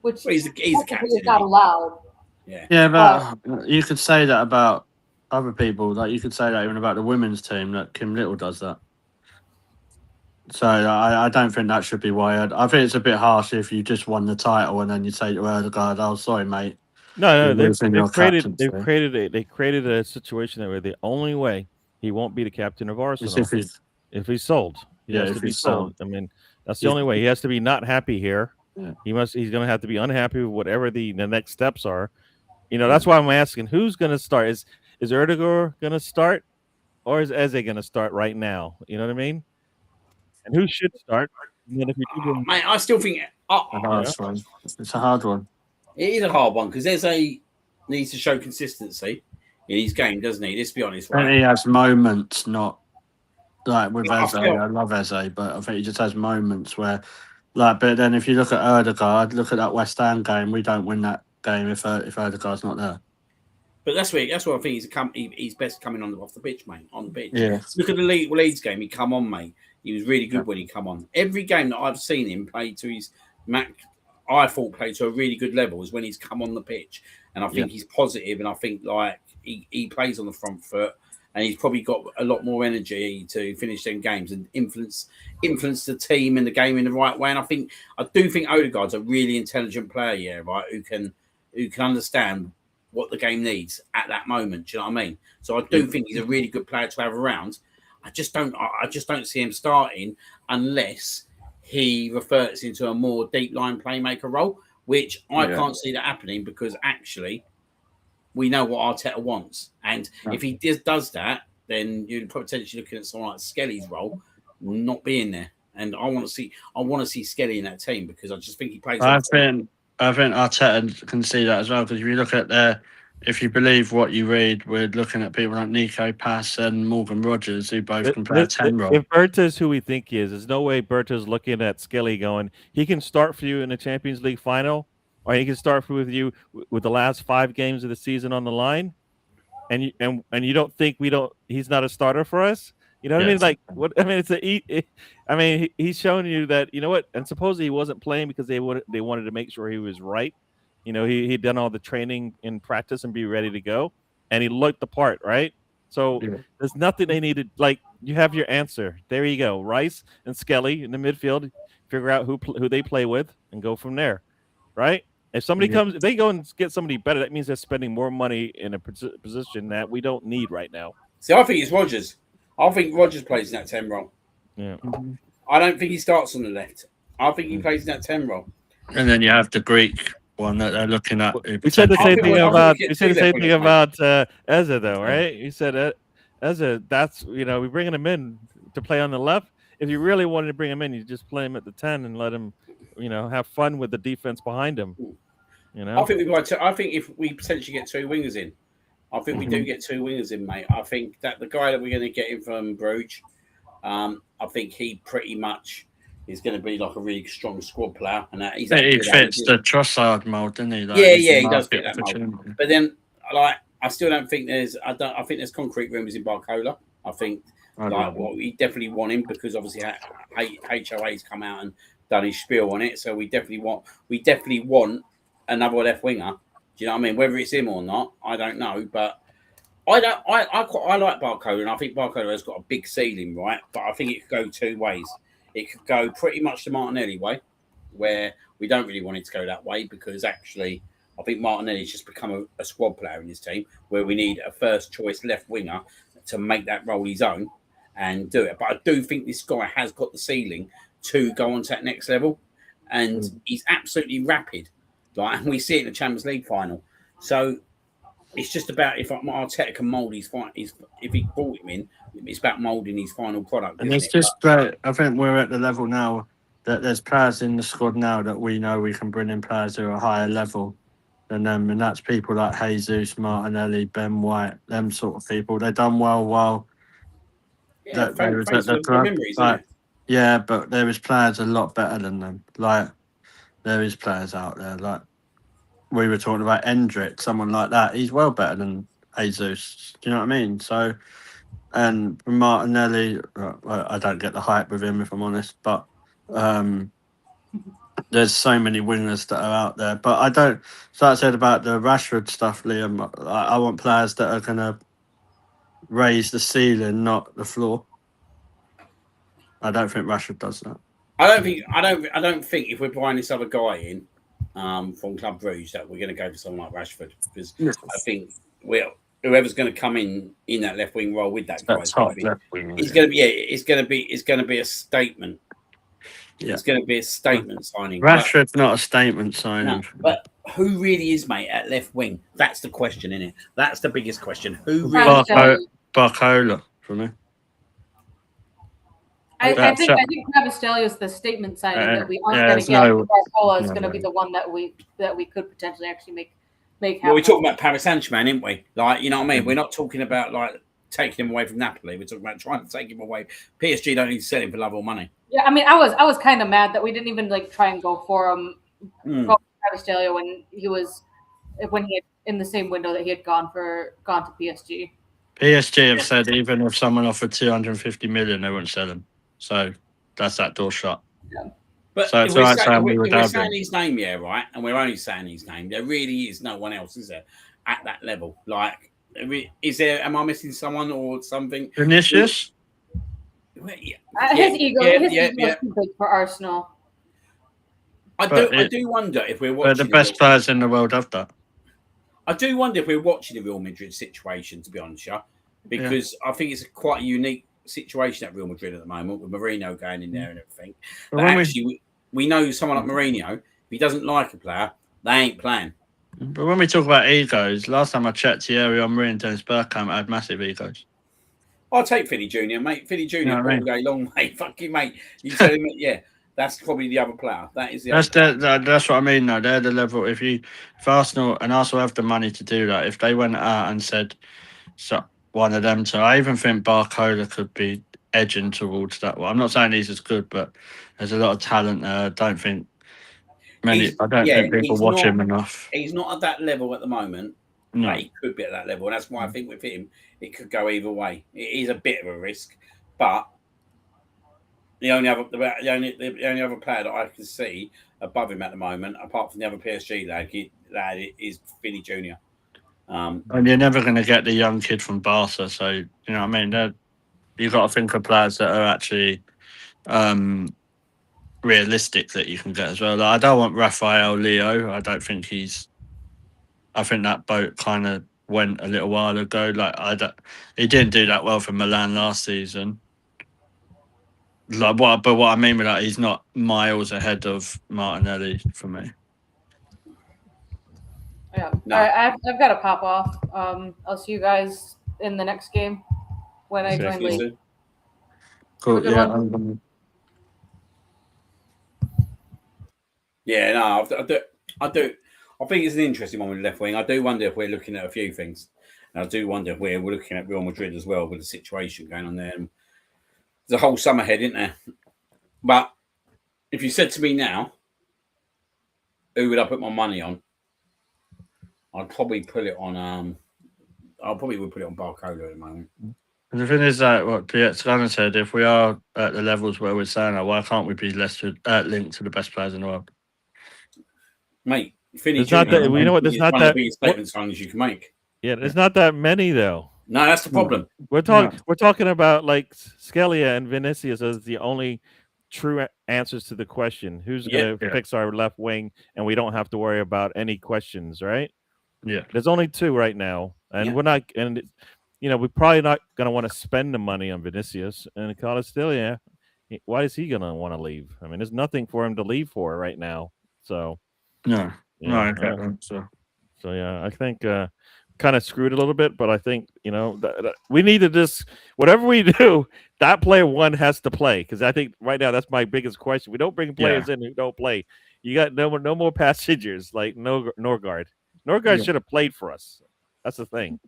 which he's the captain. Is not allowed. Yeah. Yeah, but you could say that about other people. Like you could say that even about the women's team. That Kim Little does that. So I don't think that should be wired. I think it's a bit harsh if you just won the title and then you say to Odegaard, "Oh, sorry, mate." No, they've created a situation where the only way he won't be the captain of Arsenal if he's sold. He has to be sold. I mean, that's the only way. He has to be not happy here. Yeah. He's going to have to be unhappy with whatever the next steps are. That's why I'm asking who's going to start. Is Erdogan going to start, or is Eze going to start right now? You know what I mean? And who should start? And then if you do mate, I still think it's a hard one. It is a hard one because Eze needs to show consistency in his game, doesn't he? Let's be honest, right? And he has moments, not like with Eze. I love Eze, but I think he just has moments where, but then if you look at Odegaard, look at that West Ham game, we don't win that game if Odegaard's not there. But that's what I think he's best coming off the pitch, mate. On the pitch. Yeah. Look at the Leeds game. He come on, mate. He was really good when he come on. Every game that I've seen him play to his I thought played to a really good level is when he's come on the pitch, and I think he's positive, and I think he plays on the front foot, and he's probably got a lot more energy to finish them games and influence the team and the game in the right way. And I do think Odegaard's a really intelligent player, right? Who can understand what the game needs at that moment. Do you know what I mean? So I do think he's a really good player to have around. I just don't see him starting unless he reverts into a more deep line playmaker role, which I can't see that happening because actually we know what Arteta wants. And if he does that, then you're potentially looking at someone like Skelly's role not being there. And I want to see Skelly in that team because I just think he plays. I think Arteta can see that as well because if you look at if you believe what you read, we're looking at people like Nico Pass and Morgan Rogers who both can play a 10 role. If Berta's who we think he is, there's no way Berta's looking at Skelly going, he can start for you in the Champions League final, or he can start with you with the last 5 games of the season on the line, and you don't think he's not a starter for us? You know what I mean? Yes. Like what? I mean, I mean, he's showing you that you know what. And supposedly he wasn't playing because they wanted to make sure he was right. You know, he'd done all the training in practice and be ready to go, and he looked the part, right? So Yeah. there's nothing they needed. Like you have your answer. There you go. Rice and Skelly in the midfield. Figure out who they play with and go from there, right? If somebody Yeah. comes, if they go and get somebody better, that means they're spending more money in a position that we don't need right now. See, I think it's Rogers. I think Rogers plays in that 10 role. Yeah. I don't think he starts on the left. I think he plays in that 10 role. And then you have the Greek one that they're looking at. We said the same think thing we- I think about we get we said the two same left thing wingers, about Eza though, right? You said Eza. That's we're bringing him in to play on the left. If you really wanted to bring him in, you just play him at the 10 and let him, have fun with the defense behind him. I think I think if we potentially get two wingers in, I think we do get two wingers in, mate. I think that the guy that we're going to get in from Bruges, I think he pretty much is going to be like a really strong squad player, and that he fits the Trossard mold, doesn't he? Like, he does fit that mold. But then, I still don't think there's. I think there's concrete rumours in Barcola. I think we definitely want him because obviously HOA's come out and done his spiel on it. So we definitely want another left winger. Do you know what I mean? Whether it's him or not, I don't know. But I like Barcola, and I think Barcola has got a big ceiling, right? But I think it could go two ways. It could go pretty much the Martinelli way, where we don't really want it to go that way because actually I think Martinelli's just become a squad player in his team where we need a first choice left winger to make that role his own and do it. But I do think this guy has got the ceiling to go on to that next level, and he's absolutely rapid. And we see it in the Champions League final. So it's just about if Arteta can mould his fight. If he brought him in, it's about moulding his final product. And it's just I think we're at the level now that there's players in the squad now that we know we can bring in players who are a higher level than them, and that's people like Jesus, Martinelli, Ben White, them sort of people. They've done well while they was at the club. Yeah, but there is players a lot better than them. Like there is players out there like we were talking about Endrick, someone like that. He's well better than Jesus. Do you know what I mean? So, and Martinelli, I don't get the hype with him if I'm honest, but there's so many wingers that are out there. But I don't. So I said about the Rashford stuff, Liam. I want players that are going to raise the ceiling, not the floor. I don't think Rashford does that. I don't think if we're buying this other guy in from Club Bruges that we're going to go for someone like Rashford because I think whoever's going to come in that left wing role with that guy is going to be it's going to be a statement. Yeah. It's going to be a statement signing. Rashford's not a statement signing. No, but who really is, mate, at left wing? That's the question, isn't it? That's the biggest question. Who really? Barcola for me. I think Cavastelli is the statement signing that we aren't going to get. Barcola is going to be the one that we could potentially actually make happen. Well, we're talking about Paris Saint-Germain, aren't we? Like, you know what I mean? We're not talking about like taking him away from Napoli. We're talking about trying to take him away. PSG don't need to sell him for love or money. Yeah, I mean, I was kind of mad that we didn't even like try and go for him, Cavastelli when he had in the same window that he had gone to PSG. PSG have said even if someone offered 250 million, they wouldn't sell him. So that's that door shut. Yeah. But so if we're saying his name, right, and we're only saying his name, there really is no one else, is there, at that level? Like, is there? Am I missing someone or something? Vinicius? His ego is too big for Arsenal. I do wonder if we're watching. The best players in the world have that. I do wonder if we're watching the Real Madrid situation, to be honest, because I think it's quite a unique situation at Real Madrid at the moment with Mourinho going in there and everything. But actually, we know someone like Mourinho, if he doesn't like a player, they ain't playing. But when we talk about egos, last time I checked, Thierry Henry and Dennis Bergkamp had massive egos. I'll take Philly Jr., mate. Philly Jr. all day long, mate. Fucking mate. You tell him, that's probably the other player. That is the that's what I mean, though. They're the level. If Arsenal have the money to do that, if they went out and said, so one of them, I even think Barcola could be edging towards that one. I'm not saying he's as good, but there's a lot of talent there. I don't think people watch him enough. He's not at that level at the moment. No. But he could be at that level. And that's why I think with him, it could go either way. It is a bit of a risk. But the only other player that I can see above him at the moment, apart from the other PSG lad is Vinny Junior. And you're never going to get the young kid from Barca, so you know what I mean. You've got to think of players that are actually realistic that you can get as well. Like, I don't want Rafael Leo. I don't think he's. I think that boat kind of went a little while ago. Like he didn't do that well for Milan last season. Like what I mean with that, he's not miles ahead of Martinelli for me. Yeah, No. I've got to pop off. I'll see you guys in the next game when I Okay, join late. Listen, Cool. Have a good Yeah. one. yeah, no, I do. I think it's an interesting one with left wing. I do wonder if we're looking at a few things. And I do wonder if we're looking at Real Madrid as well with the situation going on there. And there's a whole summer ahead, isn't there? But if you said to me now, who would I put my money on? I'd probably put it on. I probably would put it on Barcola at the moment. And the thing is that what Pietro said, if we are at the levels where we're saying, why can't we be less linked to the best players in the world? Mate, Finny There's not Junior, that- you know what, there's not one of that- the biggest statement songs you can make. Yeah, there's not that many though. No, that's the problem. We're talking about like Scalia and Vinicius as the only true answers to the question. Who's going to fix our left wing, and we don't have to worry about any questions, right? Yeah. There's only two right now, and Yeah. we're not. And we're probably not going to want to spend the money on Vinicius and Curaçao. Why is he going to want to leave? I mean, there's nothing for him to leave for right now. So No. yeah, No, I get that. So yeah, I think kind of screwed a little bit, but I think we need to just whatever we do, that player one has to play, because I think right now that's my biggest question. We don't bring players in who don't play. You got no more passengers like Norgard. Norgard should have played for us. That's the thing.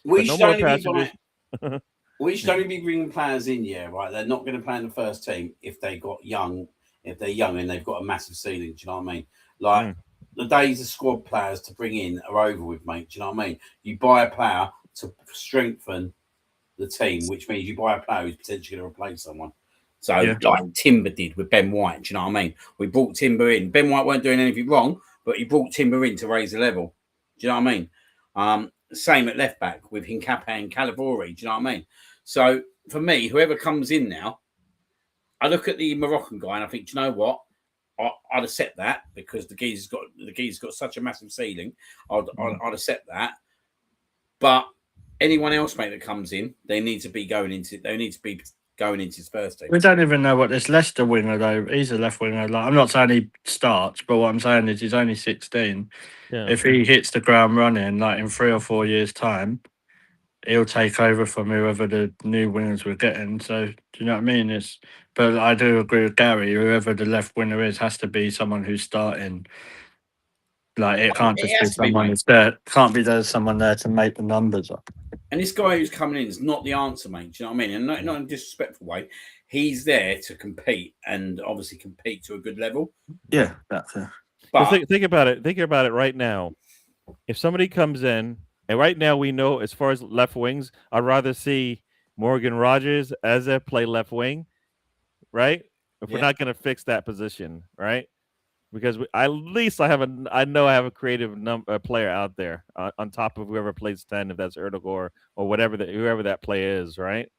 We But should, no more only passengers. we should only be bringing players in, right? They're not going to play in the first team if they're young and they've got a massive ceiling. Do you know what I mean? Like the days of squad players to bring in are over with, mate. Do you know what I mean? You buy a player to strengthen the team, which means you buy a player who's potentially going to replace someone. So, like Timber did with Ben White. Do you know what I mean? We brought Timber in. Ben White weren't doing anything wrong, but he brought Timber in to raise the level. Do you know what I mean? Same at left back with Hincapié and Calavori. Do you know what I mean? So, for me, whoever comes in now, I look at the Moroccan guy and I think, do you know what? I'd accept that because the geezer's got such a massive ceiling. I'd accept that. But anyone else, mate, that comes in, they need to be going into his first team. We don't even know what this Leicester winger though. He's a left winger. Like, I'm not saying he starts, but what I'm saying is he's only 16. Yeah. If he hits the ground running, like in 3 or 4 years' time, he'll take over from whoever the new wingers we're getting. So do you know what I mean? But I do agree with Gary. Whoever the left winger is has to be someone who's starting. Like it can't just be someone who's there. Can't be there's someone there to make the numbers up. And this guy who's coming in is not the answer, mate. Do you know what I mean? And not in a disrespectful way. He's there to compete and obviously compete to a good level. Yeah, that's it. But think about it. Think about it right now. If somebody comes in, and right now we know as far as left wings, I'd rather see Morgan Rogers as a play left wing, right? If we're not going to fix that position, right? Because I know I have a creative player out there on top of whoever plays 10, if that's Erdogan or whatever whoever that play is, right?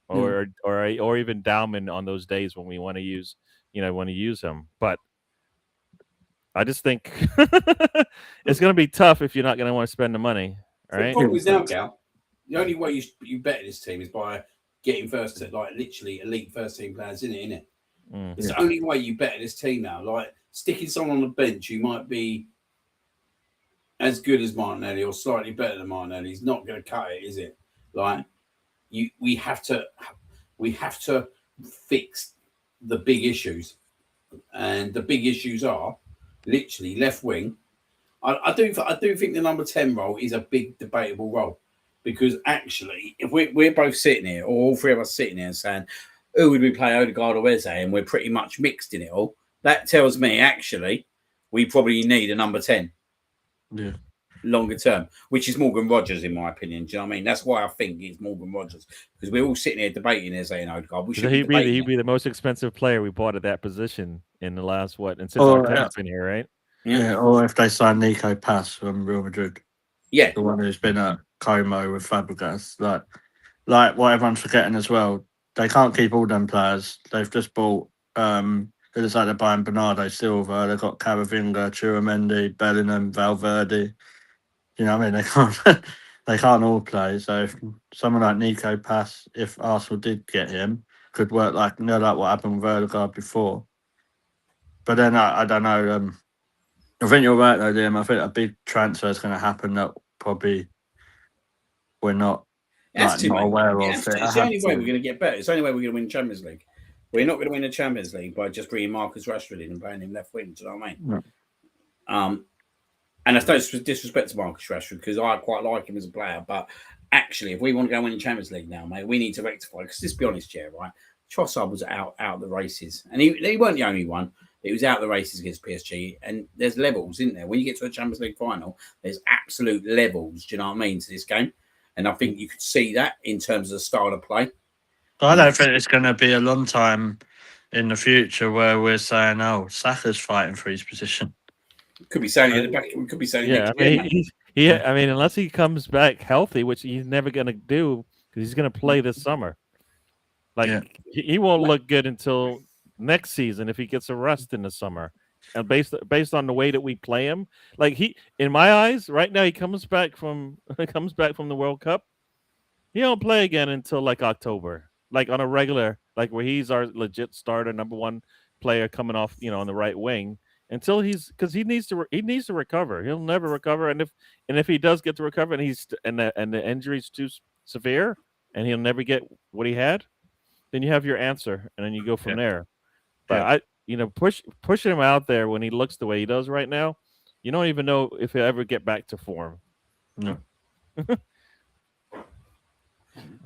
Or even Dauman on those days when we want to use him. But I just think it's going to be tough if you're not going to want to spend the money, right? The problem is now, Gal, the only way you bet this team is by getting literally elite first team players in it, innit? It's the only way you bet this team now. Like sticking someone on the bench who might be as good as Martinelli or slightly better than Martinelli is not going to cut it, is it? Like we have to fix the big issues, and the big issues are literally left wing. I do think the number 10 role is a big debatable role, because actually, if we're both sitting here, or all three of us sitting here, saying who would we play, Odegaard or Eze, and we're pretty much mixed in it all, that tells me actually we probably need a number 10. Yeah. longer term, which is Morgan Rogers, in my opinion. Do you know what I mean? That's why I think it's Morgan Rogers, because we're all sitting here debating here saying, "Oh God, we should He'd be the most expensive player we bought at that position in the last and since Arteta's been here, right? Yeah, or if they sign Nico Pass from Real Madrid, Yeah, the one who's been at Como with Fabregas, like what everyone's forgetting as well. They can't keep all them players. They've just bought. It looks like they're buying Bernardo Silva. They've got Camavinga, Chouameni, Bellingham, Valverde. You know what I mean? They can't. They can't all play. So if someone like Nico Pass, if Arsenal did get him, could work like like what happened with Odegaard before. But then I don't know. I think you're right though, Liam. I think a big transfer is going to happen that probably we're not not aware of. It's the only way we're going to get better. It's the only way we're going to win the Champions League. We're not going to win the Champions League by just bringing Marcus Rashford in and playing him left wing. Do you know what I mean? No. And that's no disrespect to Marcus Rashford, because I quite like him as a player. But actually, if we want to go win the Champions League now, mate, we need to rectify. Because let's be honest here, right? Trossard was out of the races, and he weren't the only one. It was out of the races against PSG, and there's levels, isn't there? When you get to a Champions League final, there's absolute levels. Do you know what I mean, to this game? And I think you could see that in terms of the style of play. I don't think it's going to be a long time in the future where we're saying, "Oh, Saka's fighting for his position." Could be saying at the back. We could be saying, yeah. I mean, unless he comes back healthy, which he's never going to do, because he's going to play this summer. He won't look good until next season if he gets a rest in the summer. And based on the way that we play him, like in my eyes, right now he comes back from the World Cup. He don't play again until like October, like on a regular, like where he's our legit starter, number one player coming off, on the right wing. Until because he needs to recover. He'll never recover, and if he does get to recover, and the injury's too severe, and he'll never get what he had, then you have your answer, and then you go from there. But pushing him out there when he looks the way he does right now, you don't even know if he'll ever get back to form. No.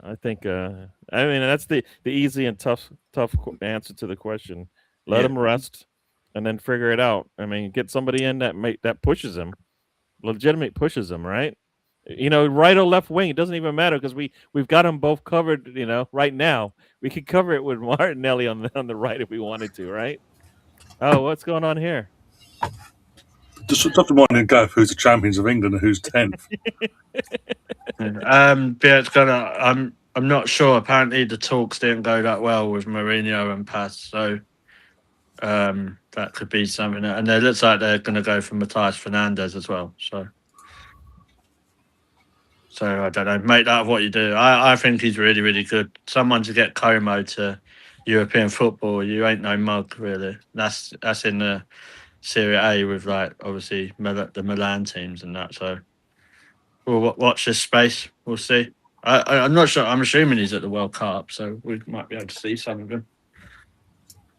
I think. That's the easy and tough answer to the question. Let him rest, and then figure it out. I mean, get somebody in that pushes him, legitimate pushes him, right? Right or left wing, it doesn't even matter, because we've got them both covered. Right now we could cover it with Martinelli on the right if we wanted to, right? Oh, what's going on here? Just stop reminding Gav who's the champions of England and who's 10th. It's gonna. I'm not sure. Apparently, the talks didn't go that well with Mourinho and Pass, so that could be something. And it looks like they're going to go for Matthias Fernandes as well. So I don't know. Make that of what you do. I think he's really, really good. Someone to get Como to European football. You ain't no mug, really. That's in the Serie A with obviously the Milan teams and that. So we'll watch this space. We'll see. I'm not sure. I'm assuming he's at the World Cup, so we might be able to see some of him.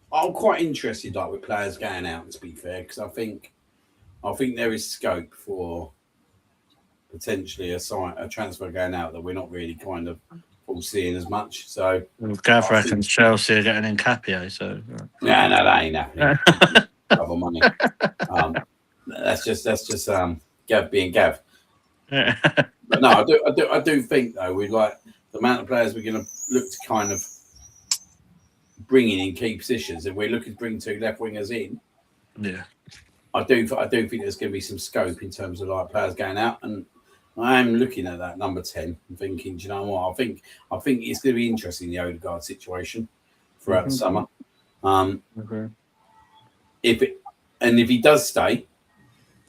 I'm quite interested, with players going out. To be fair, because I think there is scope for potentially a transfer going out that we're not really kind of foreseeing as much. So Gav reckons Chelsea are getting Nkapia. So no, that ain't happening. Double money. That's just Gav being Gav. But no, I do think though, with the amount of players we're going to look to kind of bringing in key positions, and we're looking to bring two left wingers in. Yeah, I do think there's going to be some scope in terms of players going out, and I am looking at that number 10 and thinking, do you know what? I think it's going to be interesting, the Odegaard situation throughout the summer. If he does stay,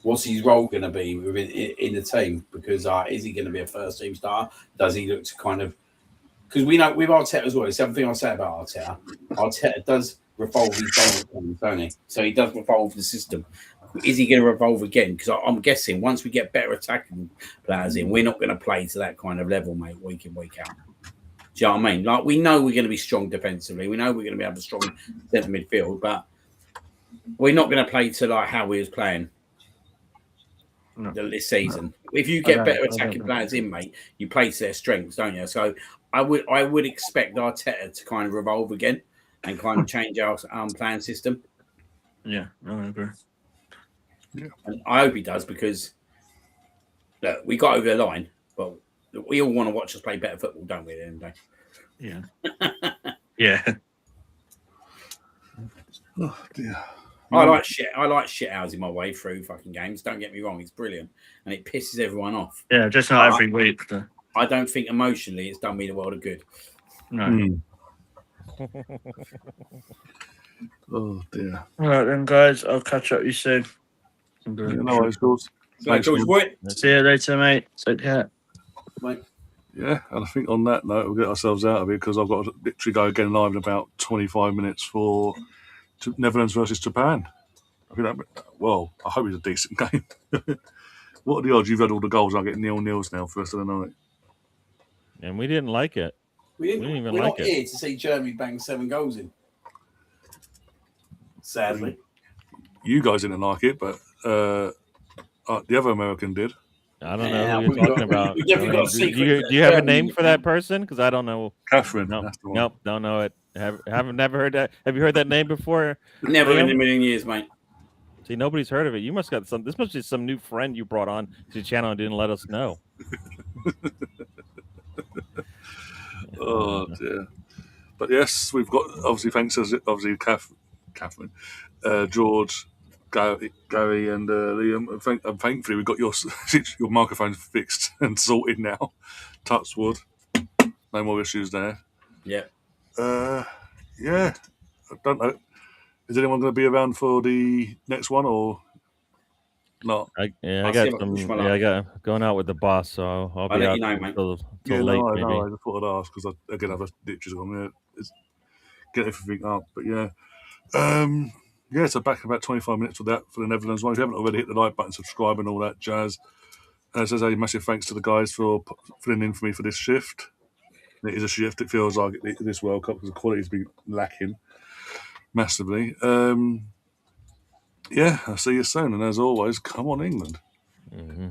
what's his role going to be in the team? Because is he going to be a first team starter? Does he look to kind of? Because we know with Arteta as well. It's something I say about Arteta. Arteta does revolve his game, don't he? So he does revolve the system. Is he going to revolve again? Because I'm guessing once we get better attacking players in, we're not going to play to that kind of level, mate, week in, week out. Do you know what I mean? We know we're going to be strong defensively. We know we're going to have a strong centre midfield, but we're not going to play to how we was playing this season. If you get better attacking players in, mate, you play to their strengths, don't you? So I would expect Arteta to kind of revolve again and kind of change our playing system. Yeah, I agree. Yeah. And I hope he does, because Look, we got over the line, but we all want to watch us play better football, don't we? At the end of the Yeah. Yeah. Oh dear. day. I like shit housing my way through fucking games. Don't get me wrong, it's brilliant and it pisses everyone off. Yeah, just not every week. Though. I don't think emotionally it's done me the world of good. No. Oh dear. All right then, guys. I'll catch up with you soon. Yeah, no worries, George. So, George Wood, See you later, mate. Take care. mate. Yeah, and I think on that note, we'll get ourselves out of it because I've got to literally go again live in about 25 minutes for Netherlands versus Japan. I think well, I hope it's a decent game. What are the odds? You've had all the goals. I get 0-0s now, first of the night. And we didn't like it. We're even not like it. here to see Germany bang 7 goals in. Sadly. You guys didn't like it, but the other American did. I don't know who you're talking about. we definitely got a secret. Do you have a name for that person? Because I don't know. Catherine. Nope, That's the one. nope, don't know it. Haven't never heard that. Have you heard that name before? Never Liam? in a million years, mate. See, nobody's heard of it. You must got some. This must be some new friend you brought on to the channel and didn't let us know. Oh dear. But yes, we've got obviously thanks to Catherine, George, Gary, and Liam. And thankfully, we've got your microphone fixed and sorted now. Touch wood. No more issues there. Yeah. Yeah. I don't know. Is anyone going to be around for the next one or not? I I'll see if I got can push some. my Yeah, luck. I got going out with the boss, so I'll I'll be let out you know, mate. till late. I Maybe. know. I just thought I'd ask because again, I've ditches on there. Get everything up, but yeah. Yeah, so back in about 25 minutes for that for the Netherlands one. If you haven't already, hit the like button, subscribe, and all that jazz. As I say, massive thanks to the guys for filling in for me for this shift. It is a shift. It feels like this World Cup because the quality's been lacking massively. Yeah, I'll see you soon. And as always, come on, England. Mm-hmm.